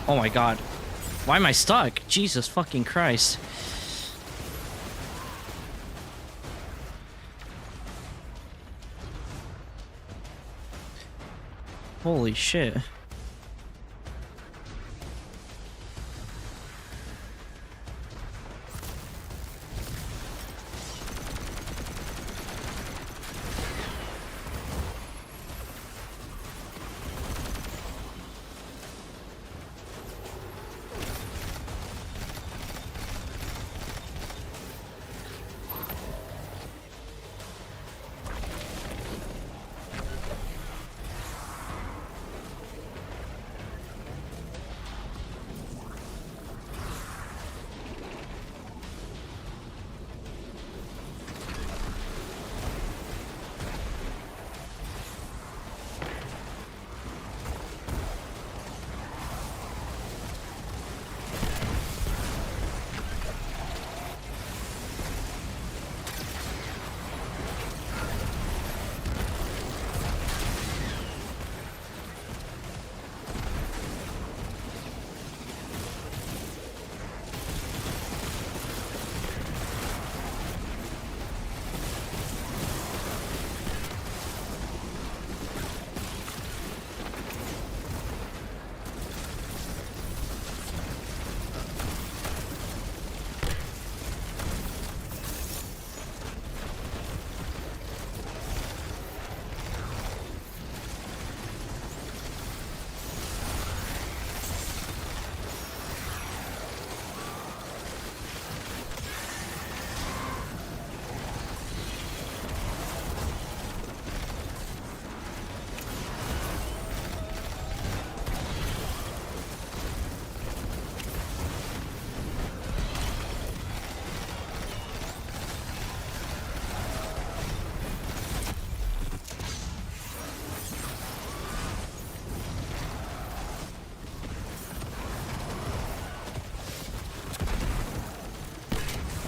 Oh my god. Why am I stuck? Jesus fucking Christ. Holy shit.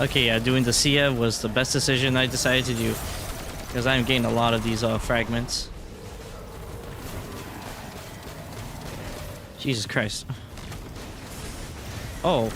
Okay, yeah, doing the Sia was the best decision I decided to do. Because I'm getting a lot of these fragments. Jesus Christ. Oh.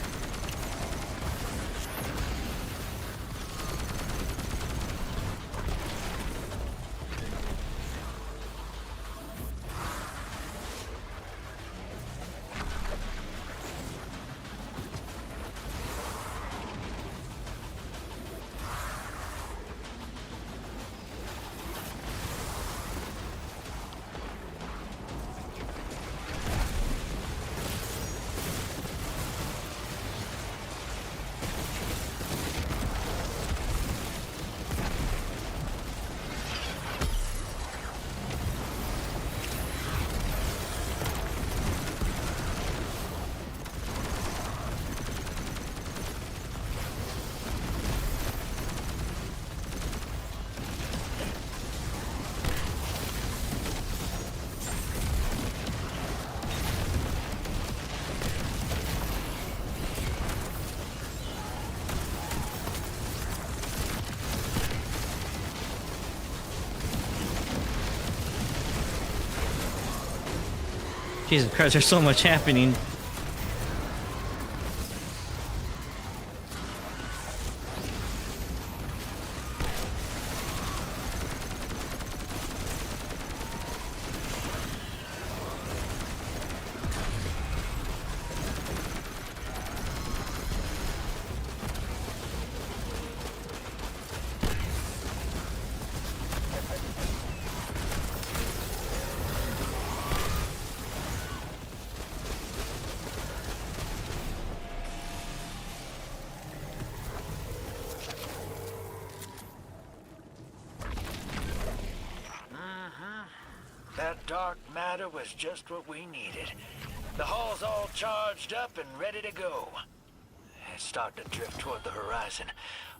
Jesus Christ, there's so much happening. That dark matter was just what we needed. The hull's all charged up and ready to go. It's starting to drift toward the horizon,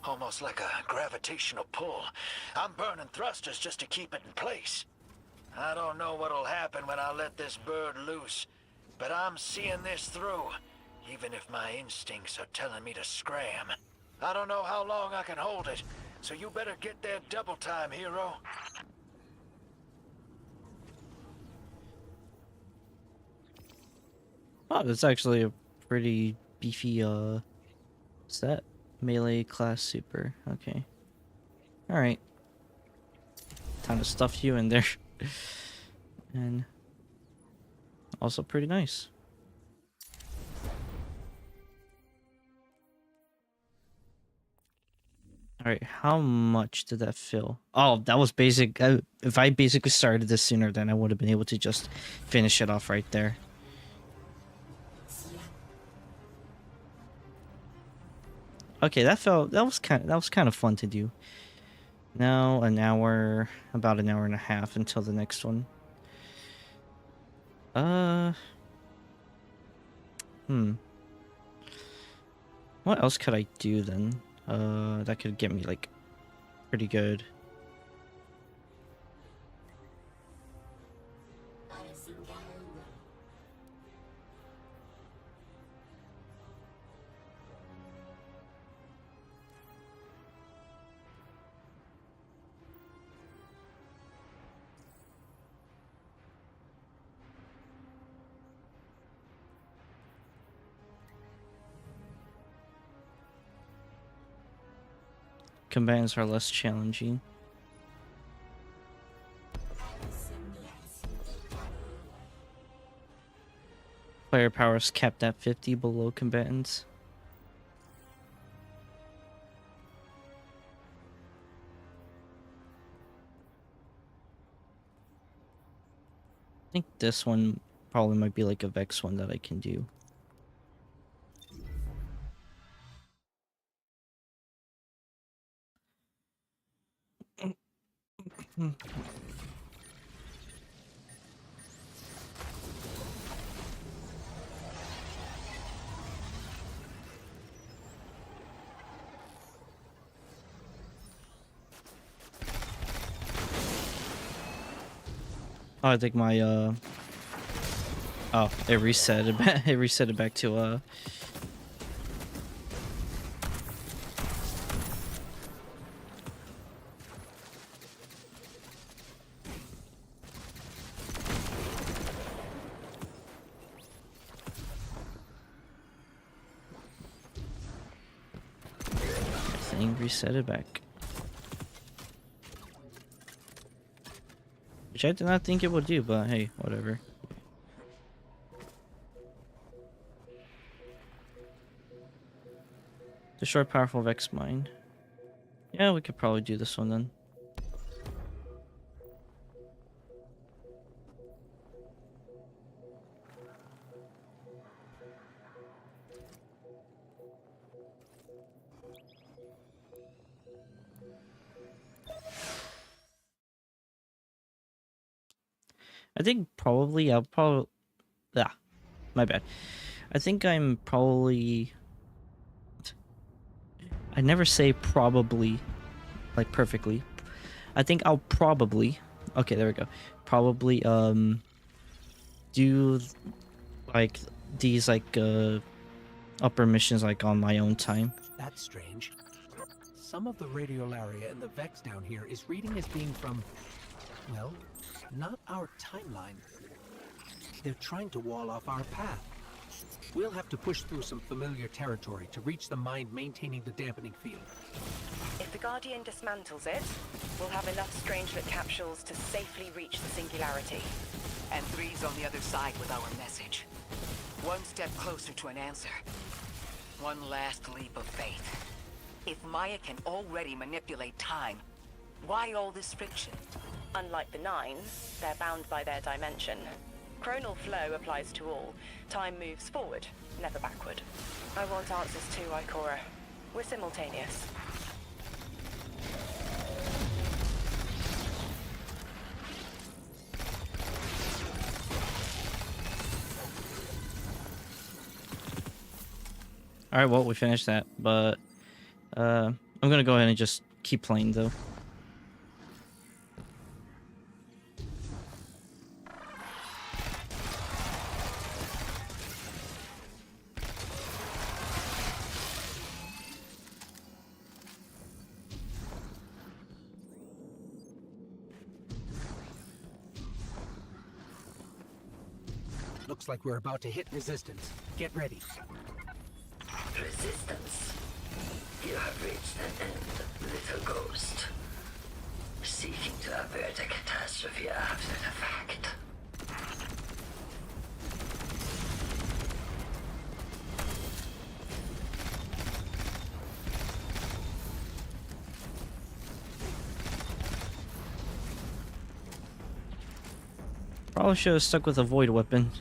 almost like a gravitational pull. I'm burning thrusters just to keep it in place. I don't know what'll happen when I let this bird loose, but I'm seeing this through, even if my instincts are telling me to scram. I don't know how long I can hold it, so you better get there double time, hero. Oh, that's actually a pretty beefy set. Melee class super. Okay. Alright. Time to stuff you in there. And also pretty nice. Alright, how much did that fill? Oh, that was basic. If I basically started this sooner, then I would have been able to just finish it off right there. Okay, that was kind of fun to do. Now about an hour and a half until the next one. What else could I do then? That could get me like pretty good. Combatants are less challenging. Player power is capped at 50 below combatants. I think this one probably might be like a Vex one that I can do. Oh, I think my oh, it reset it back. It reset it back to thing reset it back. Which I did not think it would do, but hey, whatever. Destroy powerful Vex mine. Yeah, we could probably do this one then. I think probably I'll probably my bad. I think I'm probably I never say probably like perfectly. I think I'll probably okay, there we go. Probably do like these like upper missions like on my own time. That's strange. Some of the radiolaria in the Vex down here is reading as being from, well, not our timeline. They're trying to wall off our path. We'll have to push through some familiar territory to reach the mind maintaining the dampening field. If the Guardian dismantles it, we'll have enough Strangelet capsules to safely reach the Singularity. And 3's on the other side with our message. One step closer to an answer. One last leap of faith. If Maya can already manipulate time, why all this friction? Unlike the 9, they're bound by their dimension. Chronal flow applies to all. Time moves forward, never backward. I want answers too, Ikora. We're simultaneous. Alright, well we finished that, but I'm gonna go ahead and just keep playing though. Looks like we're about to hit resistance. Get ready. Resistance. You have reached an end, little ghost. Seeking to avert a catastrophe after the fact. Probably should have stuck with a void weapon.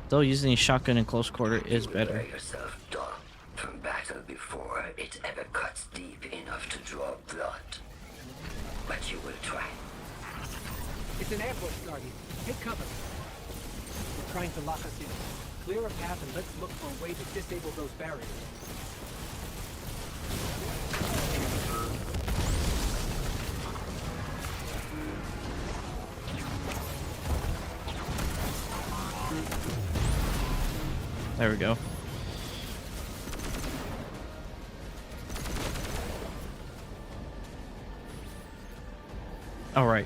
Though using a shotgun in close quarter is better. Prepare yourself, Dawn, from battle before it ever cuts deep enough to draw blood. But you will try. It's an ambush, Guardian. Take cover. They're trying to lock us in. Clear a path and let's look for a way to disable those barriers. There we go. All right.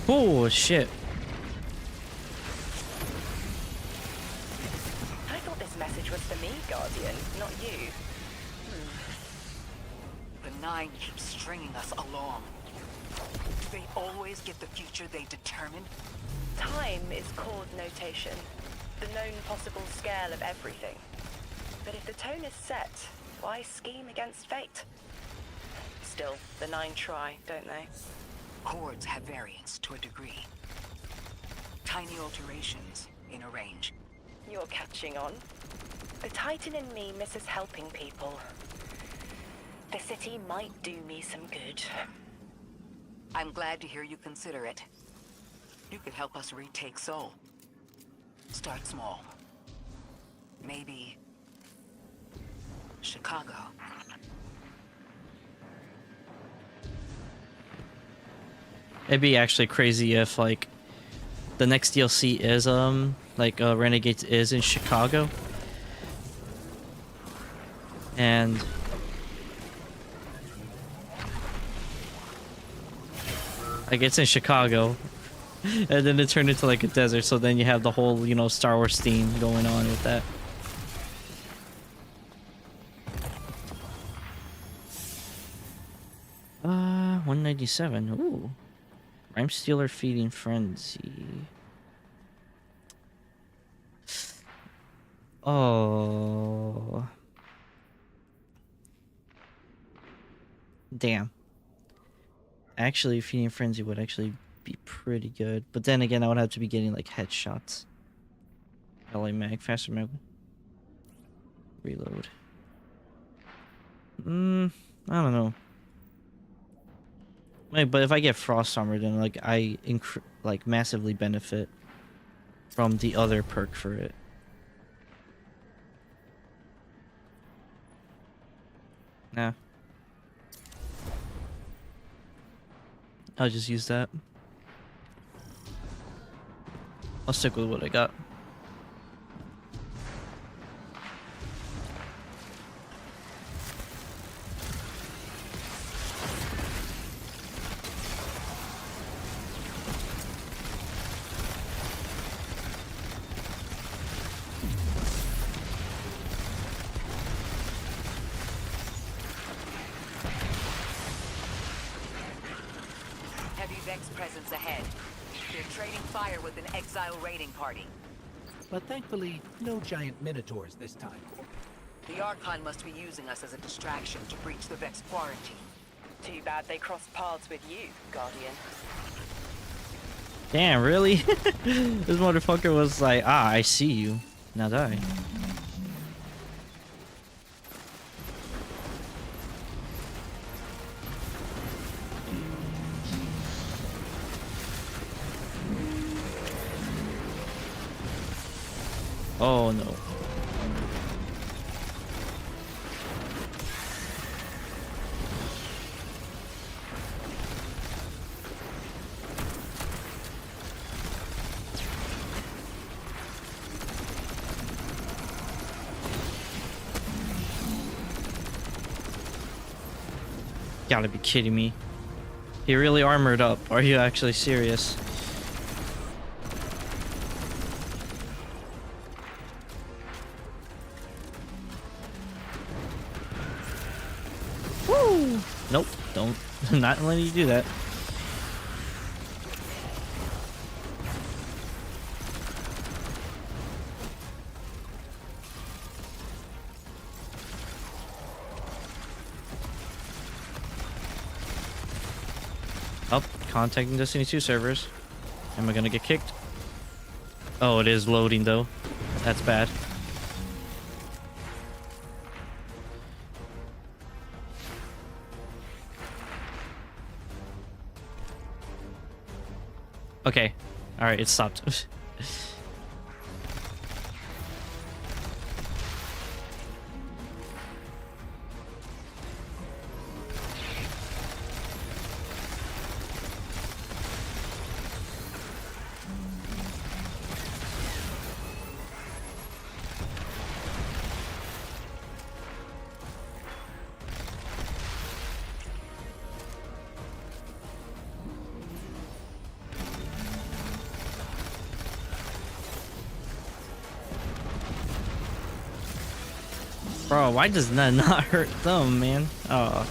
Oh shit. I thought this message was for me, Guardian, not you. The 9 keeps stringing us along. Do they always get the future they determine? Time is chord notation, the known possible scale of everything. But if the tone is set, why scheme against fate? Still, the 9 try, don't they? Chords have variance to a degree. Tiny alterations in a range. You're catching on. The Titan in me misses helping people. The city might do me some good. I'm glad to hear you consider it. You could help us retake Seoul. Start small. Maybe Chicago. It'd be actually crazy if like the next DLC is like Renegades is in Chicago. And like it's in Chicago. And then it turned into like a desert, so then you have the whole, you know, Star Wars theme going on with that. 197. Ooh. Rhyme Stealer Feeding Frenzy. Oh. Damn. Actually, Feeding Frenzy would actually be pretty good. But then again, I would have to be getting like headshots. LA mag, faster mag. Reload. I don't know. Wait, but if I get Frost Armor, then like I like massively benefit from the other perk for it. Nah. I'll just use that. I'll stick with what I got. Presence ahead. They're trading fire with an exile raiding party. But thankfully, no giant minotaurs this time. The Archon must be using us as a distraction to breach the Vex quarantine. Too bad they crossed paths with you, Guardian. Damn, really? This motherfucker was like, ah, I see you. Now die. Oh no. Gotta be kidding me. He really armored up. Are you actually serious? Woo! Nope, don't. I'm not letting you do that. Oh, contacting Destiny 2 servers. Am I gonna get kicked? Oh, it is loading though. That's bad. Okay. Alright, it stopped. Bro, why does that not hurt them, man? Oh.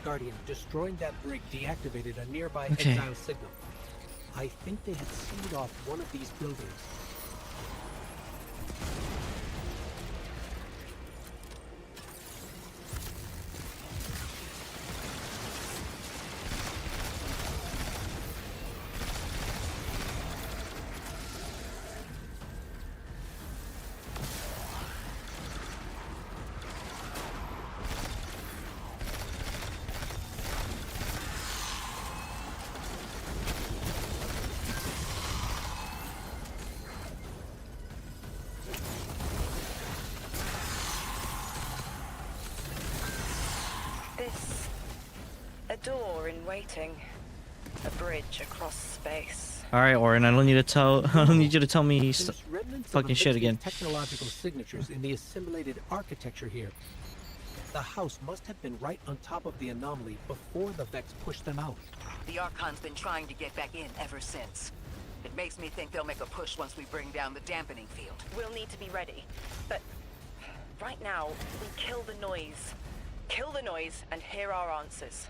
Guardian, destroying that brig deactivated a nearby Okay. exile signal. I think they had sealed off one of these buildings. This... a door in waiting. A bridge across space. All right, Orin. I don't need to tell. I don't need you to tell me There's remnants of fucking shit Elixir's again. technological signatures in the assimilated architecture here. The house must have been right on top of the anomaly before the Vex pushed them out. The Archon's been trying to get back in ever since. It makes me think they'll make a push once we bring down the dampening field. We'll need to be ready. But right now, we kill the noise. Kill the noise and hear our answers.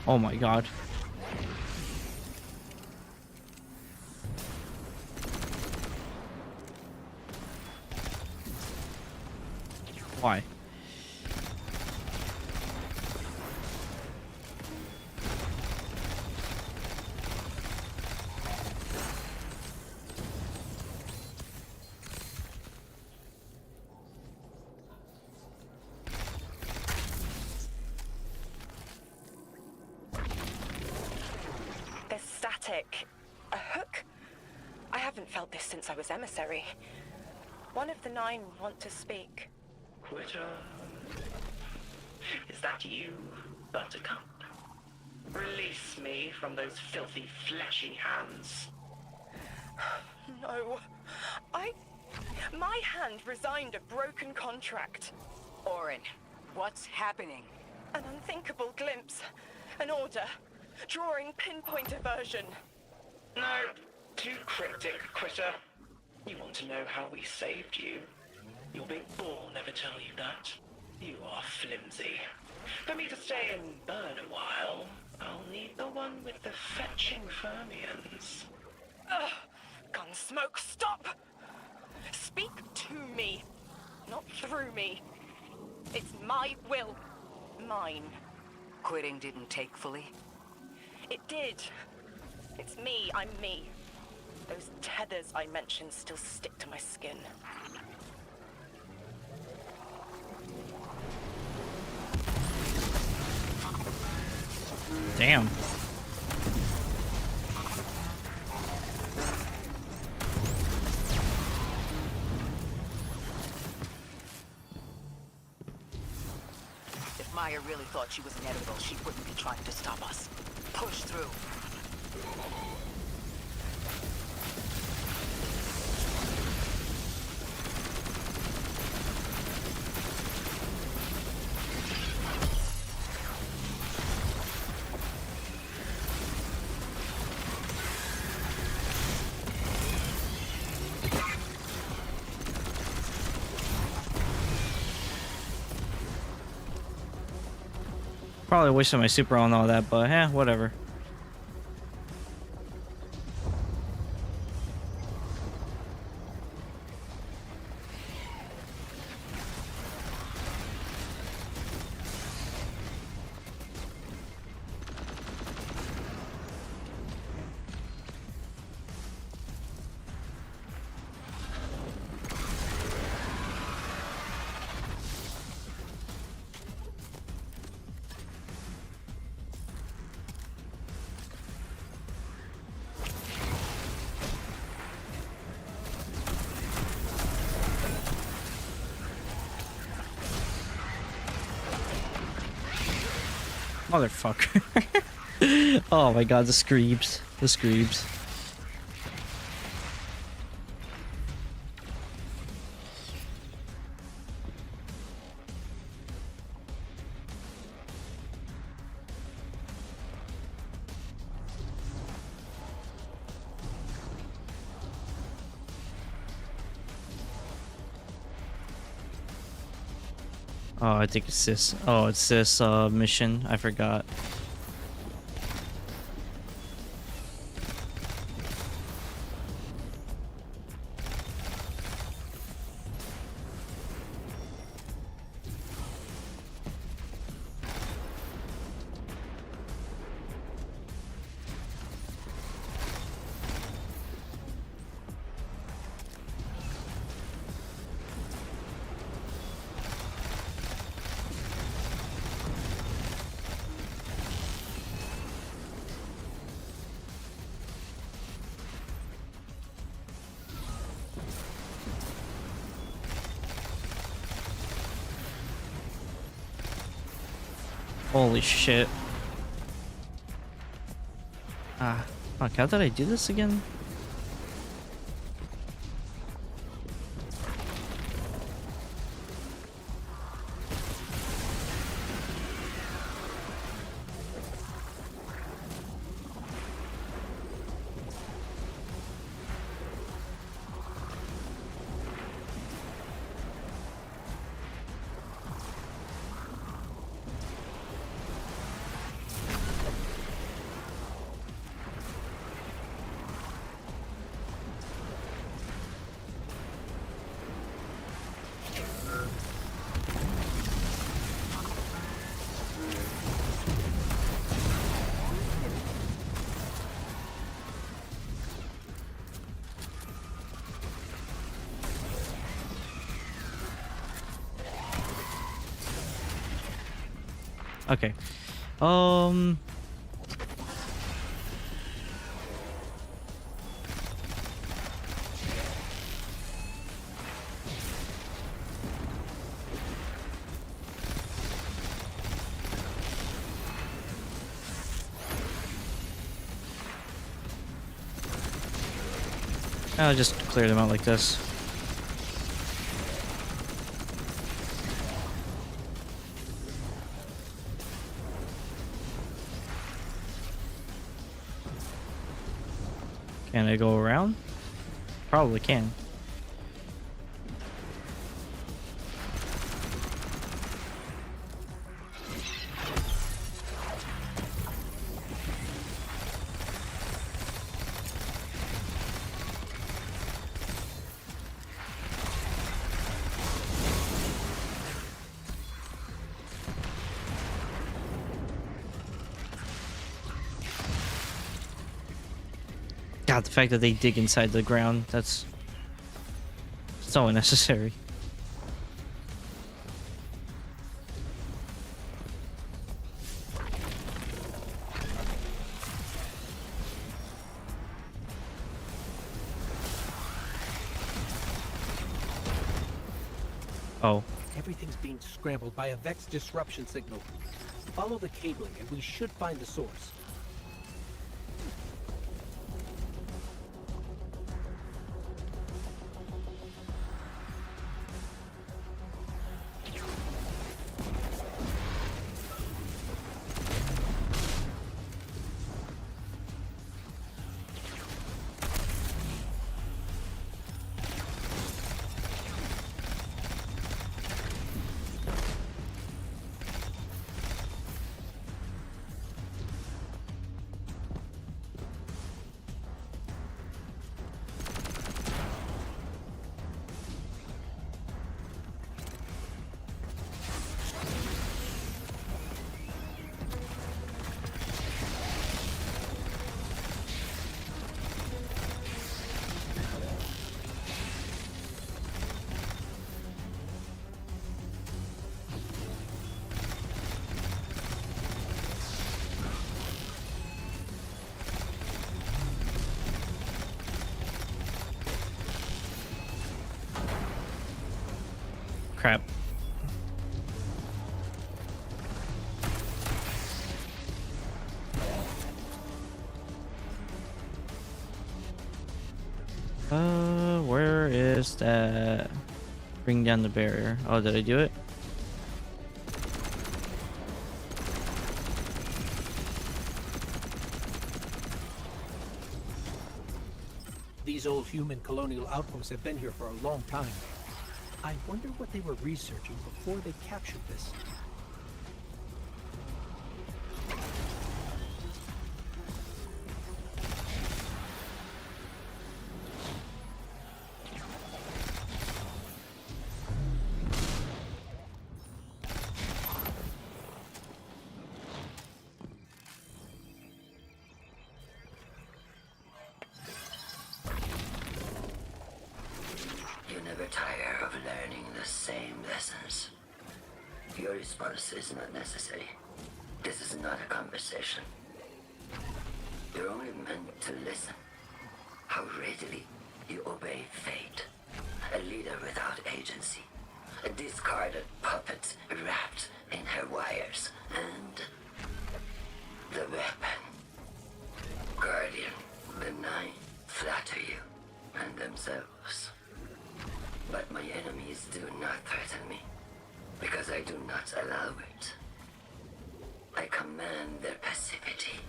Oh my god. Why? There's static. A hook? I haven't felt this since I was emissary. One of the 9 want to speak. Quitter. Is that you, Buttercup? Release me from those filthy, fleshy hands. No. My hand resigned a broken contract. Orin, what's happening? An unthinkable glimpse. An order. Drawing pinpoint aversion. No, too cryptic, Quitter. You want to know how we saved you? Your big ball never tell you that. You are flimsy. For me to stay and burn a while, I'll need the one with the fetching fermions. Ugh! Gunsmoke, stop! Speak to me, not through me. It's my will. Mine. Quitting didn't take fully? It did. It's me, I'm me. Those tethers I mentioned still stick to my skin. Damn. If Maya really thought she was inevitable, she wouldn't be trying to stop us. Push through. Probably wasted my super on all that, but whatever. Motherfucker. Oh my god, the screams. The screams. Oh, I think it's this. Oh, it's this mission. I forgot. Holy shit. Ah, fuck, how did I do this again? Okay. I'll just clear them out like this. Can I go around? Probably can. God, the fact that they dig inside the ground, that's so unnecessary. Oh. Everything's being scrambled by a Vex disruption signal. Follow the cabling and we should find the source. crap. Where is that? Bring down the barrier. Oh, did I do it? These old human colonial outposts have been here for a long time. I wonder what they were researching before they captured this. You never tire of learning the same lessons. Your response is not necessary. This is not a conversation. You're only meant to listen. How readily you obey fate. A leader without agency. A discarded puppet wrapped in her wires. And the weapon. Guardian, the Nine flatter you and themselves. But my enemies do not threaten me, because I do not allow it. I command their passivity.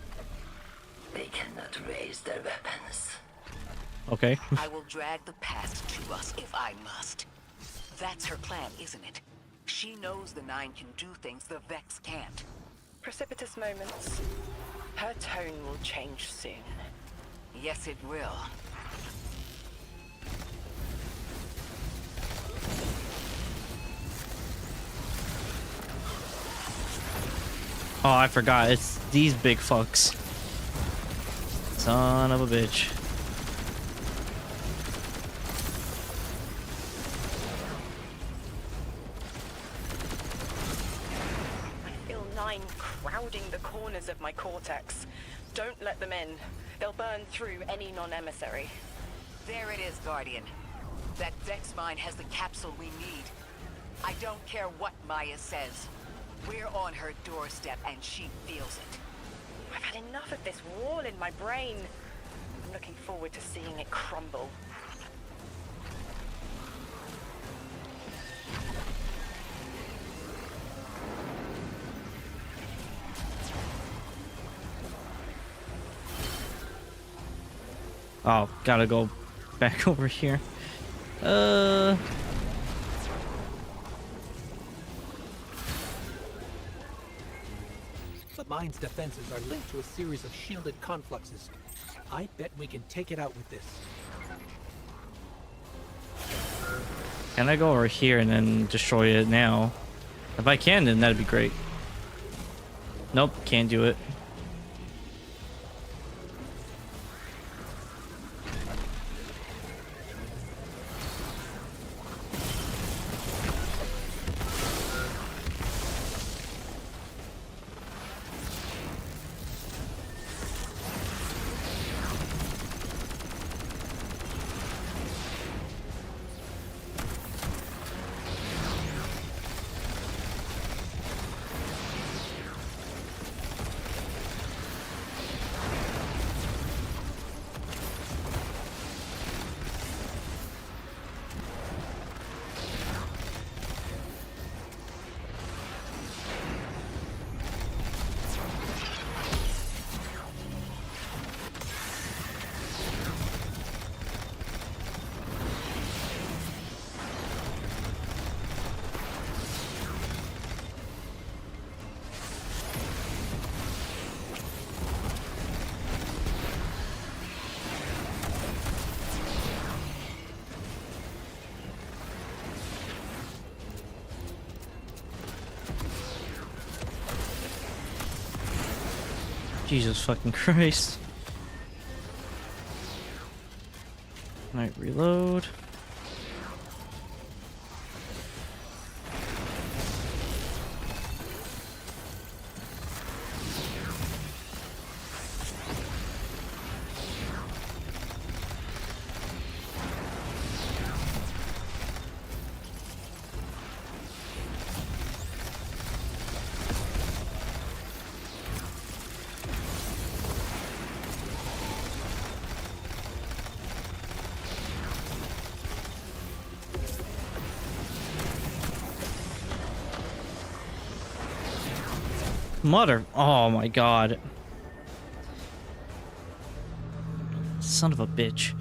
They cannot raise their weapons. Okay. I will drag the past to us if I must. That's her plan, isn't it? She knows the Nine can do things the Vex can't. Precipitous moments. Her tone will change soon. Yes, it will. Oh, I forgot. It's these big fucks. Son of a bitch. I feel Nine crowding the corners of my cortex. Don't let them in. They'll burn through any non-emissary. There it is, Guardian. That Vex mine has the capsule we need. I don't care what Maya says. We're on her doorstep and she feels it. I've had enough of this wall in my brain. I'm looking forward to seeing it crumble. Oh, gotta go back over here. The mine's defenses are linked to a series of shielded confluxes. I bet we can take it out with this. Can I go over here and then destroy it now? If I can, then that'd be great. Nope, can't do it. Jesus fucking Christ. Alright, reload. Mother. Oh my god. Son of a bitch.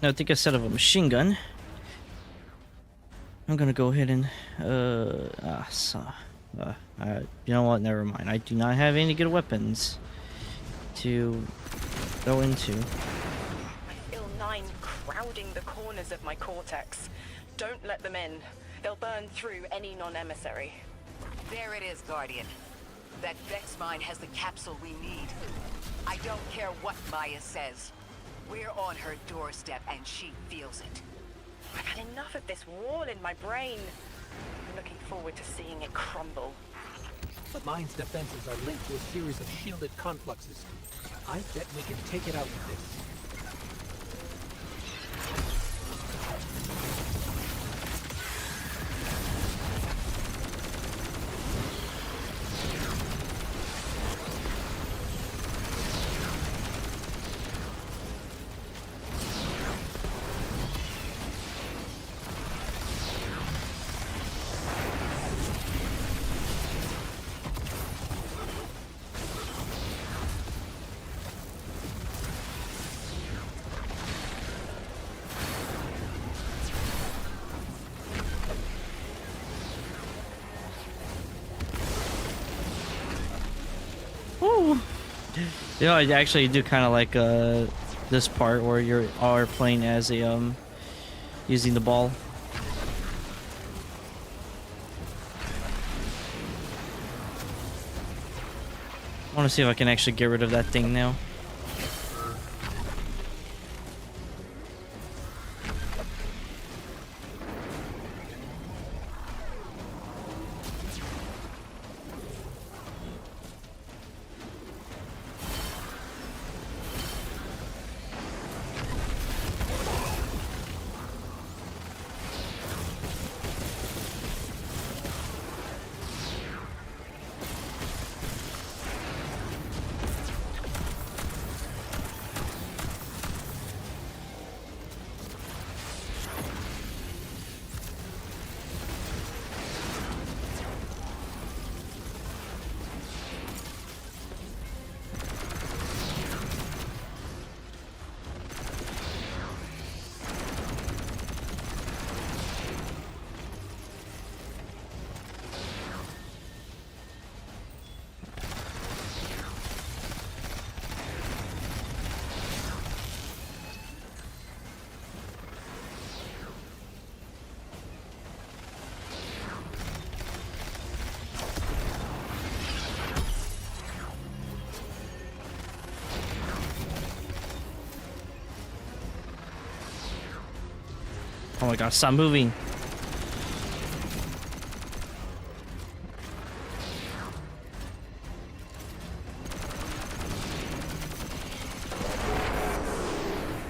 Now, I think instead of a machine gun, I'm gonna go ahead and, you know what, never mind. I do not have any good weapons to go into. I feel 9 crowding the corners of my cortex. Don't let them in. They'll burn through any non-emissary. There it is, Guardian. That Vex mine has the capsule we need. I don't care what Maya says. We're on her doorstep and she feels it. I've had enough of this wall in my brain. I'm looking forward to seeing it crumble. The mine's defenses are linked to a series of shielded confluxes. I bet we can take it out with this. Ooh. You know, I actually do kind of like this part where you are playing as a using the ball. I want to see if I can actually get rid of that thing now. Oh my gosh, stop moving.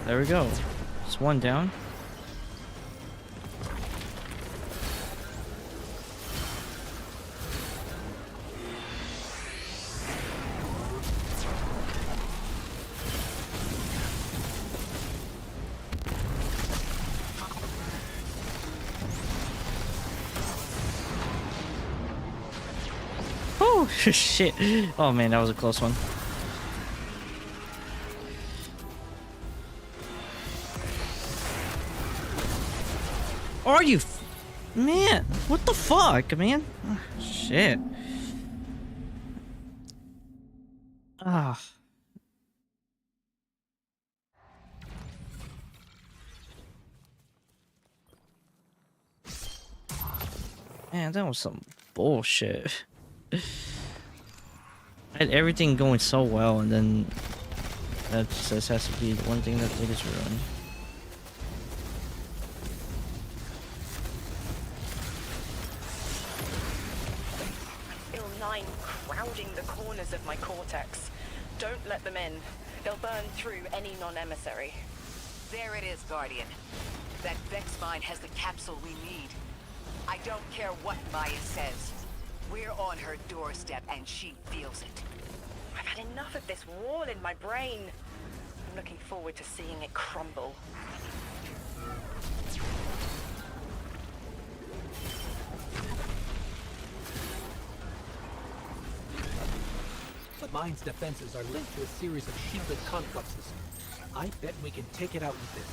There we go. It's one down. Oh, shit. Oh man, that was a close one. Are you... Man, what the fuck, man? Oh, shit. Ah. Man, that was some bullshit. I had everything going so well, and then that just has to be the one thing that they just ruined. Feel 9 crowding the corners of my cortex. Don't let them in. They'll burn through any non-emissary. There it is, Guardian. That Vex mine has the capsule we need. I don't care what Maya says. We're on her doorstep and she feels it. I've had enough of this wall in my brain. I'm looking forward to seeing it crumble. The mine's defenses are linked to a series of shielded complexes. I bet we can take it out with this.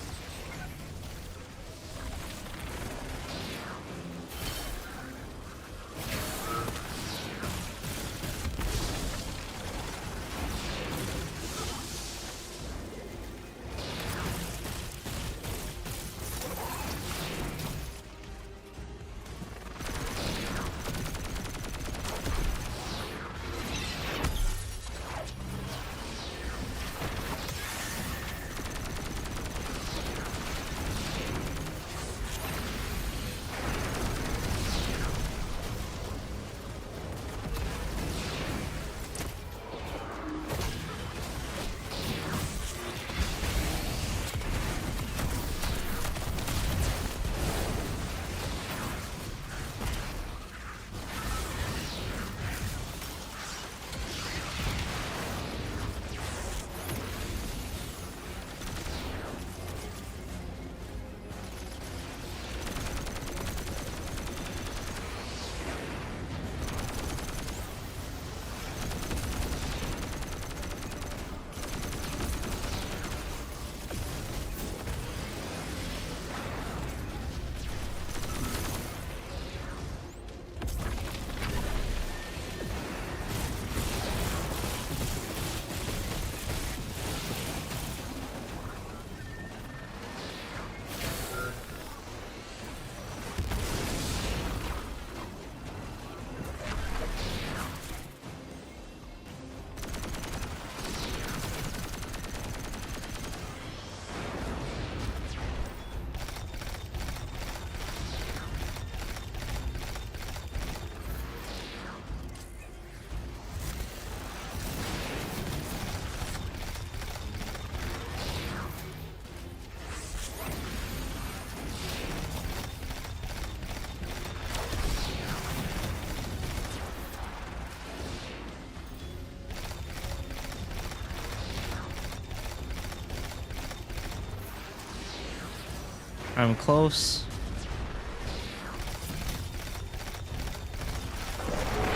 I'm close.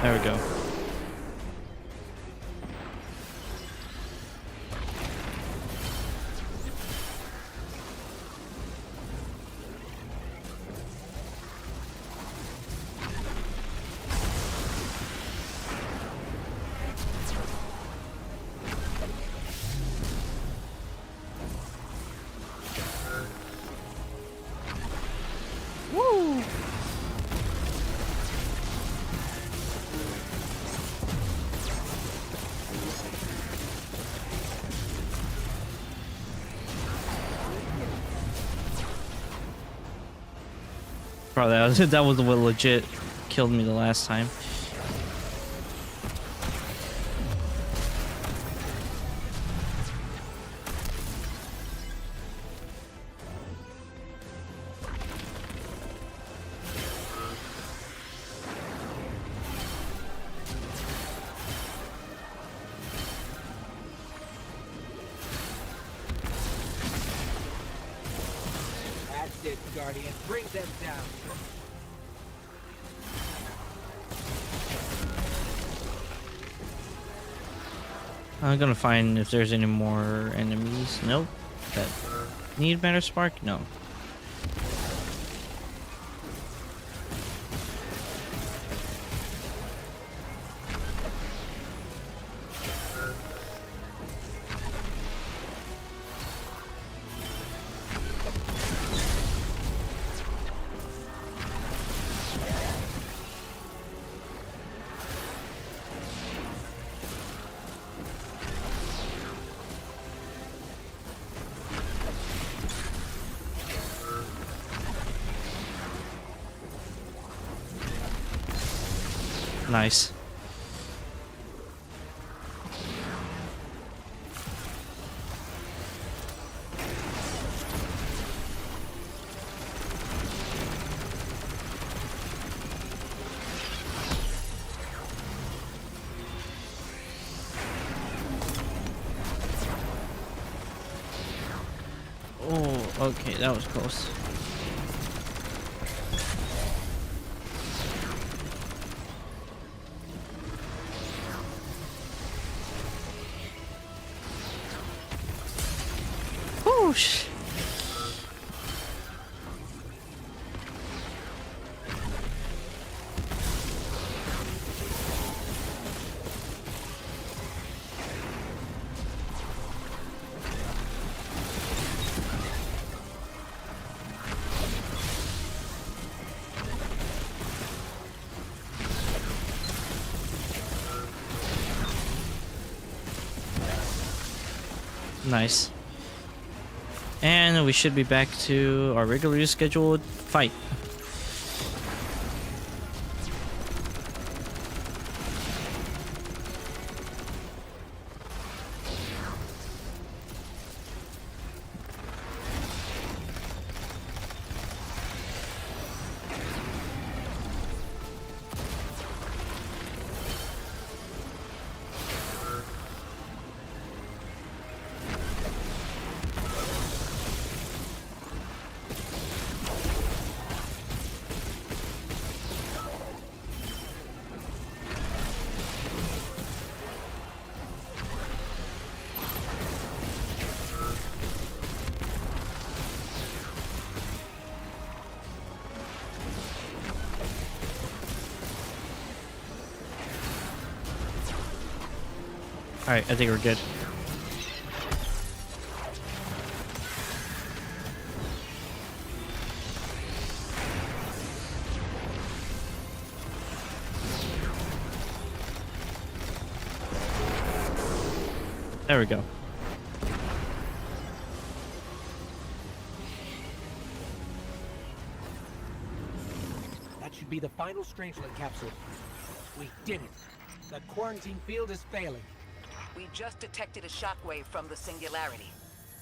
There we go. Woo! Bro, that was what legit killed me the last time. That's it, Guardian. Bring them down. I'm gonna find if there's any more enemies. Nope. That need matter spark? No. Nice. Oh, okay, that was close. Whoosh! Nice. And we should be back to our regularly scheduled fight. Alright, I think we're good. There we go. That should be the final Strangelet capsule. We did it. The quarantine field is failing. We just detected a shockwave from the singularity.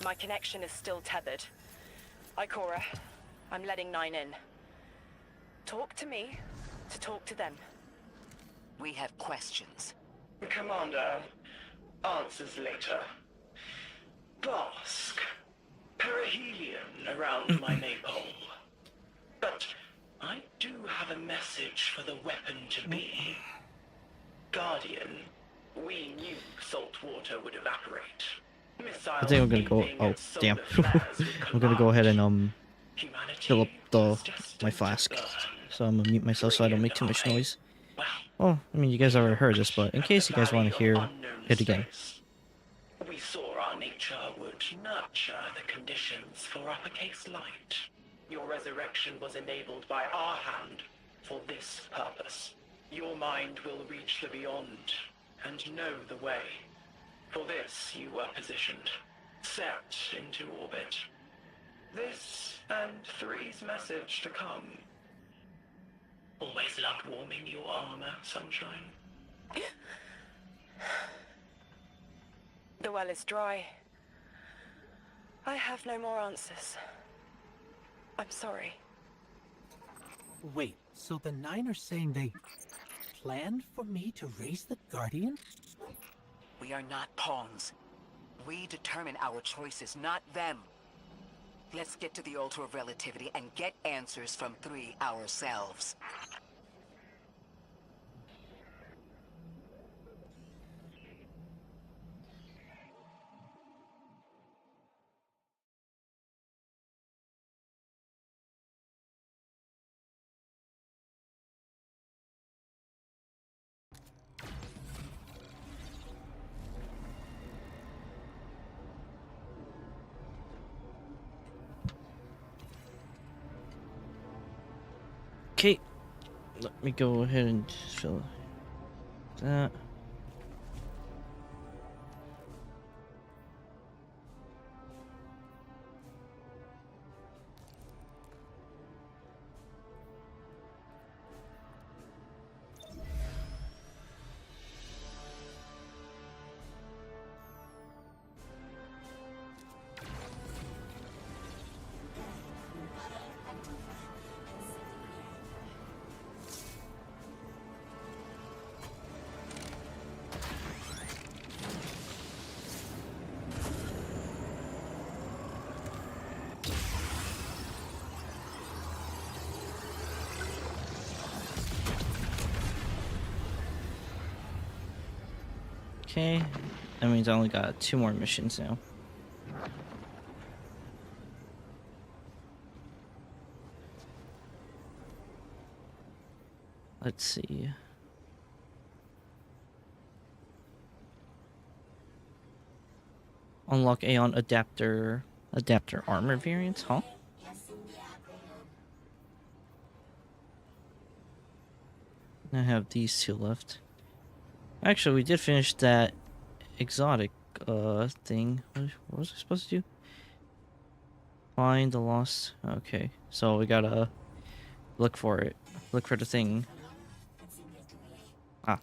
My connection is still tethered. Ikora, I'm letting 9 in. Talk to me to talk to them. We have questions. Commander, answers later. Bask. Perihelion around my maypole. But I do have a message for the weapon to be. Guardian, we knew salt water would evaporate. I think I'm gonna go. Oh, damn! I'm gonna go ahead and fill up my flask. So I'm gonna mute myself so I don't make too much noise. Well, I mean, you guys already heard this, but in case you guys want to hear it again. We saw our nature would nurture the conditions for uppercase light. Your resurrection was enabled by our hand for this purpose. Your mind will reach the beyond and know the way. For this you were positioned, set into orbit. This and 3's message to come. Always loved warming your armor, Sunshine. The well is dry. I have no more answers. I'm sorry. Wait, so the 9 are saying they planned for me to raise the Guardian? We are not pawns. We determine our choices, not them. Let's get to the altar of relativity and get answers from 3 ourselves. Okay, let me go ahead and fill that. Okay. That means I only got 2 more missions now. Let's see. Unlock Aeon adapter armor variants, huh? I have these 2 left. Actually, we did finish that exotic thing. What was I supposed to do? Find the lost. Okay, so we gotta look for it. Look for the thing. Ah.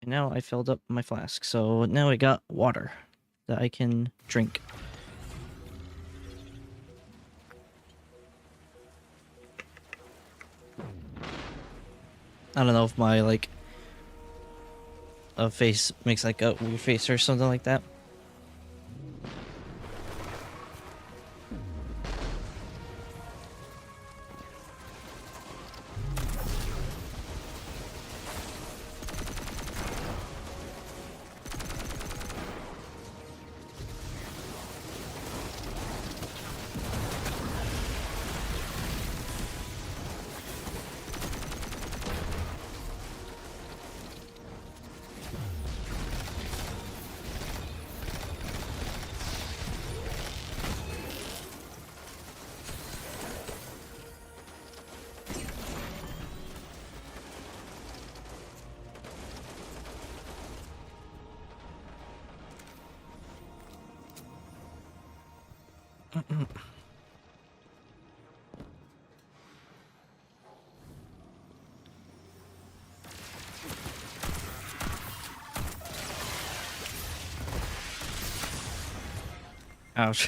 And now I filled up my flask, so now I got water that I can drink. I don't know if my like face makes like a weird face or something like that. Ouch.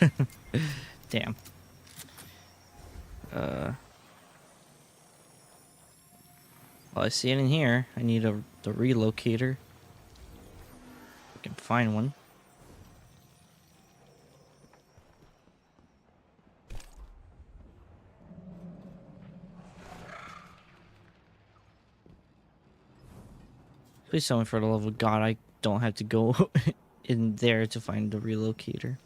Damn. Well, I see it in here. I need the relocator. I can find one. Please tell me for the love of God I don't have to go in there to find the relocator.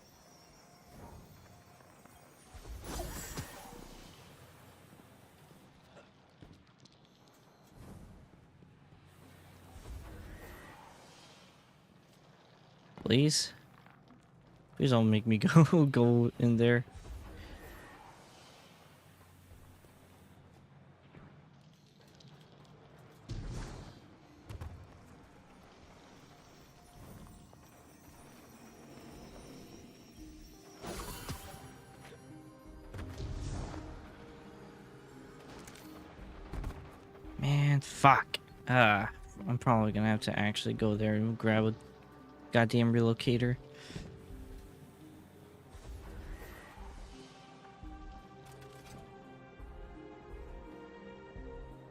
Please? Please don't make me go in there. Man, fuck. I'm probably gonna have to actually go there and grab a goddamn relocator.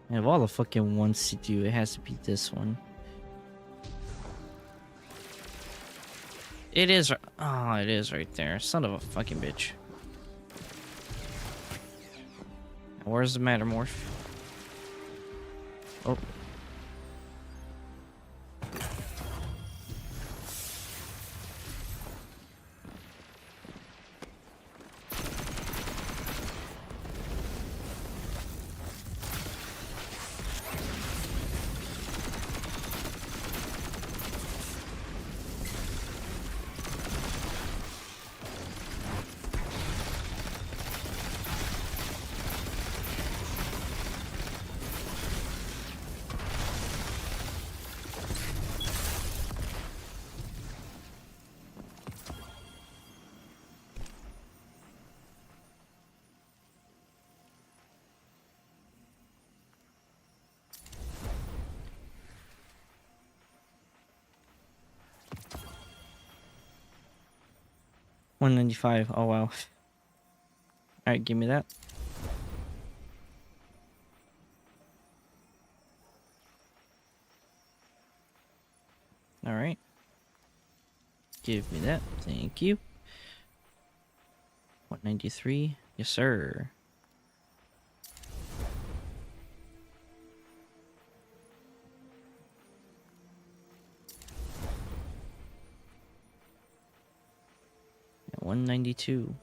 And of all the fucking ones to do, it has to be this one. It is. Oh, it is right there. Son of a fucking bitch. Where's the Metamorph? Oh. $195. Oh wow. Alright, give me that. Alright. Give me that. Thank you. 193. Yes, sir. 92.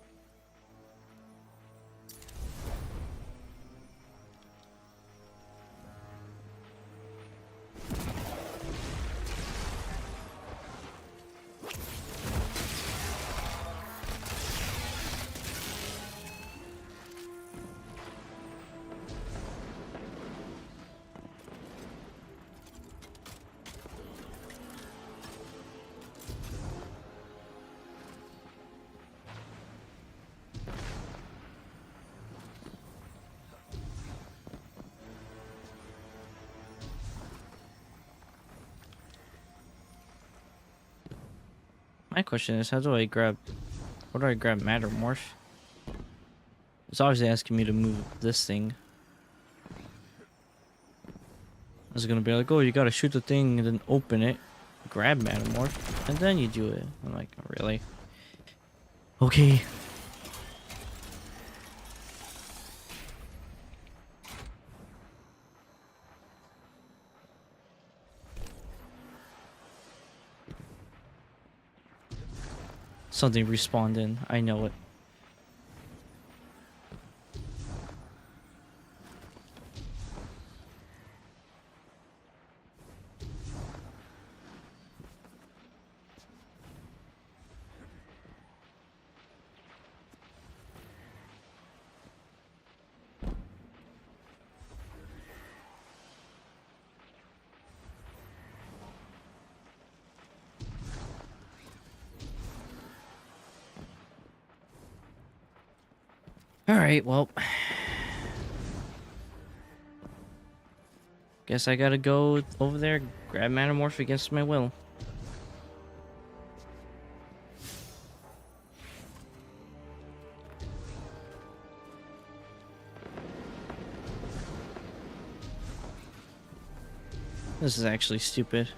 My question is, how do I grab... What do I grab Matter Morph? It's obviously asking me to move this thing. I was gonna be like, oh, you gotta shoot the thing and then open it, grab Matter Morph, and then you do it. I'm like, oh, really? Okay. Something respawned in. I know it. Alright, well. Guess I gotta go over there, grab Manamorph against my will. This is actually stupid.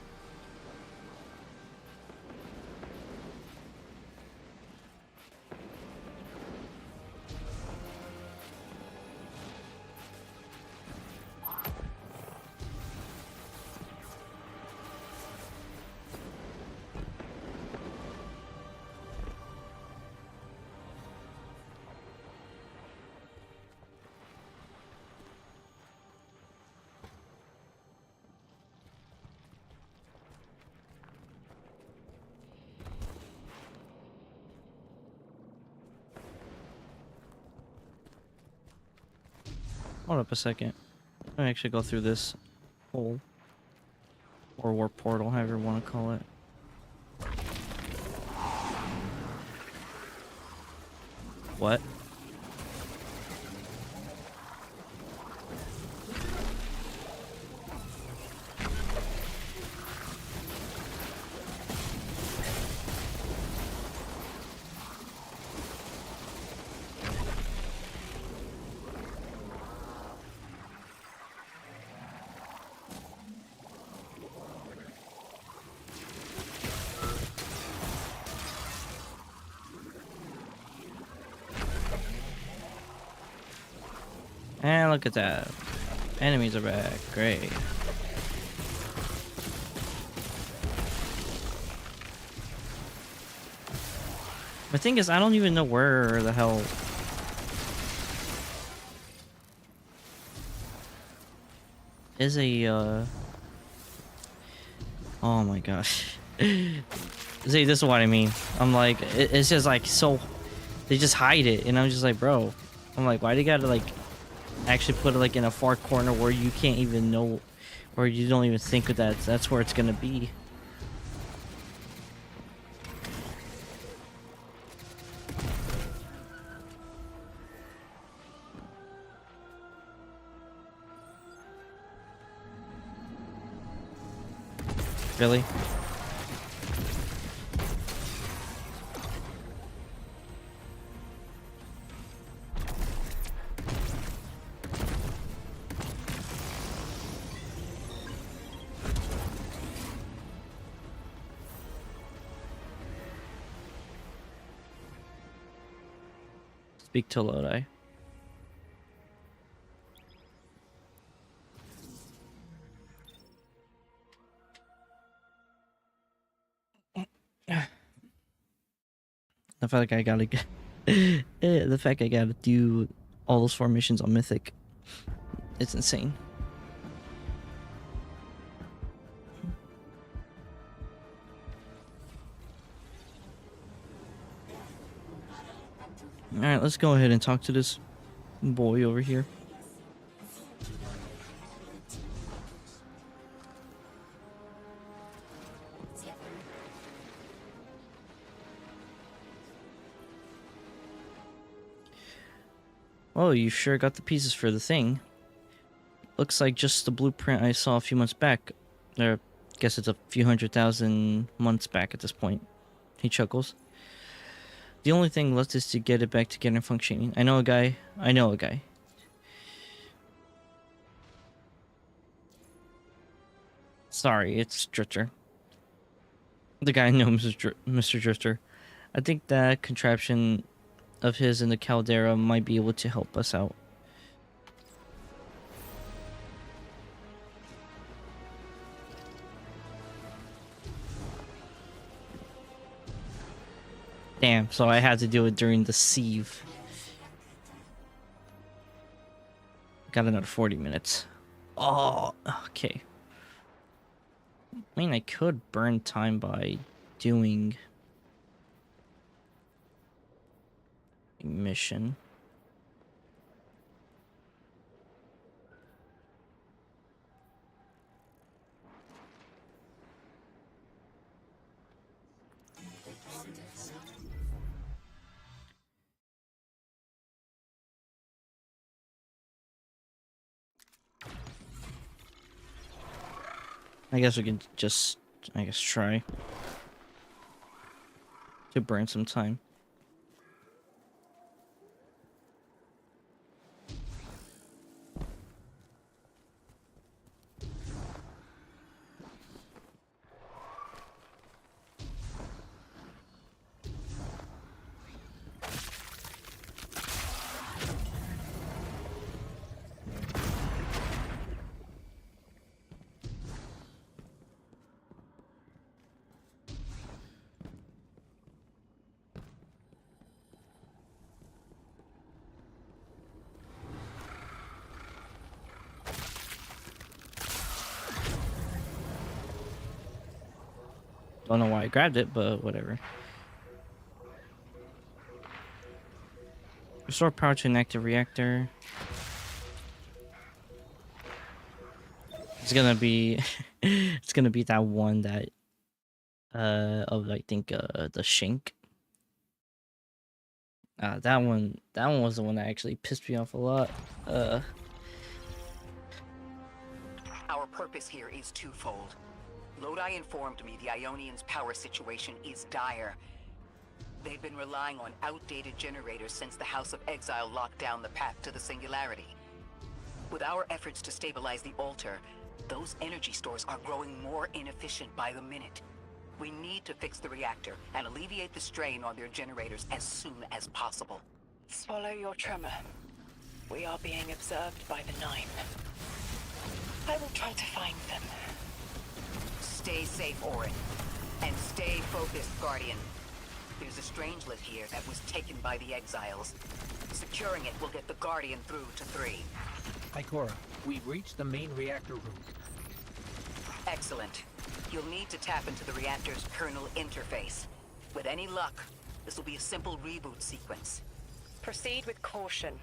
Hold up a second. Let me actually go through this hole. Or warp portal, however you want to call it. What? And look at that. Enemies are back. Great. The thing is, I don't even know where the hell... is a, oh my gosh. See, this is what I mean. I'm like, it's just like so... They just hide it, and I'm just like, bro. I'm like, why do you gotta, like... actually put it like in a far corner where you can't even know, where you don't even think that that's where it's gonna be. Really? Speak to Lodi. The I feel like I gotta get the fact I gotta do all those formations on Mythic. It's insane. Alright, let's go ahead and talk to this boy over here. Oh, you sure got the pieces for the thing. Looks like just the blueprint I saw a few months back. Or, guess it's a few 100,000 months back at this point. He chuckles. The only thing left is to get it back together and functioning. I know a guy. Sorry, it's Drifter. The guy I know, Mr. Drifter. I think that contraption of his in the caldera might be able to help us out. Damn, so I had to do it during the sieve. Got another 40 minutes. Oh, okay. I mean, I could burn time by doing a mission. I guess we can just, try to burn some time. Don't know why I grabbed it, but whatever. Restore power to an active reactor. It's gonna be it's gonna be that one that of I think the Shank. That one was the one that actually pissed me off a lot. Our purpose here is twofold. Lodi informed me the Ionians' power situation is dire. They've been relying on outdated generators since the House of Exile locked down the path to the Singularity. With our efforts to stabilize the altar, those energy stores are growing more inefficient by the minute. We need to fix the reactor and alleviate the strain on their generators as soon as possible. Swallow your tremor. We are being observed by the Nine. I will try to find them. Stay safe, Orin. And stay focused, Guardian. There's a Strangelet here that was taken by the Exiles. Securing it will get the Guardian through to 3. Ikora, we've reached the main reactor room. Excellent. You'll need to tap into the reactor's kernel interface. With any luck, this will be a simple reboot sequence. Proceed with caution.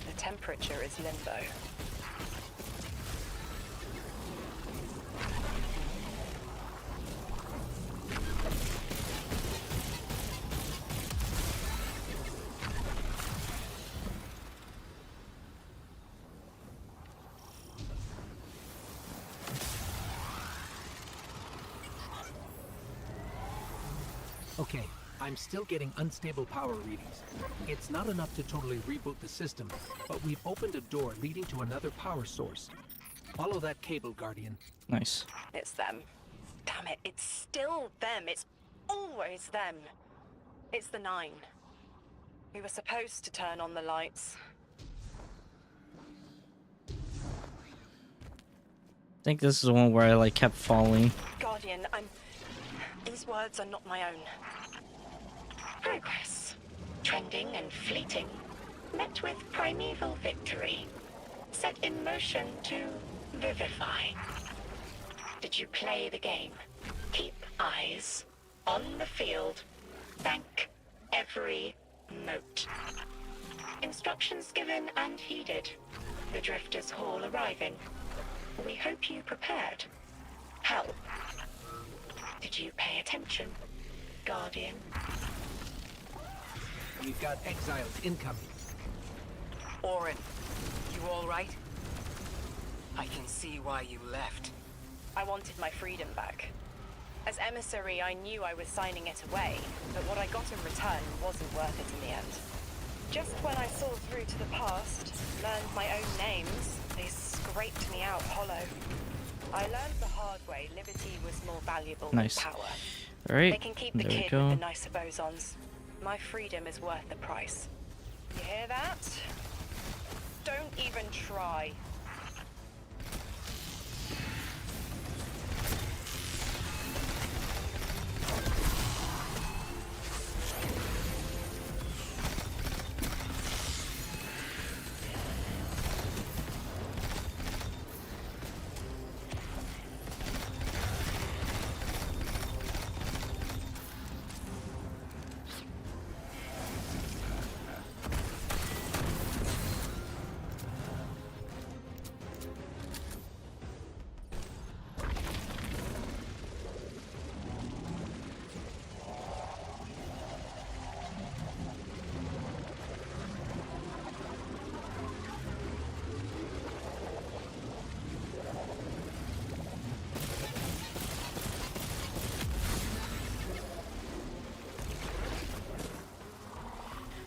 The temperature is limbo. Okay, I'm still getting unstable power readings. It's not enough to totally reboot the system, but we've opened a door leading to another power source. Follow that cable, Guardian. Nice. It's them. Damn it, it's still them. It's always them. It's the Nine. We were supposed to turn on the lights. I think this is the one where I like kept falling. Guardian, These words are not my own. Progress. Trending and fleeting. Met with primeval victory. Set in motion to vivify. Did you play the game? Keep eyes on the field. Thank every moat. Instructions given and heeded. The Drifters' Hall arriving. We hope you prepared. Help. Did you pay attention, Guardian? We've got exiles incoming. Orin, you all right? I can see why you left. I wanted my freedom back. As emissary, I knew I was signing it away, but what I got in return wasn't worth it in the end. Just when I saw through to the past, learned my own names, they scraped me out hollow. I learned the hard way liberty was more valuable Nice. than power. Alright, They can keep the there we kid go. with the nicer bosons. My freedom is worth the price. You hear that? Don't even try.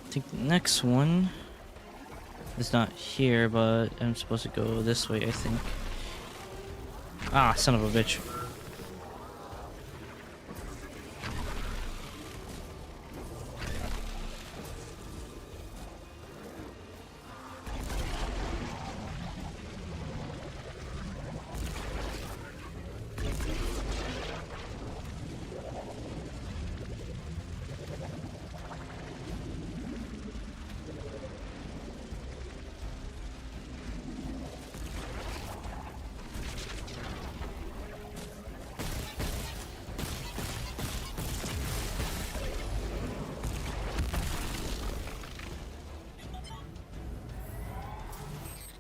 I think the next one is not here, but I'm supposed to go this way, I think. Ah, son of a bitch.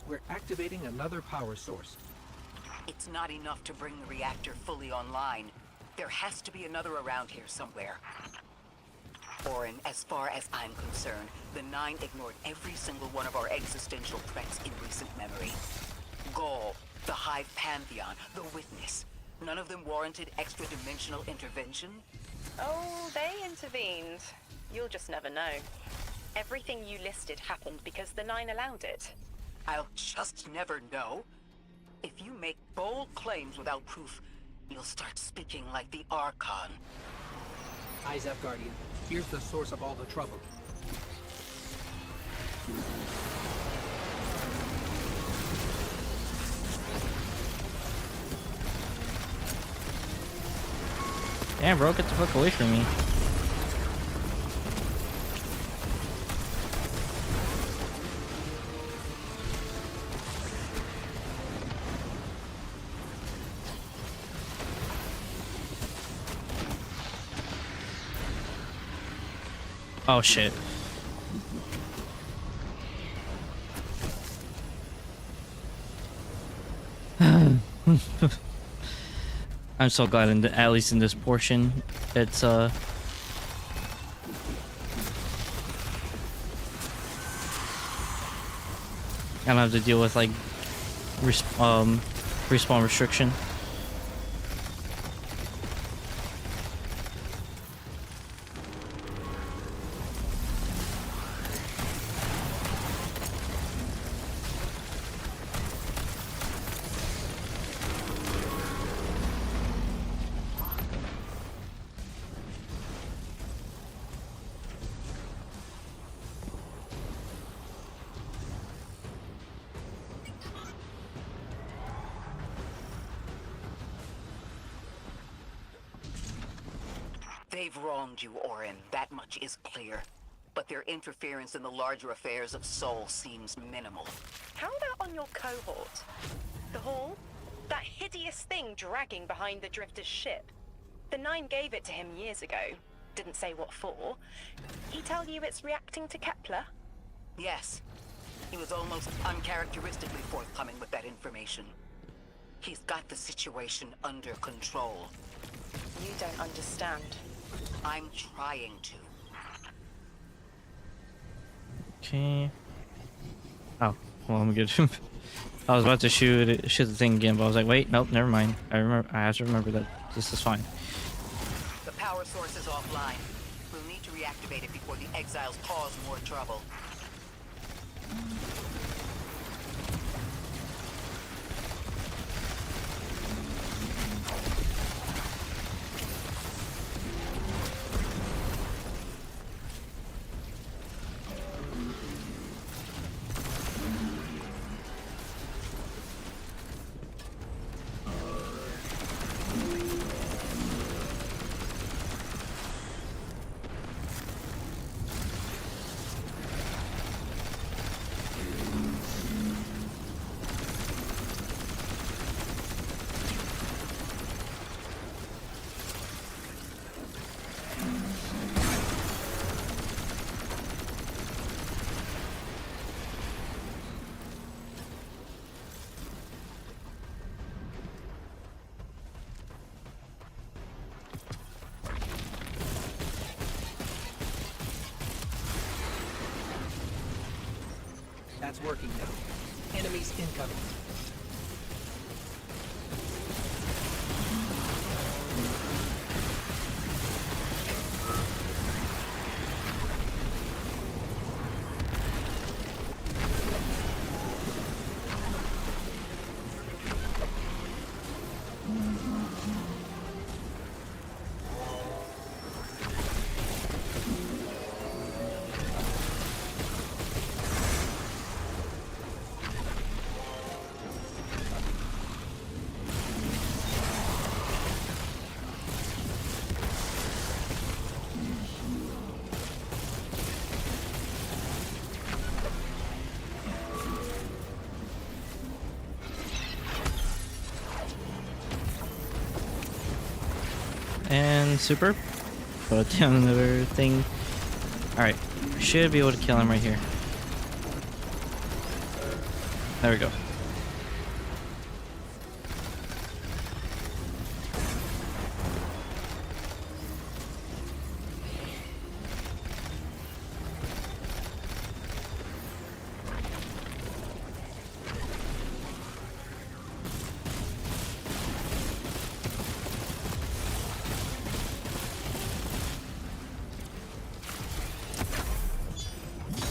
We're activating another power source. It's not enough to bring the reactor fully online. There has to be another around here somewhere. Orin, as far as I'm concerned, the Nine ignored every single one of our existential threats in recent memory. Gaul, the Hive Pantheon, the Witness. None of them warranted extra-dimensional intervention? Oh, they intervened. You'll just never know. Everything you listed happened because the Nine allowed it. I'll just never know. If you make bold claims without proof, you'll start speaking like the Archon. Eyes up, Guardian. Here's the source of all the trouble. Damn, bro, get the fuck away from me. Oh shit. I'm so glad at least in this portion it's I don't have to deal with like respawn restriction. They've wronged you, Orin. That much is clear. But their interference in the larger affairs of Sol seems minimal. How about on your cohort? The Hall? That hideous thing dragging behind the Drifter's ship. The Nine gave it to him years ago. Didn't say what for. He tell you it's reacting to Kepler? Yes. He was almost uncharacteristically forthcoming with that information. He's got the situation under control. You don't understand. I'm trying to. Okay. Oh, well, I'm good. I was about to shoot the thing again, but I was like, wait, nope, never mind. I have to remember that this is fine. The power source is offline. We'll need to reactivate it before the exiles cause more trouble. That's working now. Enemies incoming. And super. Put down another thing. Alright. Should be able to kill him right here. There we go.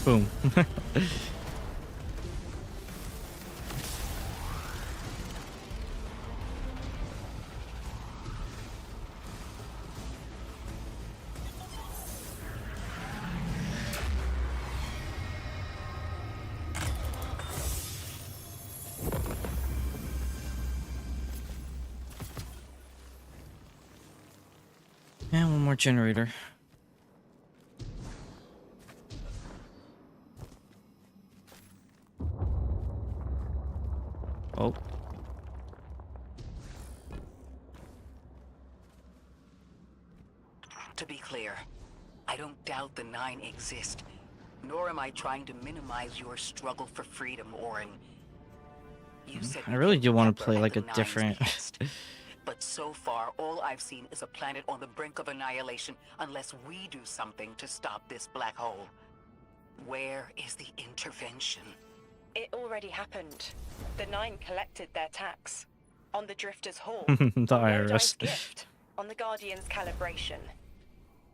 Boom. And one more generator. Oh. To be clear, I don't doubt the Nine exist, nor am I trying to minimize your struggle for freedom, Orin. You said I really do want to play at like the a Nine's different behest. But so far, all I've seen is a planet on the brink of annihilation unless we do something to stop this black hole. Where is the intervention? It already happened. The Nine collected their tax. On the Drifter's Hall. The on IRS. Yodine's gift. On the Guardian's calibration.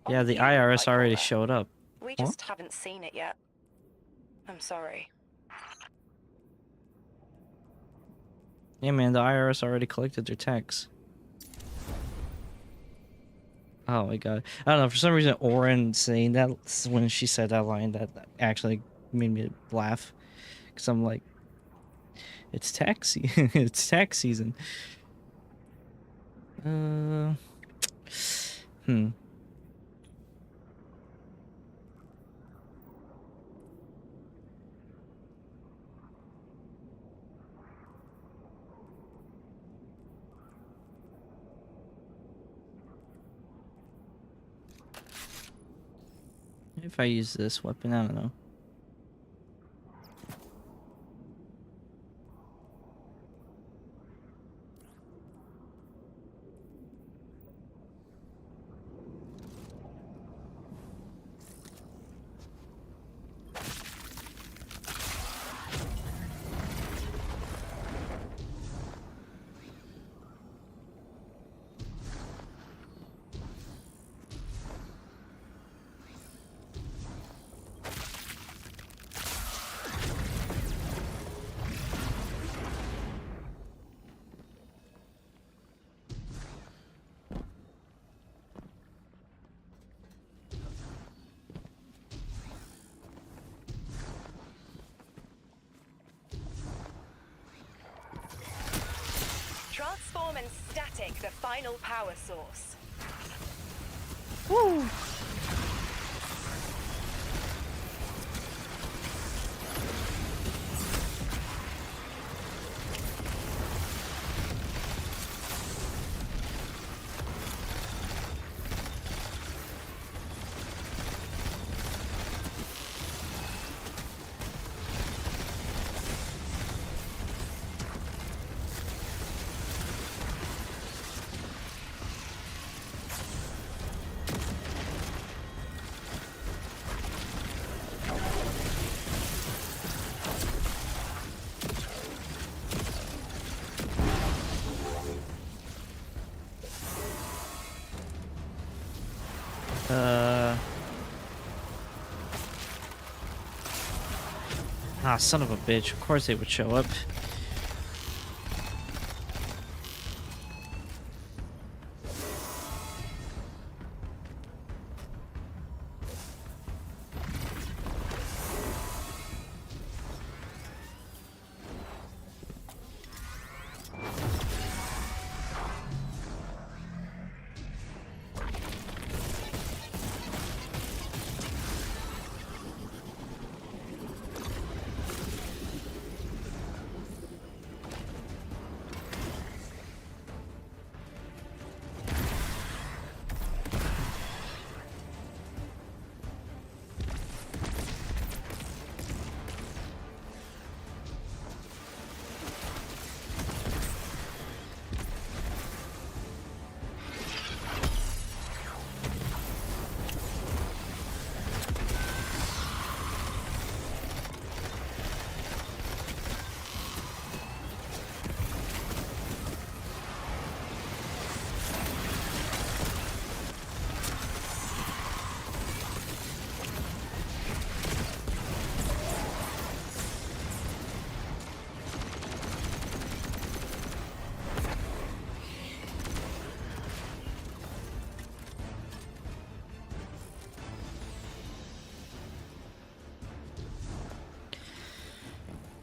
Yeah, On the you, IRS I already call it. showed up. We Huh? just haven't seen it yet. I'm sorry. Yeah, man, the IRS already collected their tax. Oh my god. I don't know, for some reason Orin saying that when she said that line, that actually made me laugh. Because I'm like, it's tax it's tax season. if I use this weapon? I don't know. Transform and static the final power source. Woo! Ah, son of a bitch. Of course they would show up.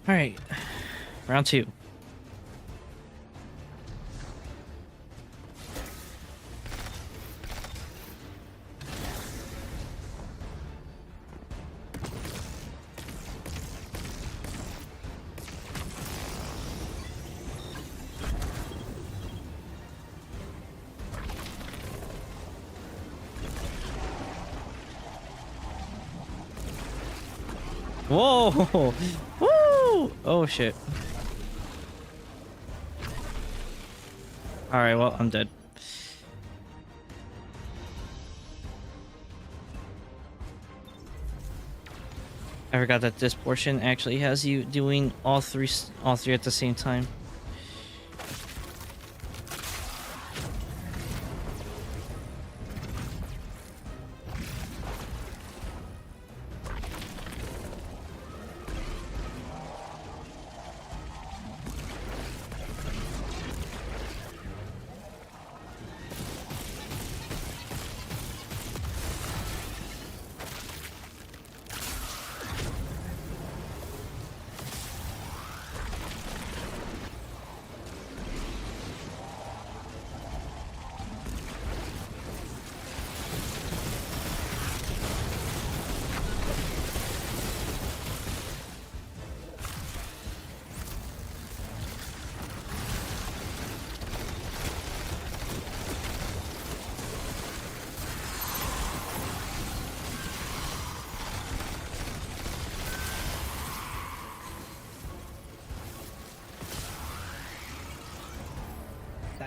Alright. Round 2. Whoa! Woo! Oh shit. Alright, well, I'm dead. I forgot that this portion actually has you doing all three at the same time.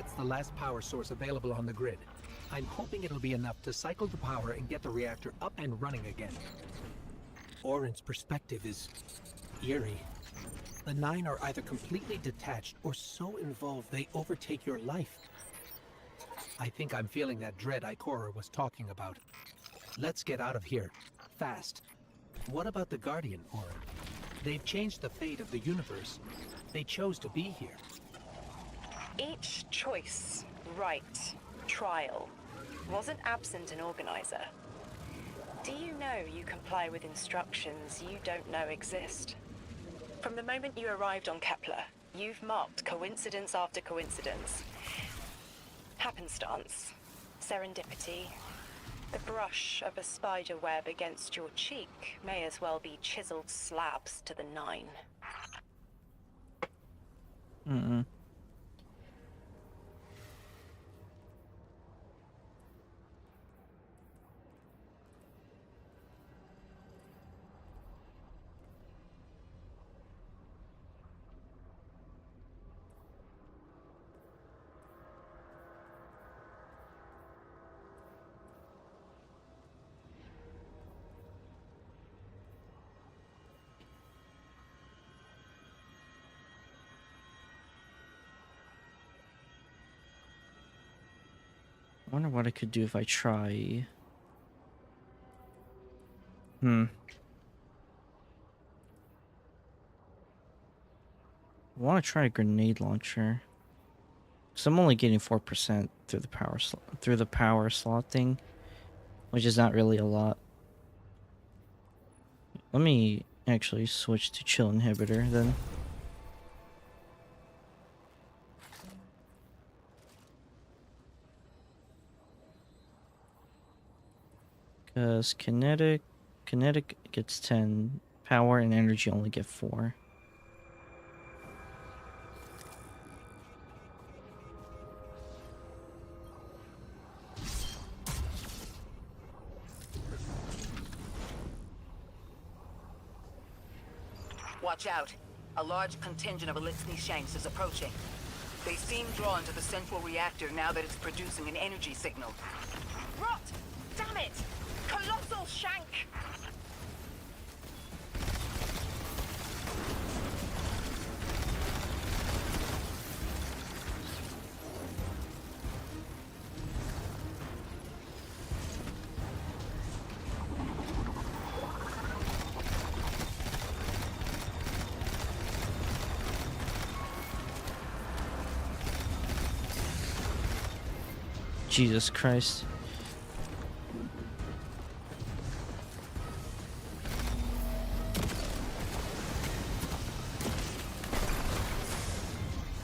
It's the last power source available on the grid. I'm hoping it'll be enough to cycle the power and get the reactor up and running again. Orin's perspective is eerie. The Nine are either completely detached or so involved they overtake your life. I think I'm feeling that dread Ikora was talking about. Let's get out of here. Fast. What about the Guardian, Orin? They've changed the fate of the universe. They chose to be here. Each choice, right, trial, wasn't absent an organizer. Do you know you comply with instructions you don't know exist? From the moment you arrived on Kepler, you've marked coincidence after coincidence. Happenstance, serendipity. The brush of a spider web against your cheek may as well be chiseled slabs to the Nine. Mm-mm. I wonder what I could do if I try. I want to try a grenade launcher. So I'm only getting 4% through the power slot thing, which is not really a lot. Let me actually switch to chill inhibitor then. Because kinetic gets 10, power and energy only get 4. Watch out. A large contingent of Elixni Shanks is approaching. They seem drawn to the central reactor now that it's producing an energy signal. Rot! Damn it! Colossal shank! Jesus Christ.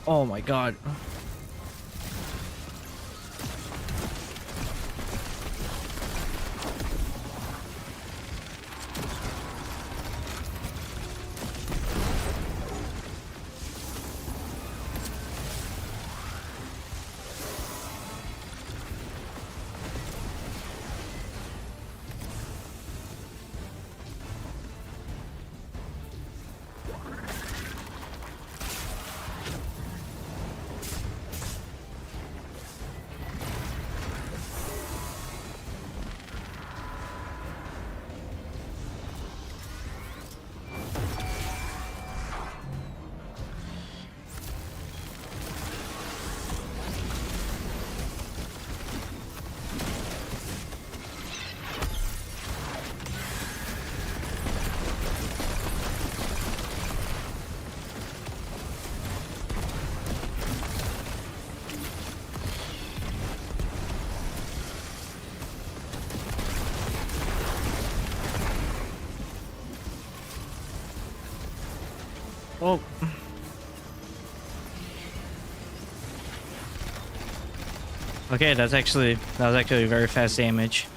Oh my god. Oh. Okay, that was actually very fast damage.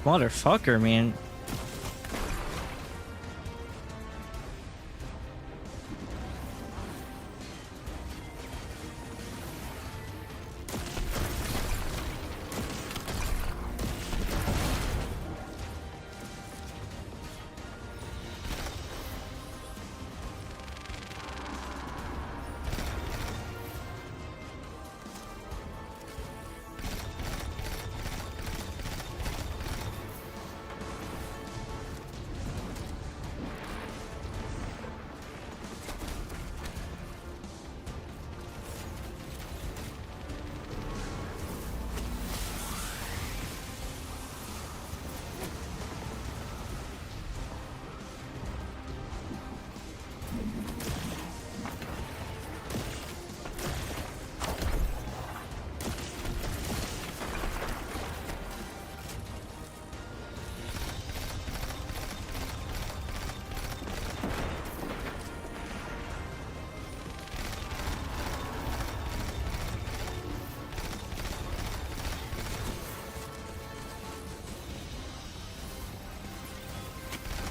Motherfucker, man.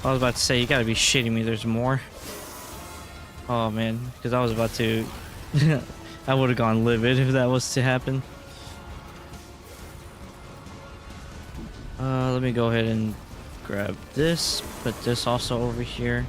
I was about to say, you gotta be shitting me, there's more. Oh man, because I was about to... I would have gone livid if that was to happen. Let me go ahead and grab this, put this also over here.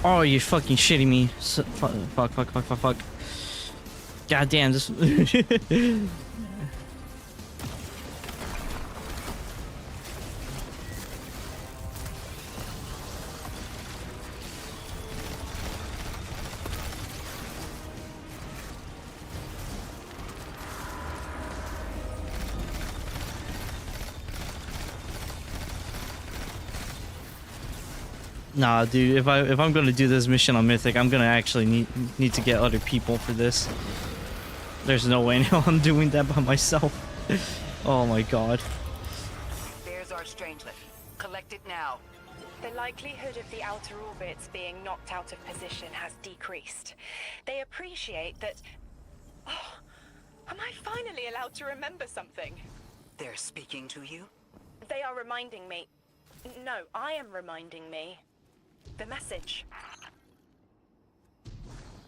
Oh, you fucking shitting me. Fuck. God damn, this... Nah, dude, if I'm gonna do this mission on Mythic, I'm gonna actually need to get other people for this. There's no way now I'm doing that by myself. Oh my god. There's our strangelet. Collect it now. The likelihood of the outer orbits being knocked out of position has decreased. They appreciate that... Oh, am I finally allowed to remember something? They're speaking to you? They are reminding me... No, I am reminding me. The message.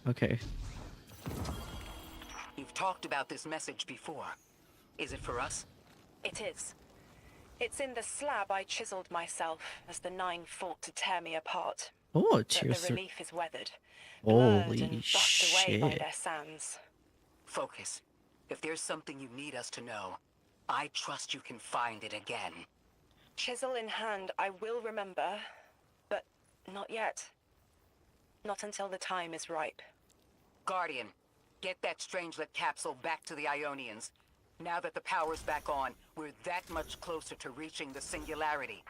Okay. You've talked about this message before. Is it for us? It is. It's in the slab I chiseled myself as the Nine fought to tear me apart. Oh, But tier the 3. relief is weathered, blurred Holy and buffed away by shit. their sands. Focus. If there's something you need us to know, I trust you can find it again. Chisel in hand, I will remember, but not yet. Not until the time is ripe. Guardian, get that Strangelet capsule back to the Ionians. Now that the power's back on, we're that much closer to reaching the singularity.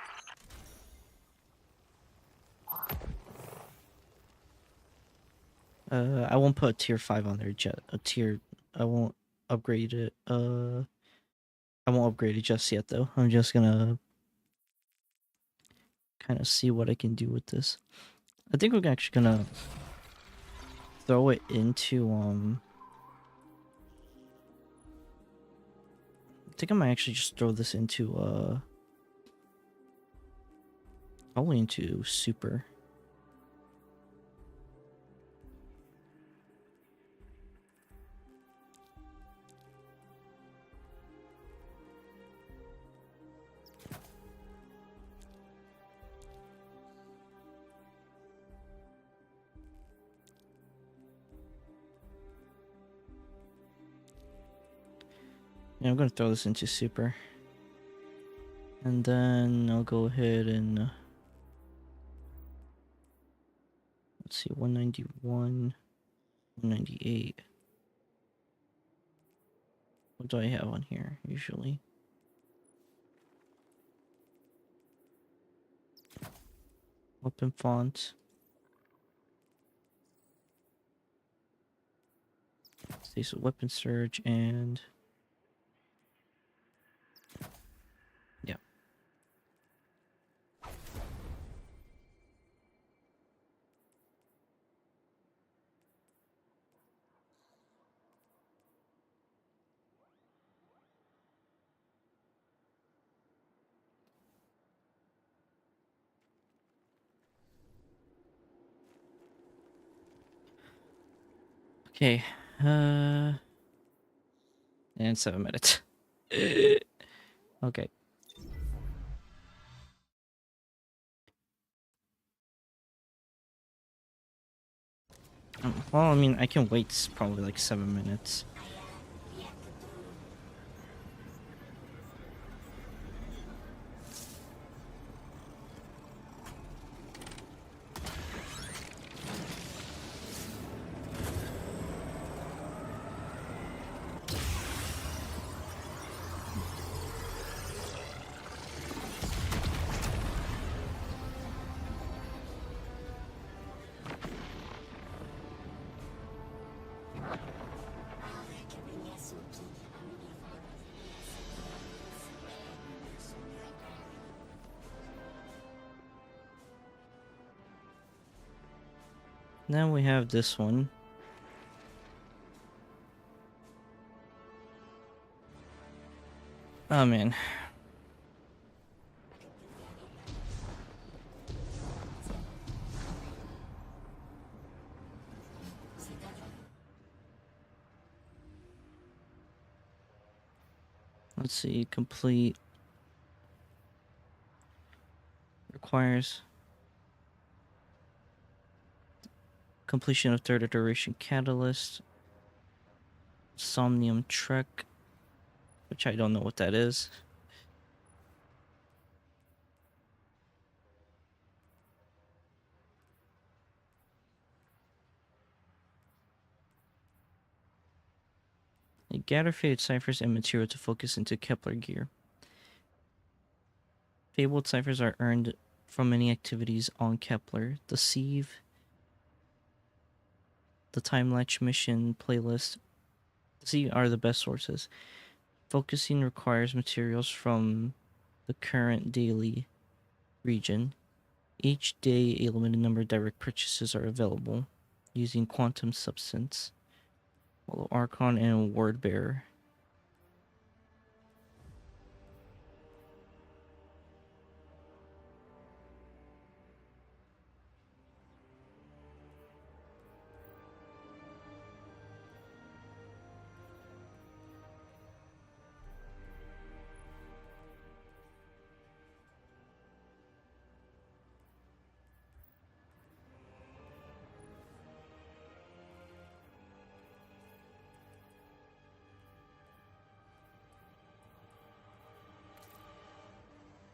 I won't put a tier 5 on there yet. I won't upgrade it. I won't upgrade it just yet though. I'm just gonna kind of see what I can do with this. I think we're actually gonna throw it into I think I might actually just throw this into probably into super. Yeah, I'm gonna throw this into super. And then I'll go ahead and let's see, 191, 198. What do I have on here usually? Weapon font. Stays with weapon surge and yeah. Okay. And 7 minutes. Okay. Well, I mean, I can wait probably like 7 minutes. Then we have this one. Oh man. Let's see, complete requires completion of third iteration catalyst, Somnium Trek, which I don't know what that is. Gather faded ciphers and material to focus into Kepler gear. Fabled ciphers are earned from many activities on Kepler. The Sieve, the Time Latch mission playlist, are the best sources. Focusing requires materials from the current daily region. Each day, a limited number of direct purchases are available using Quantum Substance, Hollow Archon, and Word Bearer.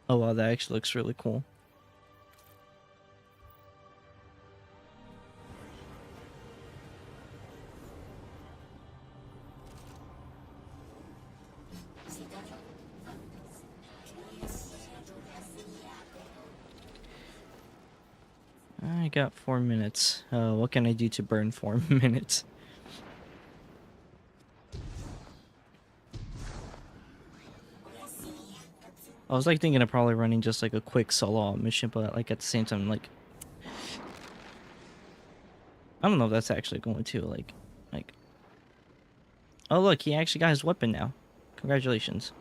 Oh wow, that actually looks really cool. I got 4 minutes. What can I do to burn 4 minutes? I was like thinking of probably running just like a quick solo mission, but like at the same time, like I don't know if that's actually going to like. Oh look, he actually got his weapon now. Congratulations.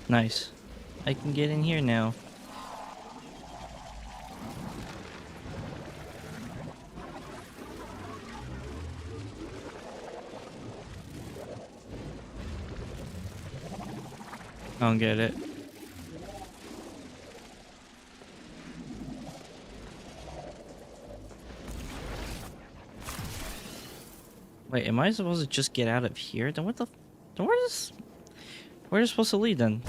Nice. I can get in here now. I don't get it. Wait, am I supposed to just get out of here? Then what the? Then where is it supposed to lead then?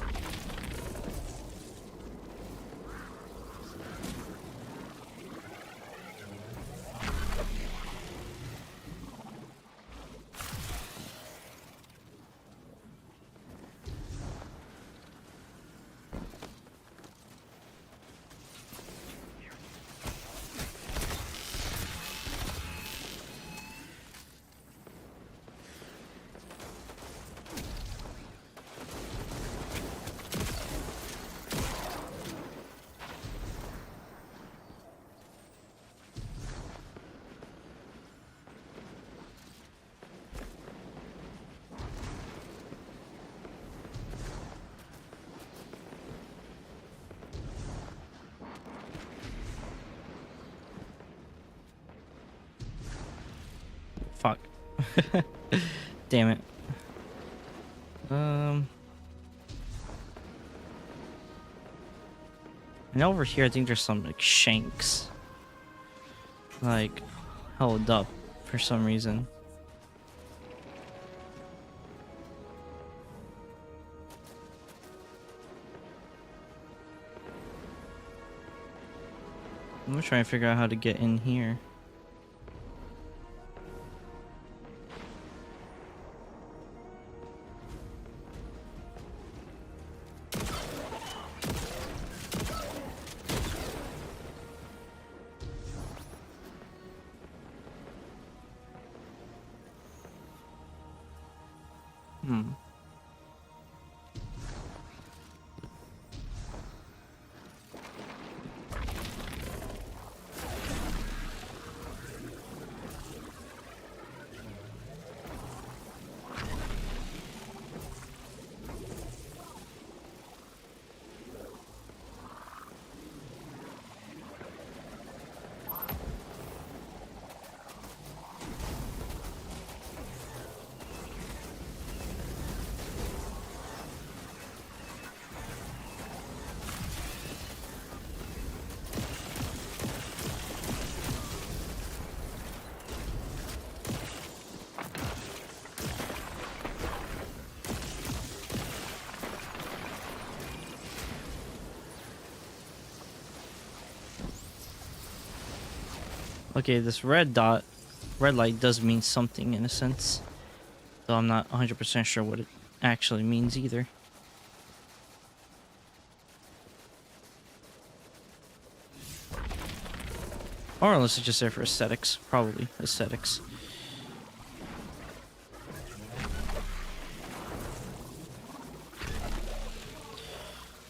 Fuck. Damn it. And over here, I think there's some like shanks, like held up for some reason. I'm gonna try and figure out how to get in here. Okay, this red light does mean something in a sense. Though I'm not 100% sure what it actually means either. Or unless it's just there for aesthetics. Probably aesthetics.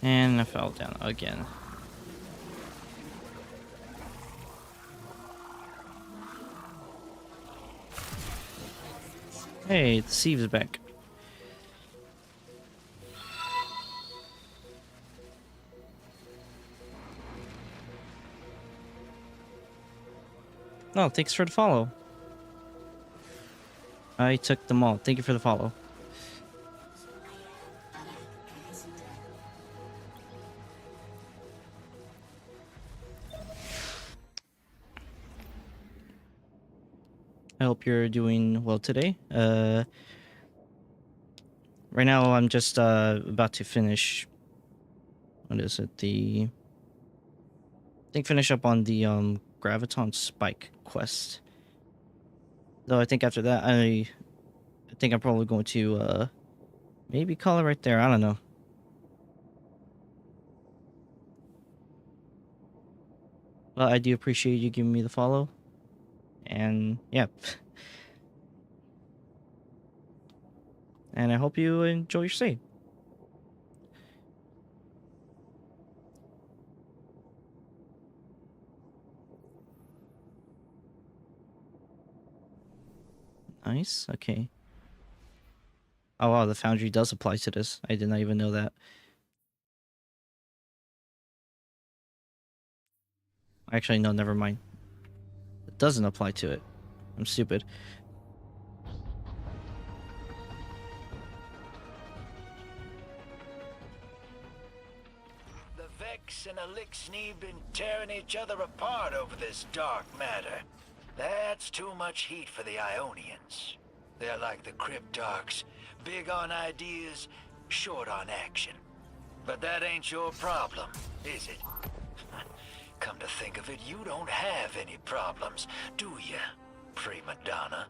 And I fell down again. Hey, the Sieve's back. Oh, thanks for the follow. I took them all. Thank you for the follow. I hope you're doing well today. Right now I'm just about to finish. What is it? I think finish up on the Graviton Spike quest. Though I think after that I think I'm probably going to maybe call it right there. I don't know. Well, I do appreciate you giving me the follow. And yeah. And I hope you enjoy your stay. Nice. Okay. Oh wow, the foundry does apply to this. I did not even know that. Actually, no, never mind. It doesn't apply to it. I'm stupid. The Vex and Elixir been tearing each other apart over this dark matter. That's too much heat for the Ionians. They're like the Cryptarchs, big on ideas, short on action. But that ain't your problem, is it? Come to think of it, you don't have any problems, do you, prima donna?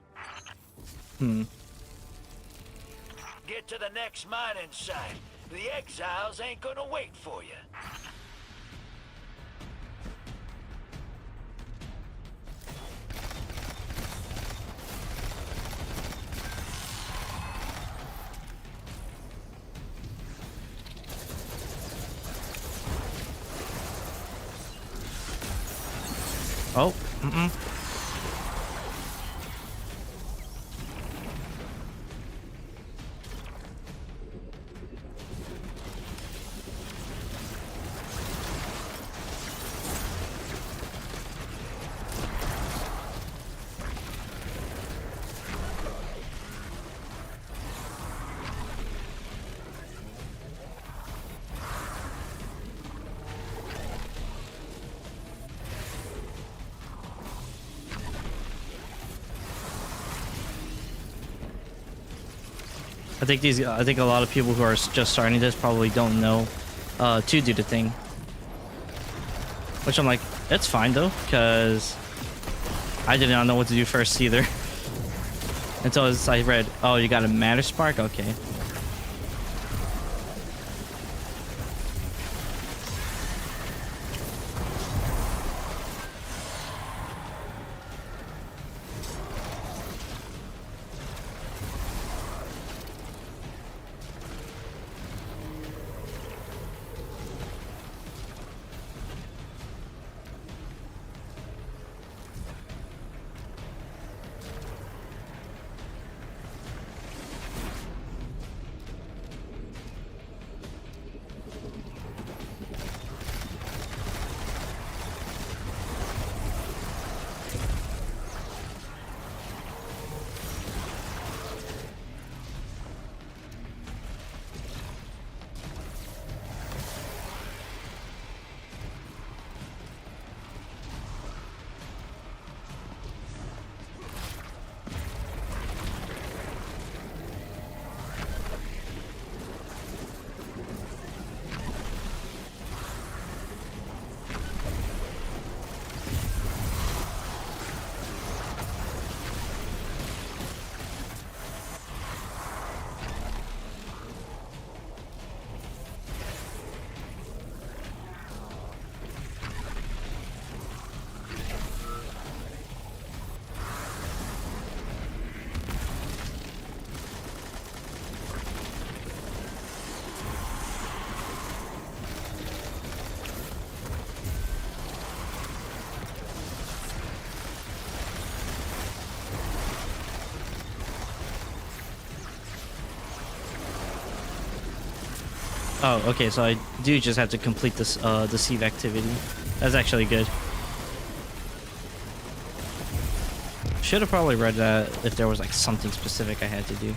Get to the next mining site. The exiles ain't gonna wait for you. Oh, I think a lot of people who are just starting this probably don't know to do the thing. Which I'm like, it's fine though, because I did not know what to do first either. Until I read, oh, you got a matter spark? Okay. Oh, okay, so I do just have to complete this the sieve activity. That's actually good. Should have probably read that if there was like something specific I had to do.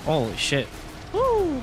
Holy shit. Woo!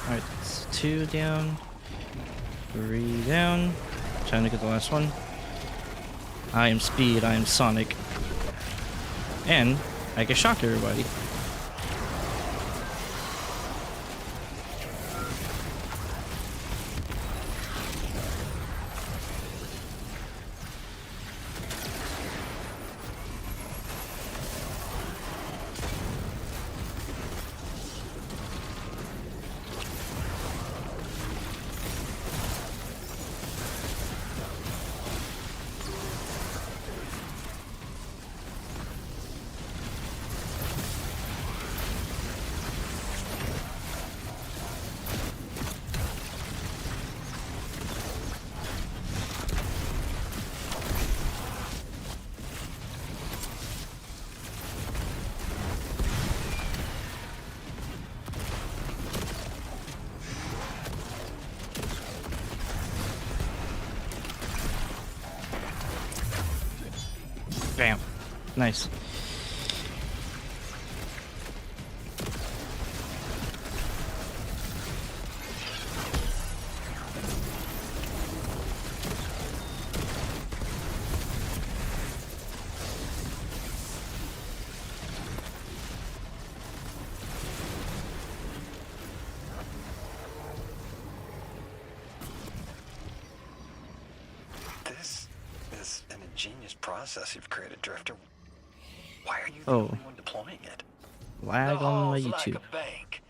Alright, that's 2 down, 3 down. Trying to get the last one. I am Speed, I am Sonic. And I can shock everybody. Bam. Nice. This is an ingenious process you've created, Drifter. Why are you the Oh. only one deploying it? Lag The on my hall's YouTube. like a bank.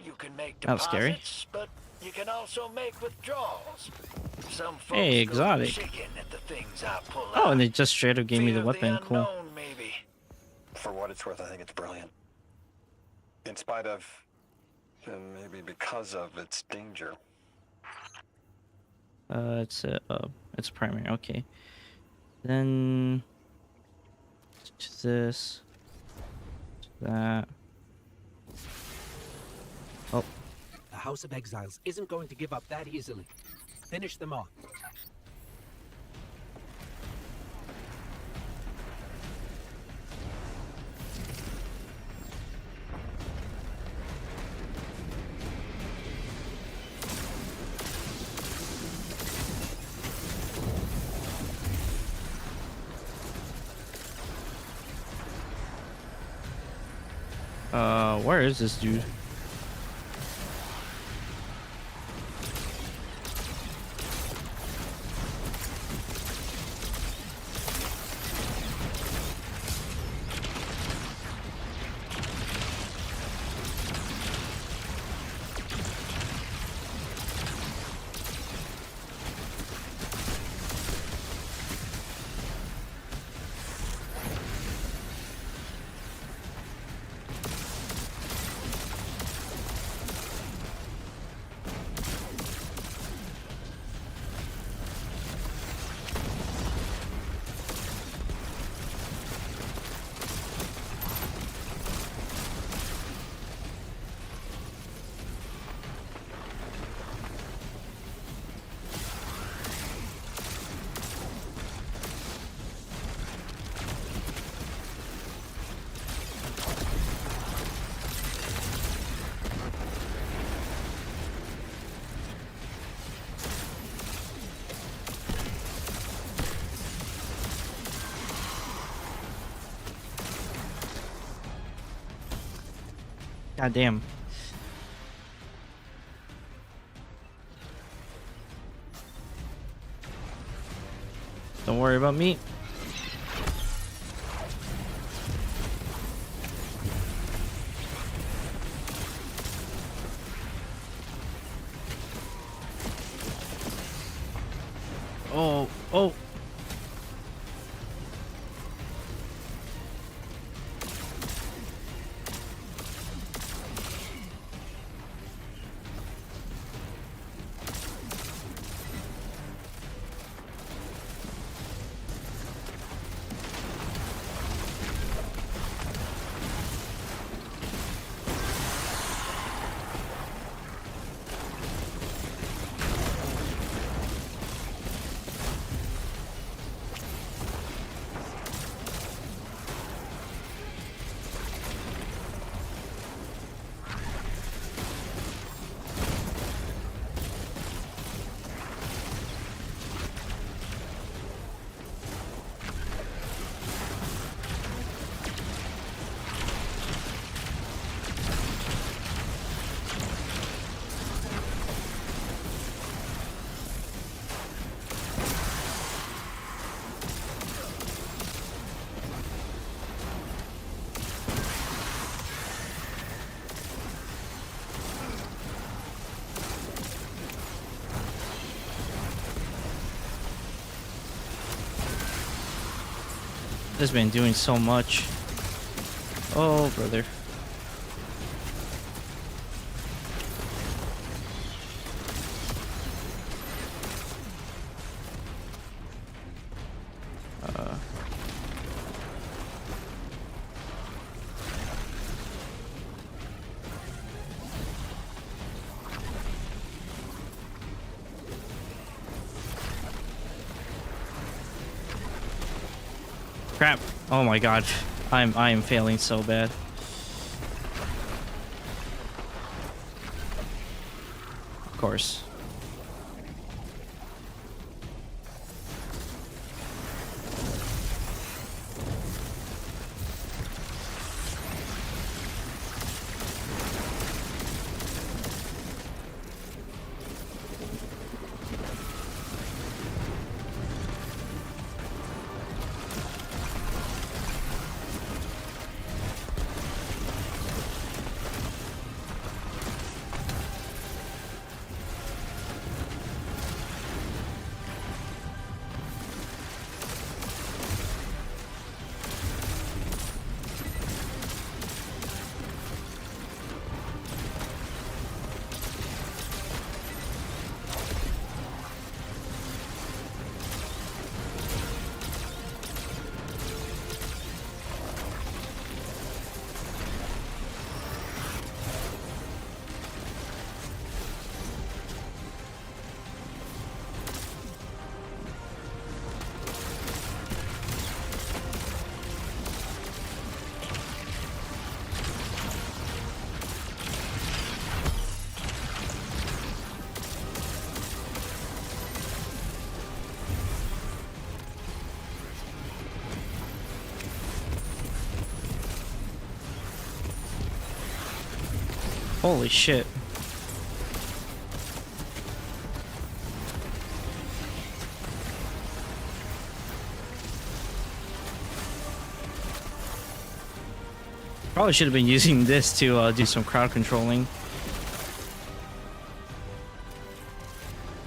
You can make That was scary. deposits, but you can also make withdrawals. Some folks Hey, go exotic. chicken at the things I pull Oh, out. and they just straight up gave me Fear the of weapon. Cool. unknown, maybe. For what it's worth, I think it's brilliant. In spite of, and maybe because of, its danger. It's primary. Okay. Then to this, to that. Oh, The House of Exiles isn't going to give up that easily. Finish them off. Where is this dude? God damn. Don't worry about me. Oh, oh. This man doing so much. Oh, brother. Crap. Oh my god. I am failing so bad. Of course. Holy shit. Probably should have been using this to do some crowd controlling.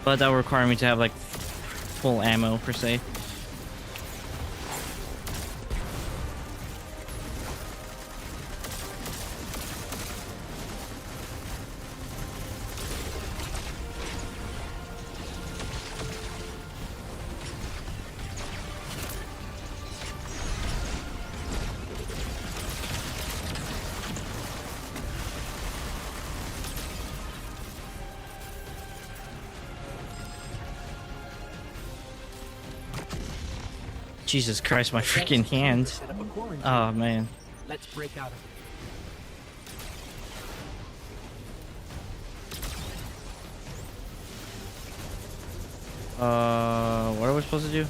But that would require me to have like full ammo per se. Jesus Christ, my freaking hand. Set up a quarantine. Oh man. Let's break out of it. What are we supposed to do?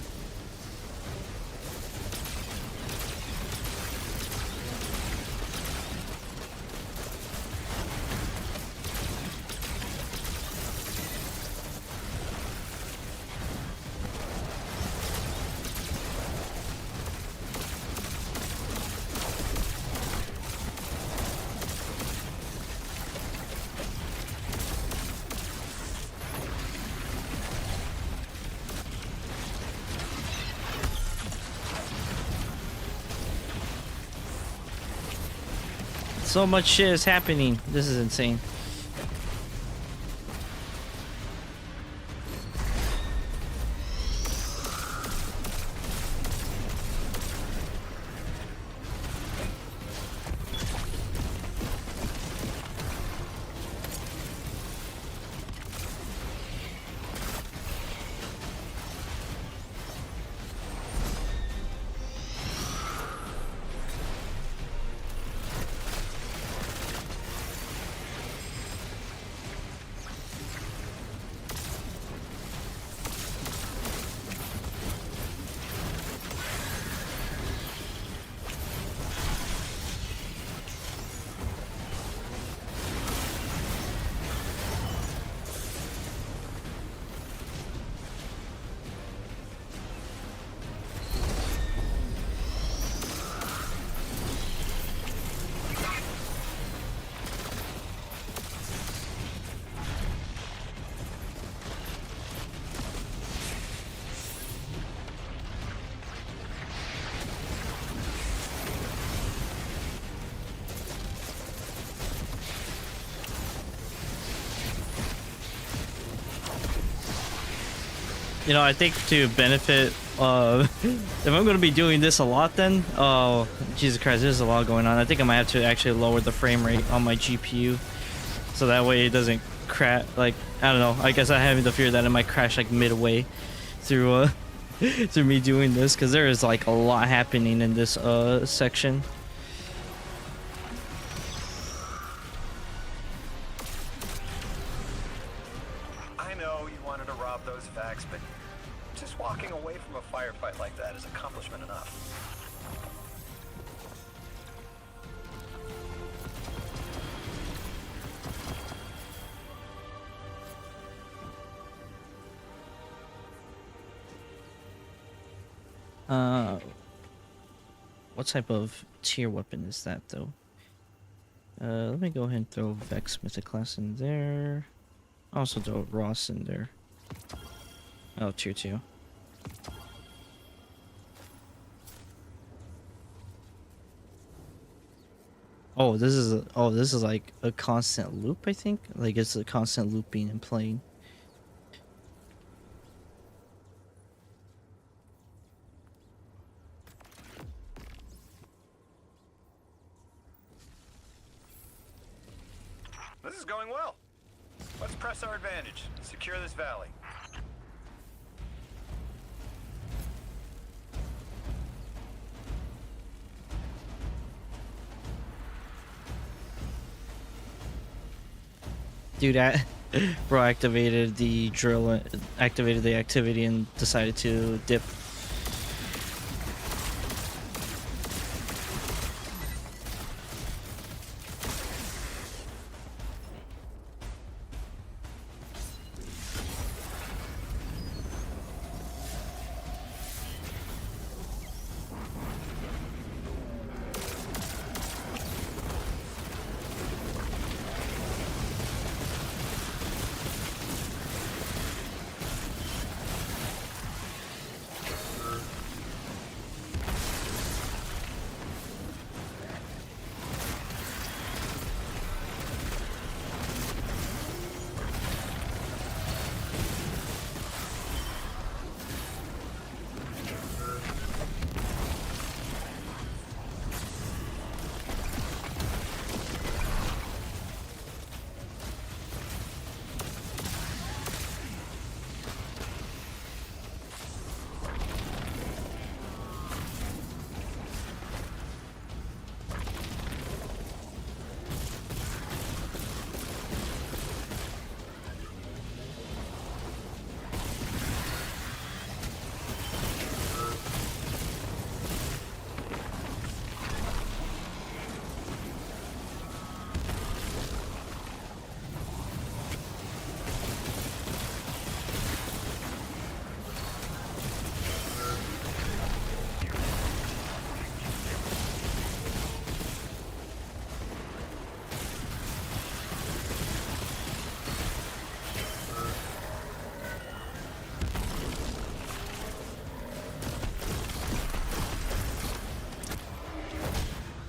So much shit is happening. This is insane. You know, I think to benefit, if I'm going to be doing this a lot then, oh, Jesus Christ, there's a lot going on. I think I might have to actually lower the frame rate on my GPU. So that way it doesn't crash, like, I don't know. I guess I have the fear that it might crash like midway through, through me doing this. Because there is like a lot happening in this, section. I know you wanted to rob those facts, but just walking away from a firefight like that is accomplishment enough. What type of tier weapon is that though? Let me go ahead and throw Vex Mythic Class in there. Also throw Ross in there. Oh, tier 2. Oh, this is like a constant loop, I think. Like it's a constant looping and playing. This is going well. Let's press our advantage. Secure this valley. Dude, bro activated the drill, activated the activity and decided to dip.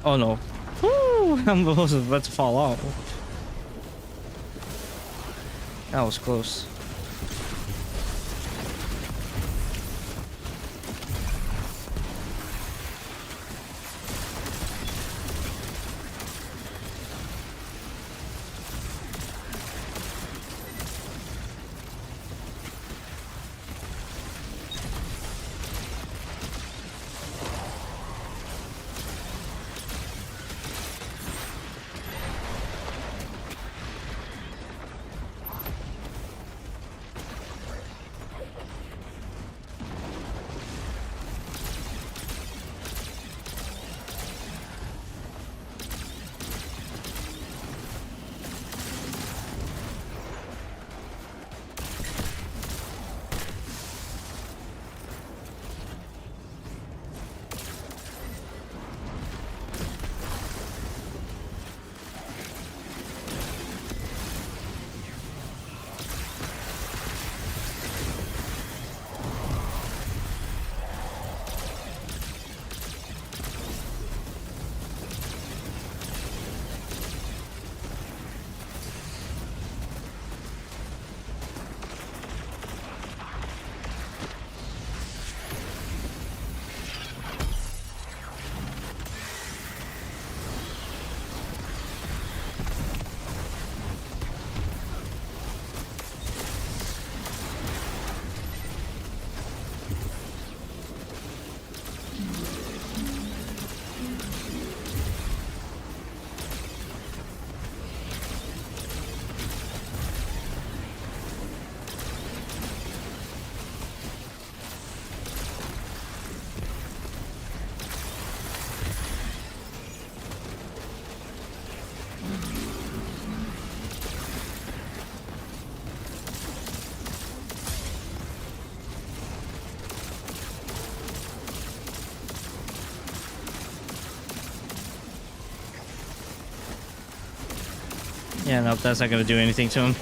Oh no. Woo! I'm almost about to fall off. That was close. Yeah, nope, that's not gonna do anything to him.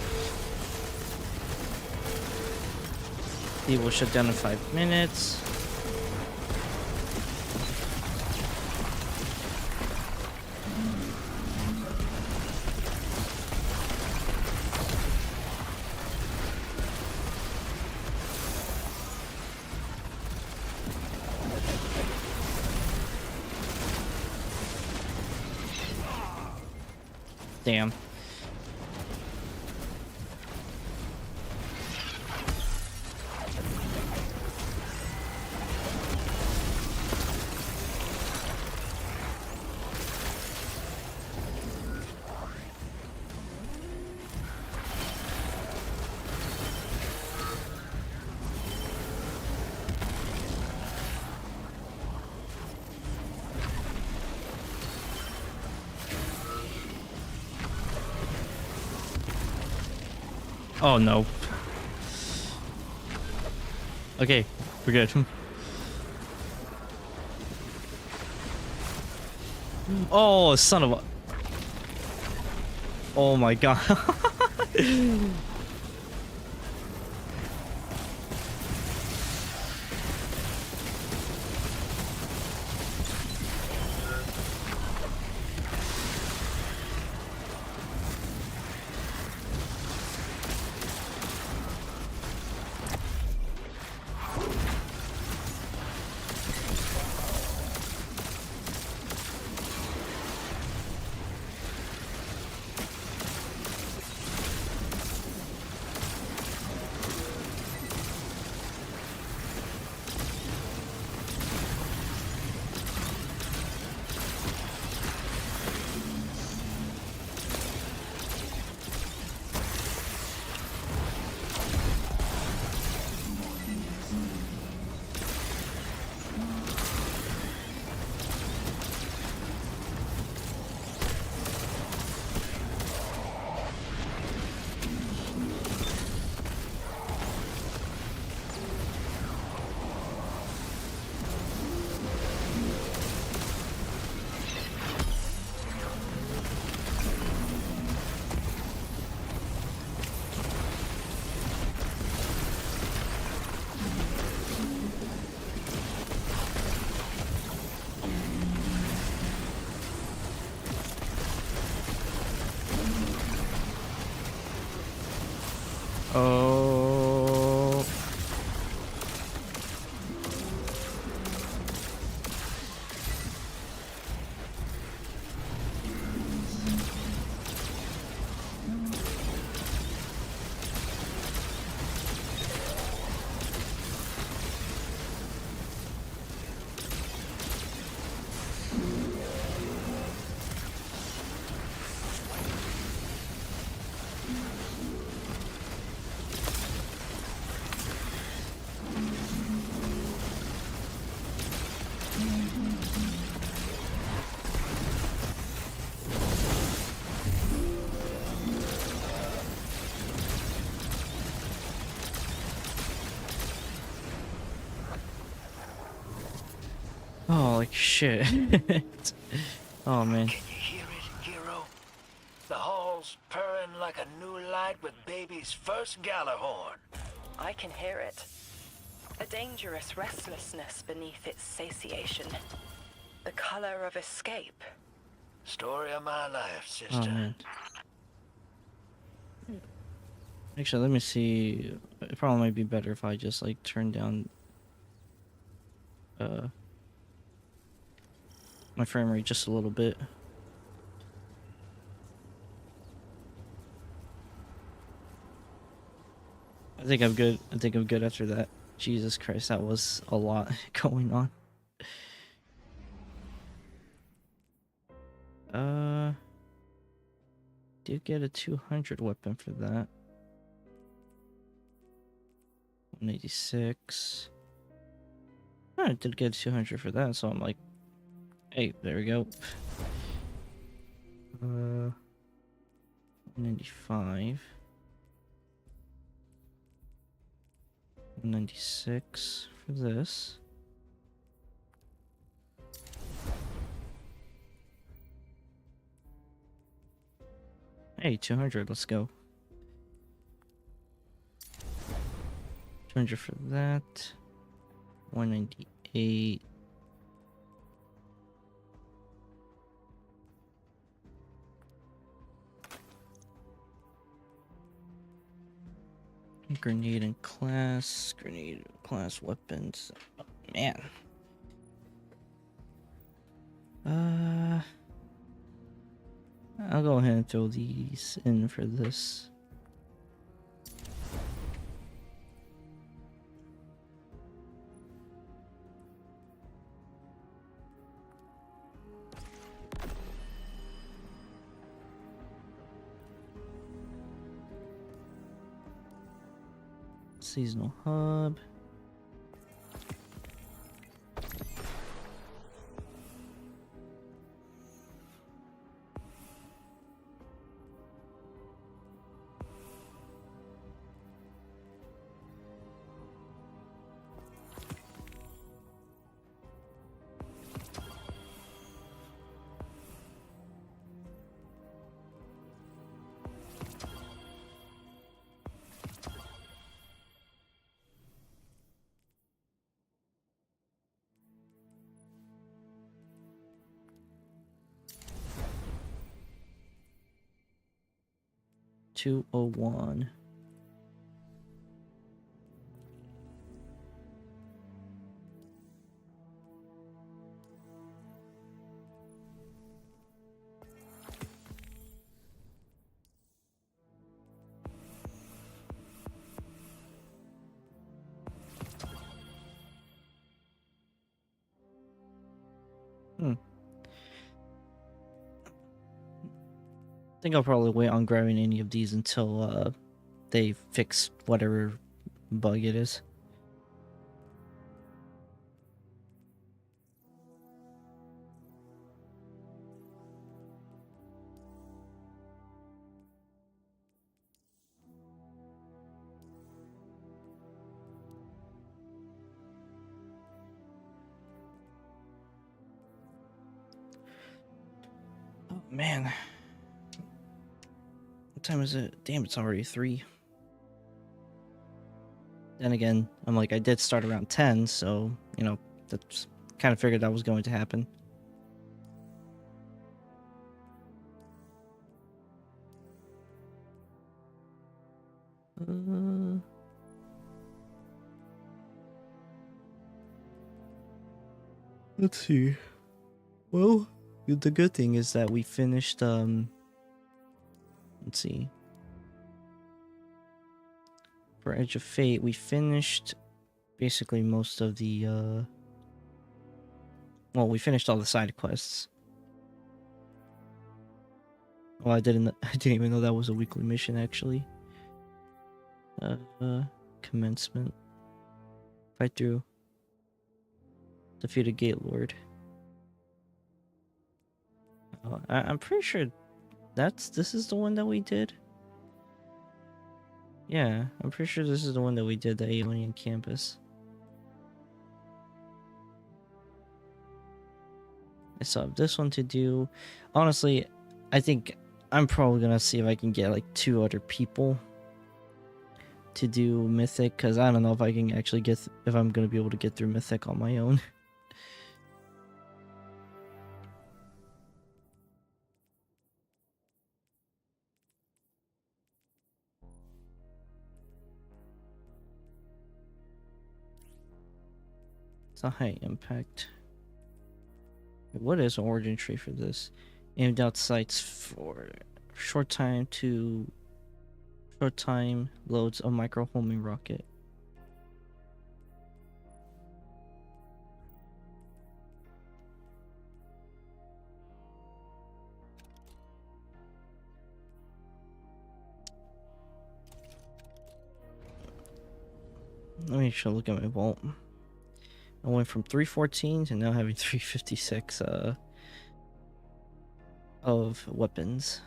He will shut down in 5 minutes. Damn. Oh no. Okay, we're good. Oh, son of a... Oh my god. Oh. Oh, like shit. Oh man. Can you hear it, hero? The hall's purring like a new light with baby's first Galahorn. I can hear it. A dangerous restlessness beneath its satiation. The color of escape. Story of my life, Oh sister. man. Actually, let me see. It probably might be better if I just like turn down my frame rate just a little bit. I think I'm good. I think I'm good after that. Jesus Christ, that was a lot going on. Did get a 200 weapon for that. 186. I did get 200 for that, so I'm like, hey, there we go. 195. 196 for this. Hey, 200, let's go. 200 for that. 198. Grenade and class weapons. Oh, man. I'll go ahead and throw these in for this. Seasonal hub. $201. I think I'll probably wait on grabbing any of these until they fix whatever bug it is. Oh man. What time is it? Damn, it's already 3. Then again, I'm like, I did start around 10, so, you know, that's kind of figured that was going to happen. Let's see. Well, the good thing is that we finished, let's see. For Edge of Fate, we finished basically most of the, well, we finished all the side quests. Well, I didn't even know that was a weekly mission, actually. Commencement. Fight through. Defeat a Gate Lord. I'm pretty sure this is the one that we did. Yeah, I'm pretty sure this is the one that we did, the Aeonian campus. I still have this one to do. Honestly, I think I'm probably gonna see if I can get like 2 other people to do Mythic, because I don't know if I can actually if I'm gonna be able to get through Mythic on my own. It's a high impact. What is an origin tree for this? Aimed out sights for short time loads a micro homing rocket. Let me actually look at my vault. I went from 314 to now having 356 of weapons.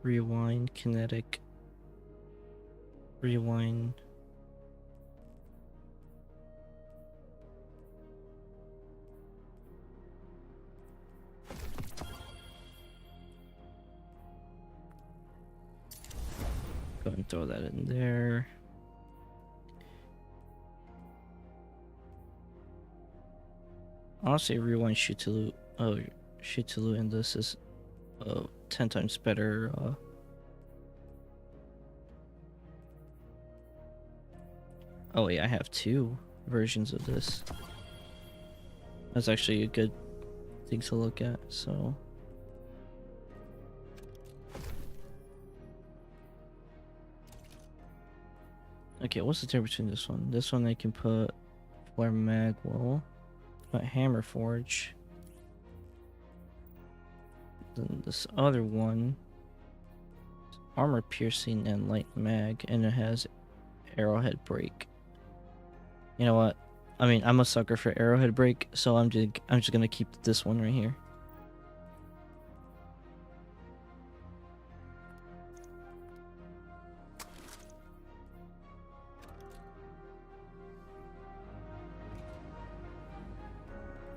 Rewind, kinetic. Rewind. Go ahead and throw that in there. Honestly, rewind shoot to loot. Oh, shoot to loot, and this is 10 times better. Oh yeah, I have 2 versions of this. That's actually a good thing to look at. So. Okay, what's the difference between this one? This one I can put Flare Mag Wall, put Hammer Forge. Then this other one, Armor Piercing and Light Mag, and it has Arrowhead Break. You know what? I mean, I'm a sucker for Arrowhead Break, so I'm just gonna keep this one right here.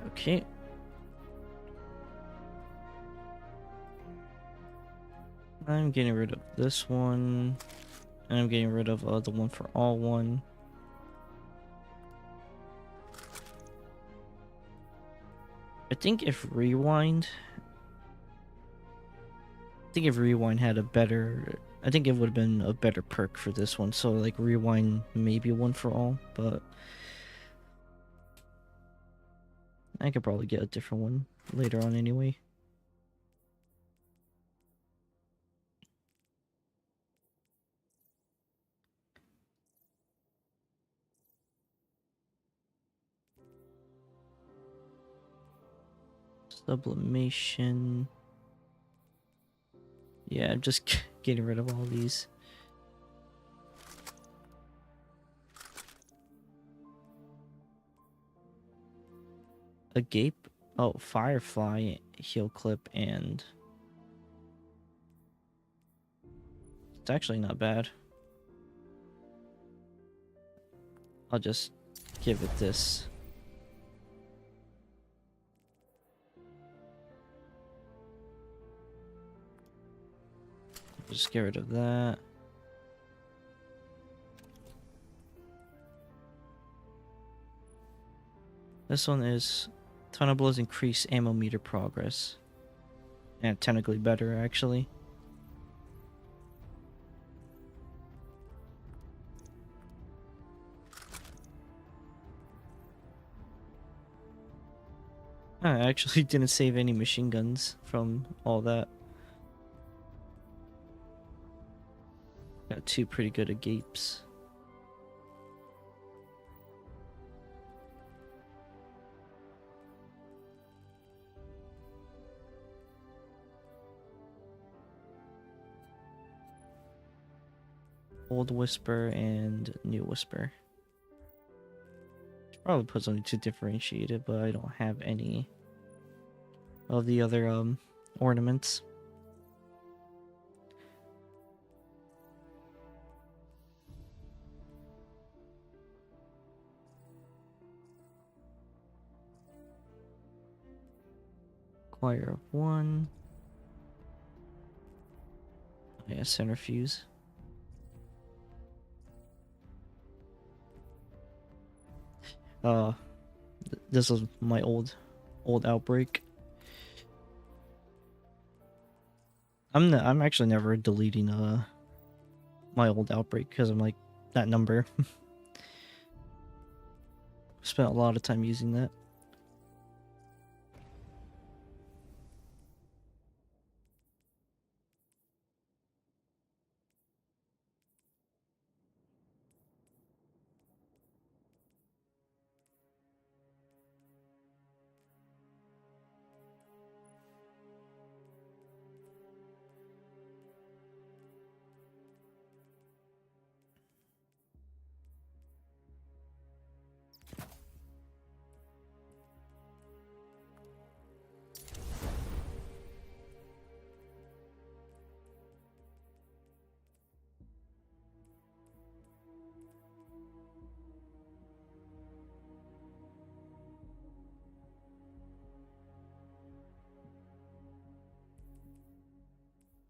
Okay. I'm getting rid of this one, and I'm getting rid of the one for all one. I think if Rewind had a better, I think it would have been a better perk for this one. So like Rewind maybe one for all, but I could probably get a different one later on anyway. Sublimation. Yeah, I'm just getting rid of all these. A Gape. Oh, Firefly, Heal Clip, and it's actually not bad. I'll just give it this. Just get rid of that. This one is Ton of blows increase ammo meter progress. And technically better, actually. I actually didn't save any machine guns from all that. Got 2 pretty good at gapes. Old Whisper and New Whisper. Should probably put something to differentiate it, but I don't have any of the other ornaments. Choir of 1. Oh, yeah, centrifuge. This was my old outbreak. I'm actually never deleting my old outbreak because I'm like that number. Spent a lot of time using that.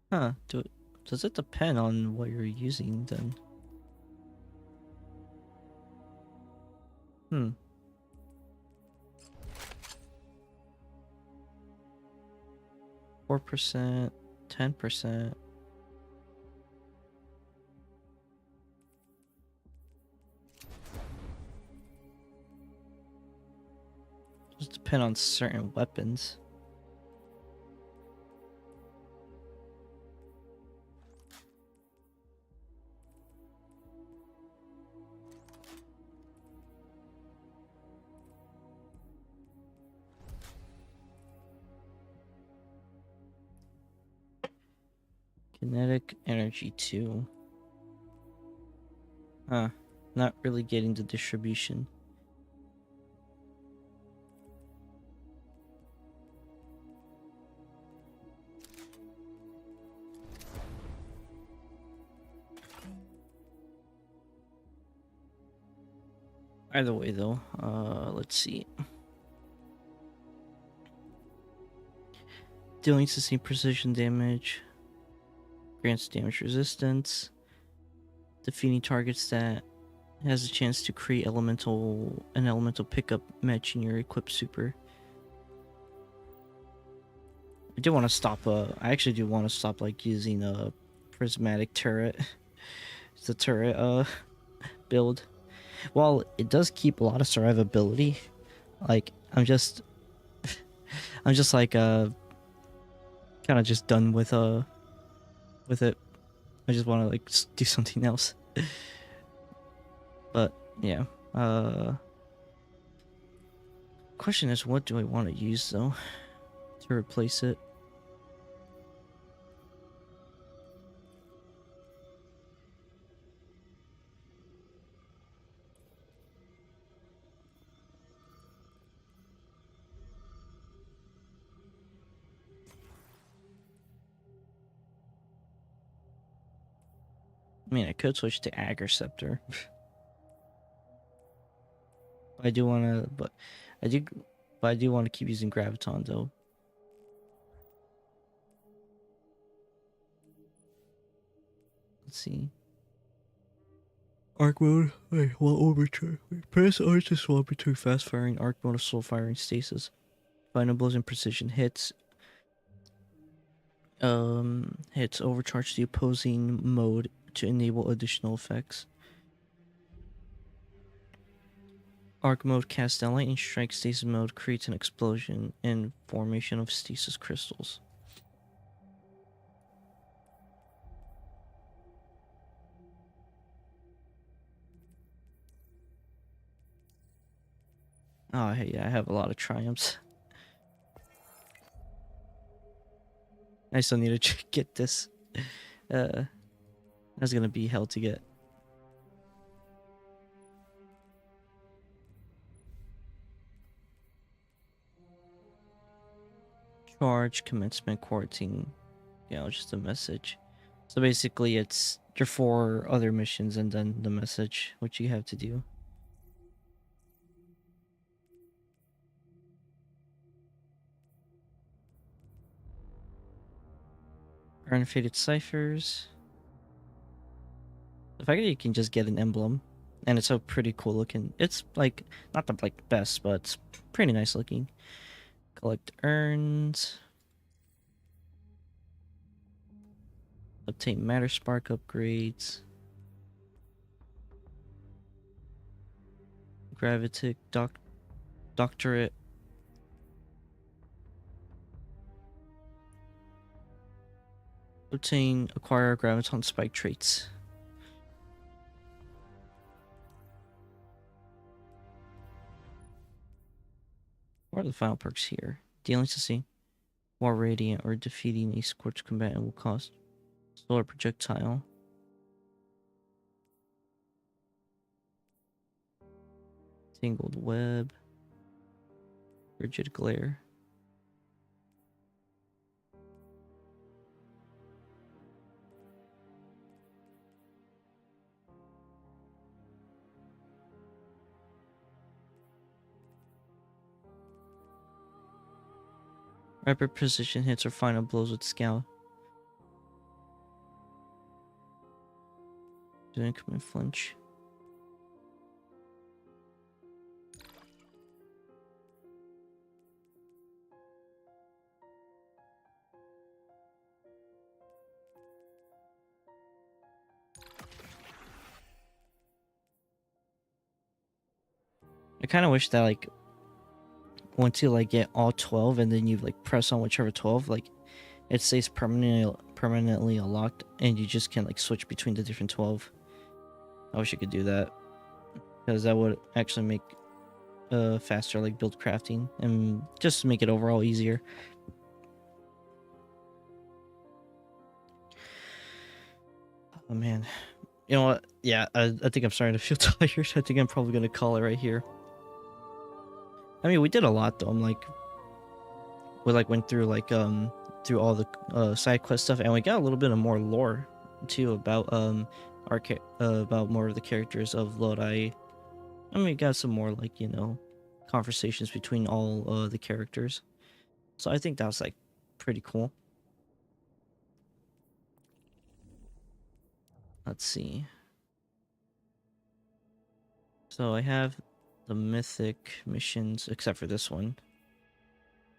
Huh, does it depend on what you're using then? Hmm. 4%, 10%. Just depend on certain weapons. Kinetic energy 2. Huh. Not really getting the distribution. Either way though, let's see. Dealing sustained precision damage. Grants damage resistance. Defeating targets that has a chance to create an elemental pickup matching your equipped super. I do want to stop I actually do want to stop like using a prismatic turret. It's a turret build. While it does keep a lot of survivability, like I'm just like kind of just done with it. I just want to like do something else. But yeah, question is, what do I want to use though to replace it? I mean, I could switch to Agriceptor. I do want to, but I do want to keep using Graviton though. Let's see. Arc mode. Wait, while overturn. Press R to swap between fast firing arc mode or slow firing stasis. final blows and precision hits. Hits overcharge the opposing mode to enable additional effects. Arc mode casts down lightning strike. Stasis mode creates an explosion and formation of stasis crystals. Oh, hey, yeah, I have a lot of triumphs. I still need to get this. That's gonna be hell to get. Charge, commencement, quarantine. Yeah, just a message. So basically, it's your 4 other missions and then the message, which you have to do. Earn faded ciphers. The fact that you can just get an emblem, and it's so pretty cool looking. It's like not the like best, but it's pretty nice looking. Collect urns. Obtain matter spark upgrades. Gravitic doctorate. Acquire graviton spike traits. What are the final perks here? Dealing to see more radiant or defeating a scorched combatant will cost solar projectile. Tangled web. Rigid glare. Rapid precision hits or final blows with scout. Didn't come in flinch. I kind of wish that like once you like get all 12 and then you like press on whichever 12, like it stays permanently unlocked and you just can like switch between the different 12. I wish you could do that, because that would actually make faster like build crafting and just make it overall easier. Oh man, you know what? Yeah, I think I'm starting to feel tired. I think I'm probably gonna call it right here. I mean, we did a lot though. We like went through like through all the side quest stuff, and we got a little bit of more lore too about about more of the characters of Lodi. I mean, we got some more like, you know, conversations between all the characters. So I think that was like pretty cool. Let's see. So I have the mythic missions, except for this one.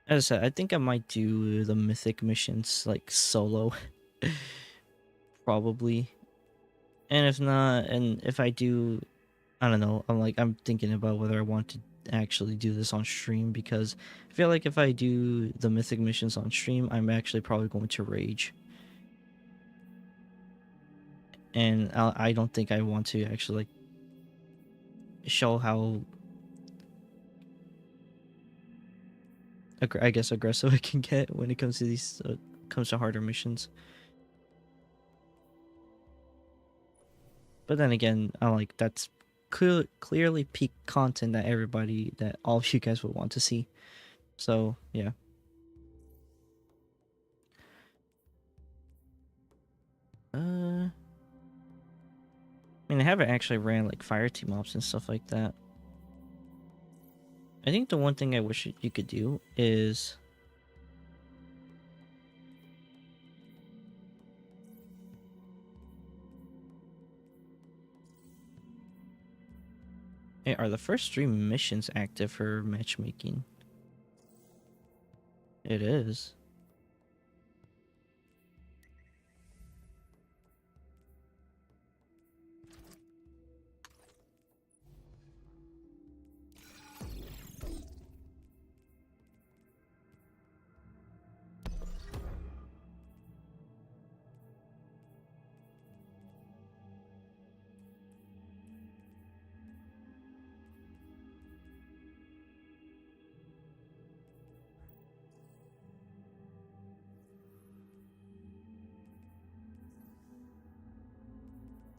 As I said, I think I might do the mythic missions like solo. Probably. And if not, and if I do, I don't know, I'm thinking about whether I want to actually do this on stream, because I feel like if I do the mythic missions on stream, I'm actually probably going to rage. And I don't think I want to actually like show how I guess aggressive I can get when it comes to these comes to harder missions. But then again, I like that's clearly peak content that all of you guys would want to see. So yeah. I mean, I haven't actually ran like fire team ops and stuff like that. I think the one thing I wish you could do is hey, are the first 3 missions active for matchmaking? It is.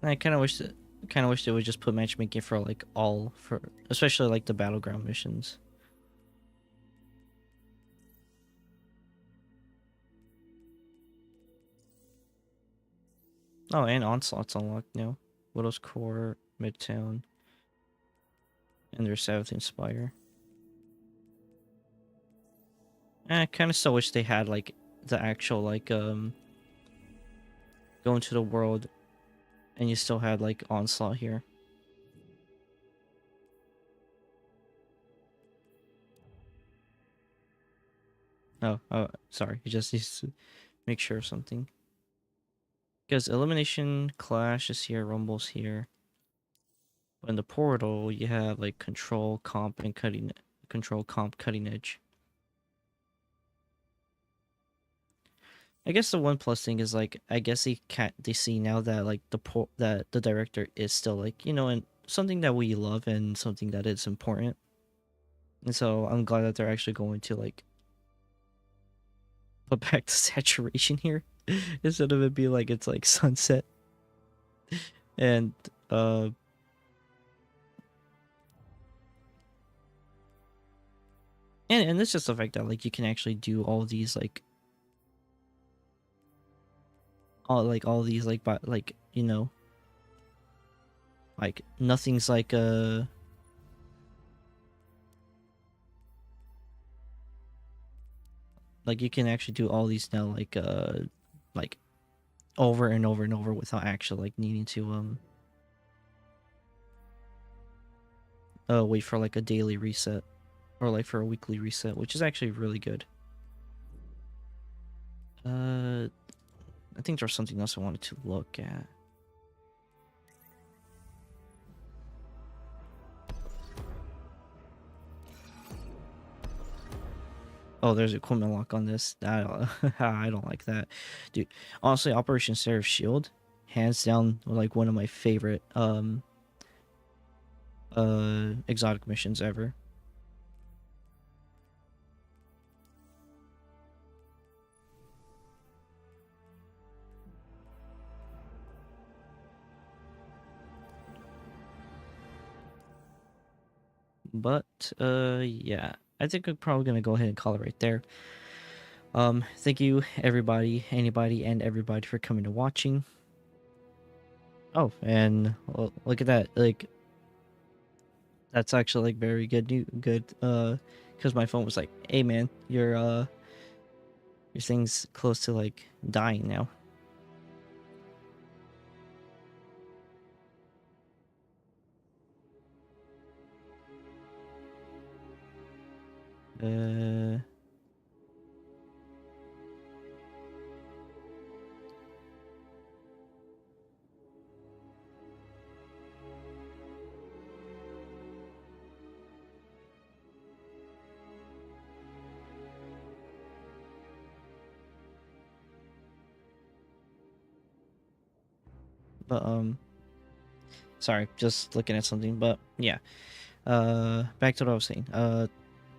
I kind of wish they would just put matchmaking for like all for especially like the battleground missions. Oh, and Onslaught's unlocked now. Widow's Core, Midtown, and their 7th Inspire. I kind of still wish they had like the actual like go into the world, and you still had like Onslaught here. Oh, sorry. It just needs to make sure of something. Because Elimination, Clash is here, Rumble's here. But in the portal, you have like Control, Comp, and Cutting Edge. I guess the one plus thing is like I guess they see now that like that the director is still like, you know, and something that we love and something that is important. And so I'm glad that they're actually going to like put back the saturation here instead of it being like it's like sunset. And and it's just the fact that like you can actually do all these like all these like but like, you know, like nothing's like like you can actually do all these now like over and over and over without actually like needing to wait for like a daily reset or like for a weekly reset, which is actually really good. I think there's something else I wanted to look at. Oh, there's equipment lock on this. I don't like that, dude. Honestly, Operation Seraph Shield, hands down, like one of my favorite exotic missions ever. But yeah, I think we're probably gonna go ahead and call it right there. Thank you everybody, anybody, and everybody for coming and watching. Oh, and look at that, like that's actually like very good because my phone was like, hey man, your thing's close to like dying now. But sorry, just looking at something. But yeah, back to what I was saying.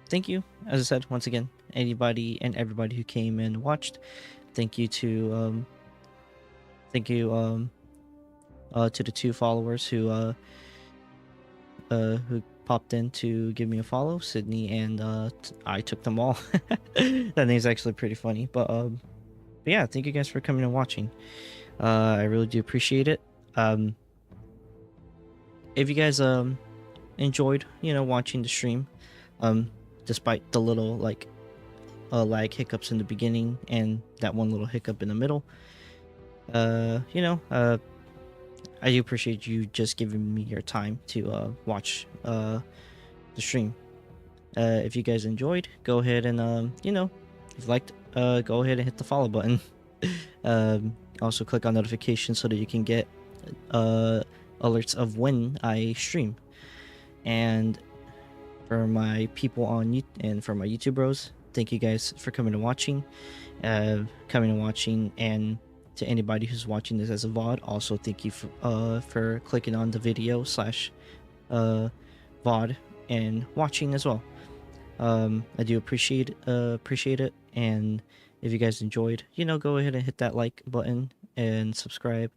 Thank you, as I said once again, anybody and everybody who came and watched. Thank you to to the 2 followers who popped in to give me a follow, Sydney, and I took them all. That name's actually pretty funny. But yeah, thank you guys for coming and watching. I really do appreciate it. If you guys enjoyed, you know, watching the stream, despite the little like lag hiccups in the beginning and that one little hiccup in the middle, you know, I do appreciate you just giving me your time to watch the stream. If you guys enjoyed, go ahead and you know, you've liked, go ahead and hit the follow button. Also click on notifications so that you can get alerts of when I stream. And for my people on YouTube and for my YouTube bros, thank you guys for coming and watching. And to anybody who's watching this as a VOD, also thank you for clicking on the video slash VOD and watching as well. I do appreciate it, and if you guys enjoyed, go ahead and hit that like button and subscribe.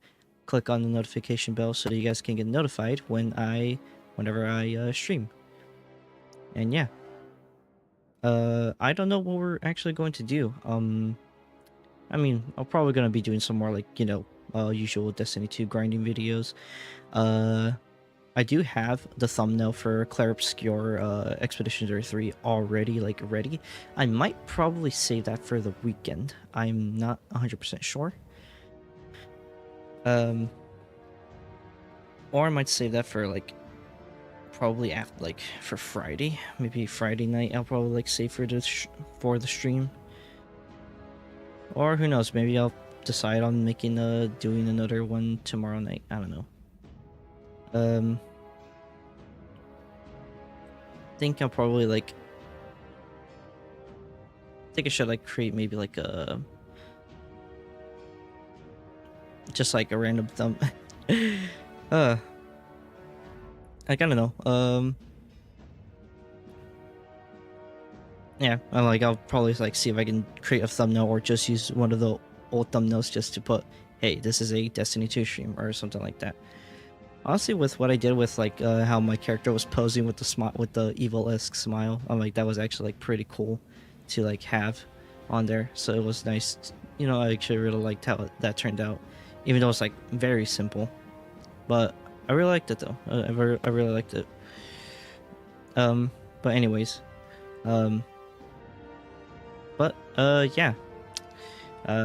Click on the notification bell so that you guys can get notified whenever I stream. And yeah, I don't know what we're actually going to do. I mean, I'm probably gonna be doing some more like usual Destiny 2 grinding videos. I do have the thumbnail for Clair Obscure Expedition 33 already ready. I might probably save that for the weekend. I'm not 100% sure. Or I might save that for probably after for Friday, maybe Friday night. I'll probably save for the stream. Or who knows? Maybe I'll decide on making doing another one tomorrow night. I don't know. I think I'll probably think I should create maybe a just a random thumb. I kind of know. Yeah, I'll probably see if I can create a thumbnail or just use one of the old thumbnails just to put, hey, this is a Destiny 2 stream or something like that. Honestly, with what I did with how my character was posing with the evil-esque smile, that was actually pretty cool to have on there. So it was nice. I actually really liked how that turned out, even though it's very simple. But I really liked it though. I really liked it. But anyways, yeah.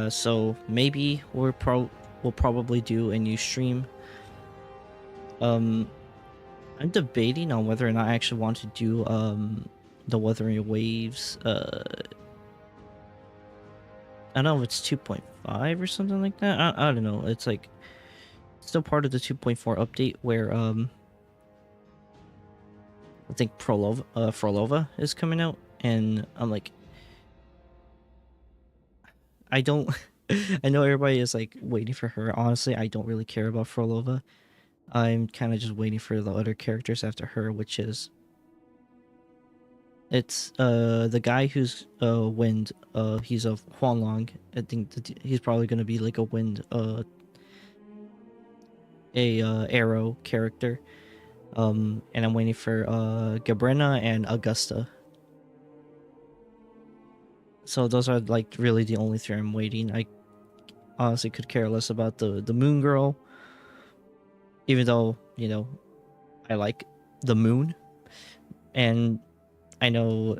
So maybe we'll probably do a new stream. I'm debating on whether or not I actually want to do the Wuthering Waves. I don't know if it's 2.5 or something like that. I don't know. It's still part of the 2.4 update where I think Frolova is coming out, and I'm I don't I know everybody is waiting for her. Honestly, I don't really care about Frolova. I'm kind of just waiting for the other characters after her, which is the guy who's Wind. He's a Huanglong. I think he's probably gonna be a Wind Arrow character. And I'm waiting for Gabrina and Augusta. So those are really the only three I'm waiting. I honestly could care less about the Moon Girl, even though I like the moon, and I know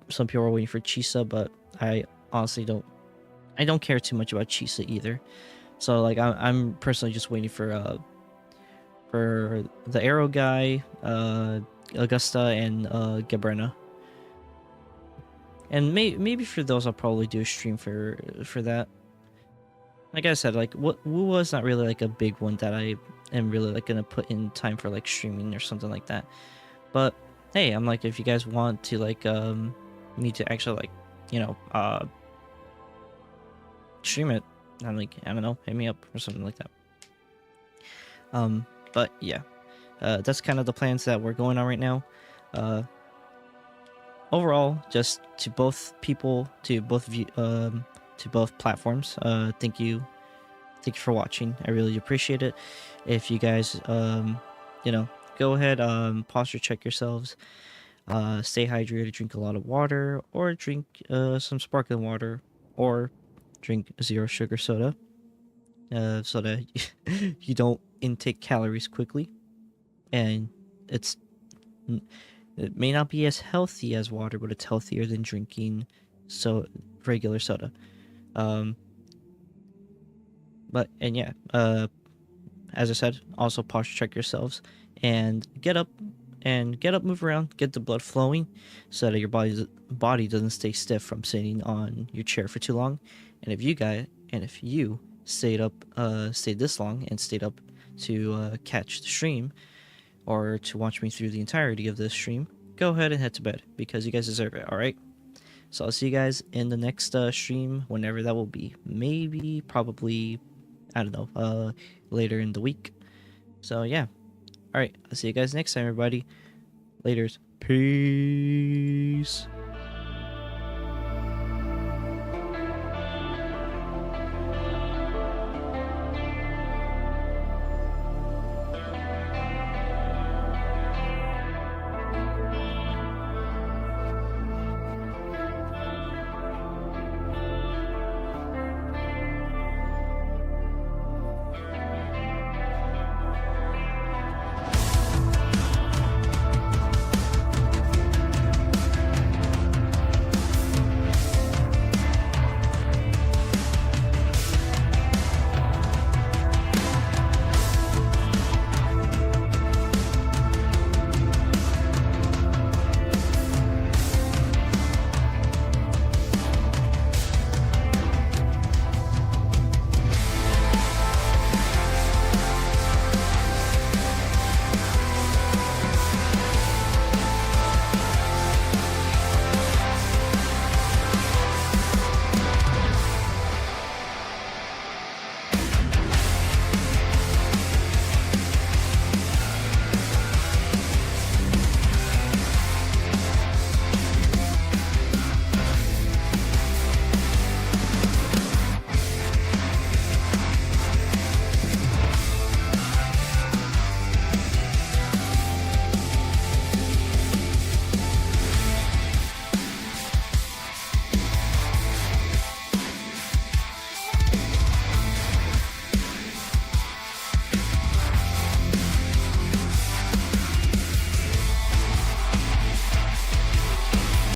some people are waiting for Chisa, but I honestly don't care too much about Chisa either. So I'm personally just waiting for the Arrow guy, Augusta, and Gabrina. And maybe for those I'll probably do a stream for that. Like I said, Wu was not really a big one that I am really gonna put in time for streaming or something like that. But hey, I'm if you guys want to me to actually stream it, I'm I don't know, hit me up or something like that. But yeah, that's kind of the plans that we're going on right now. Overall, just to both people, to both platforms, thank you for watching. I really appreciate it. If you guys go ahead, posture check yourselves, stay hydrated, drink a lot of water, or drink some sparkling water, or drink zero sugar soda, so that you don't intake calories quickly. And it may not be as healthy as water, but it's healthier than drinking regular soda. And yeah, as I said, also posture check yourselves and get up and get up, move around, get the blood flowing, so that your body doesn't stay stiff from sitting on your chair for too long. And if you stayed this long and stayed up to catch the stream, or to watch me through the entirety of this stream, go ahead and head to bed, because you guys deserve it. All right. So I'll see you guys in the next stream, whenever that will be. Maybe, probably, I don't know, later in the week. So yeah. Alright, I'll see you guys next time, everybody. Laters. Peace.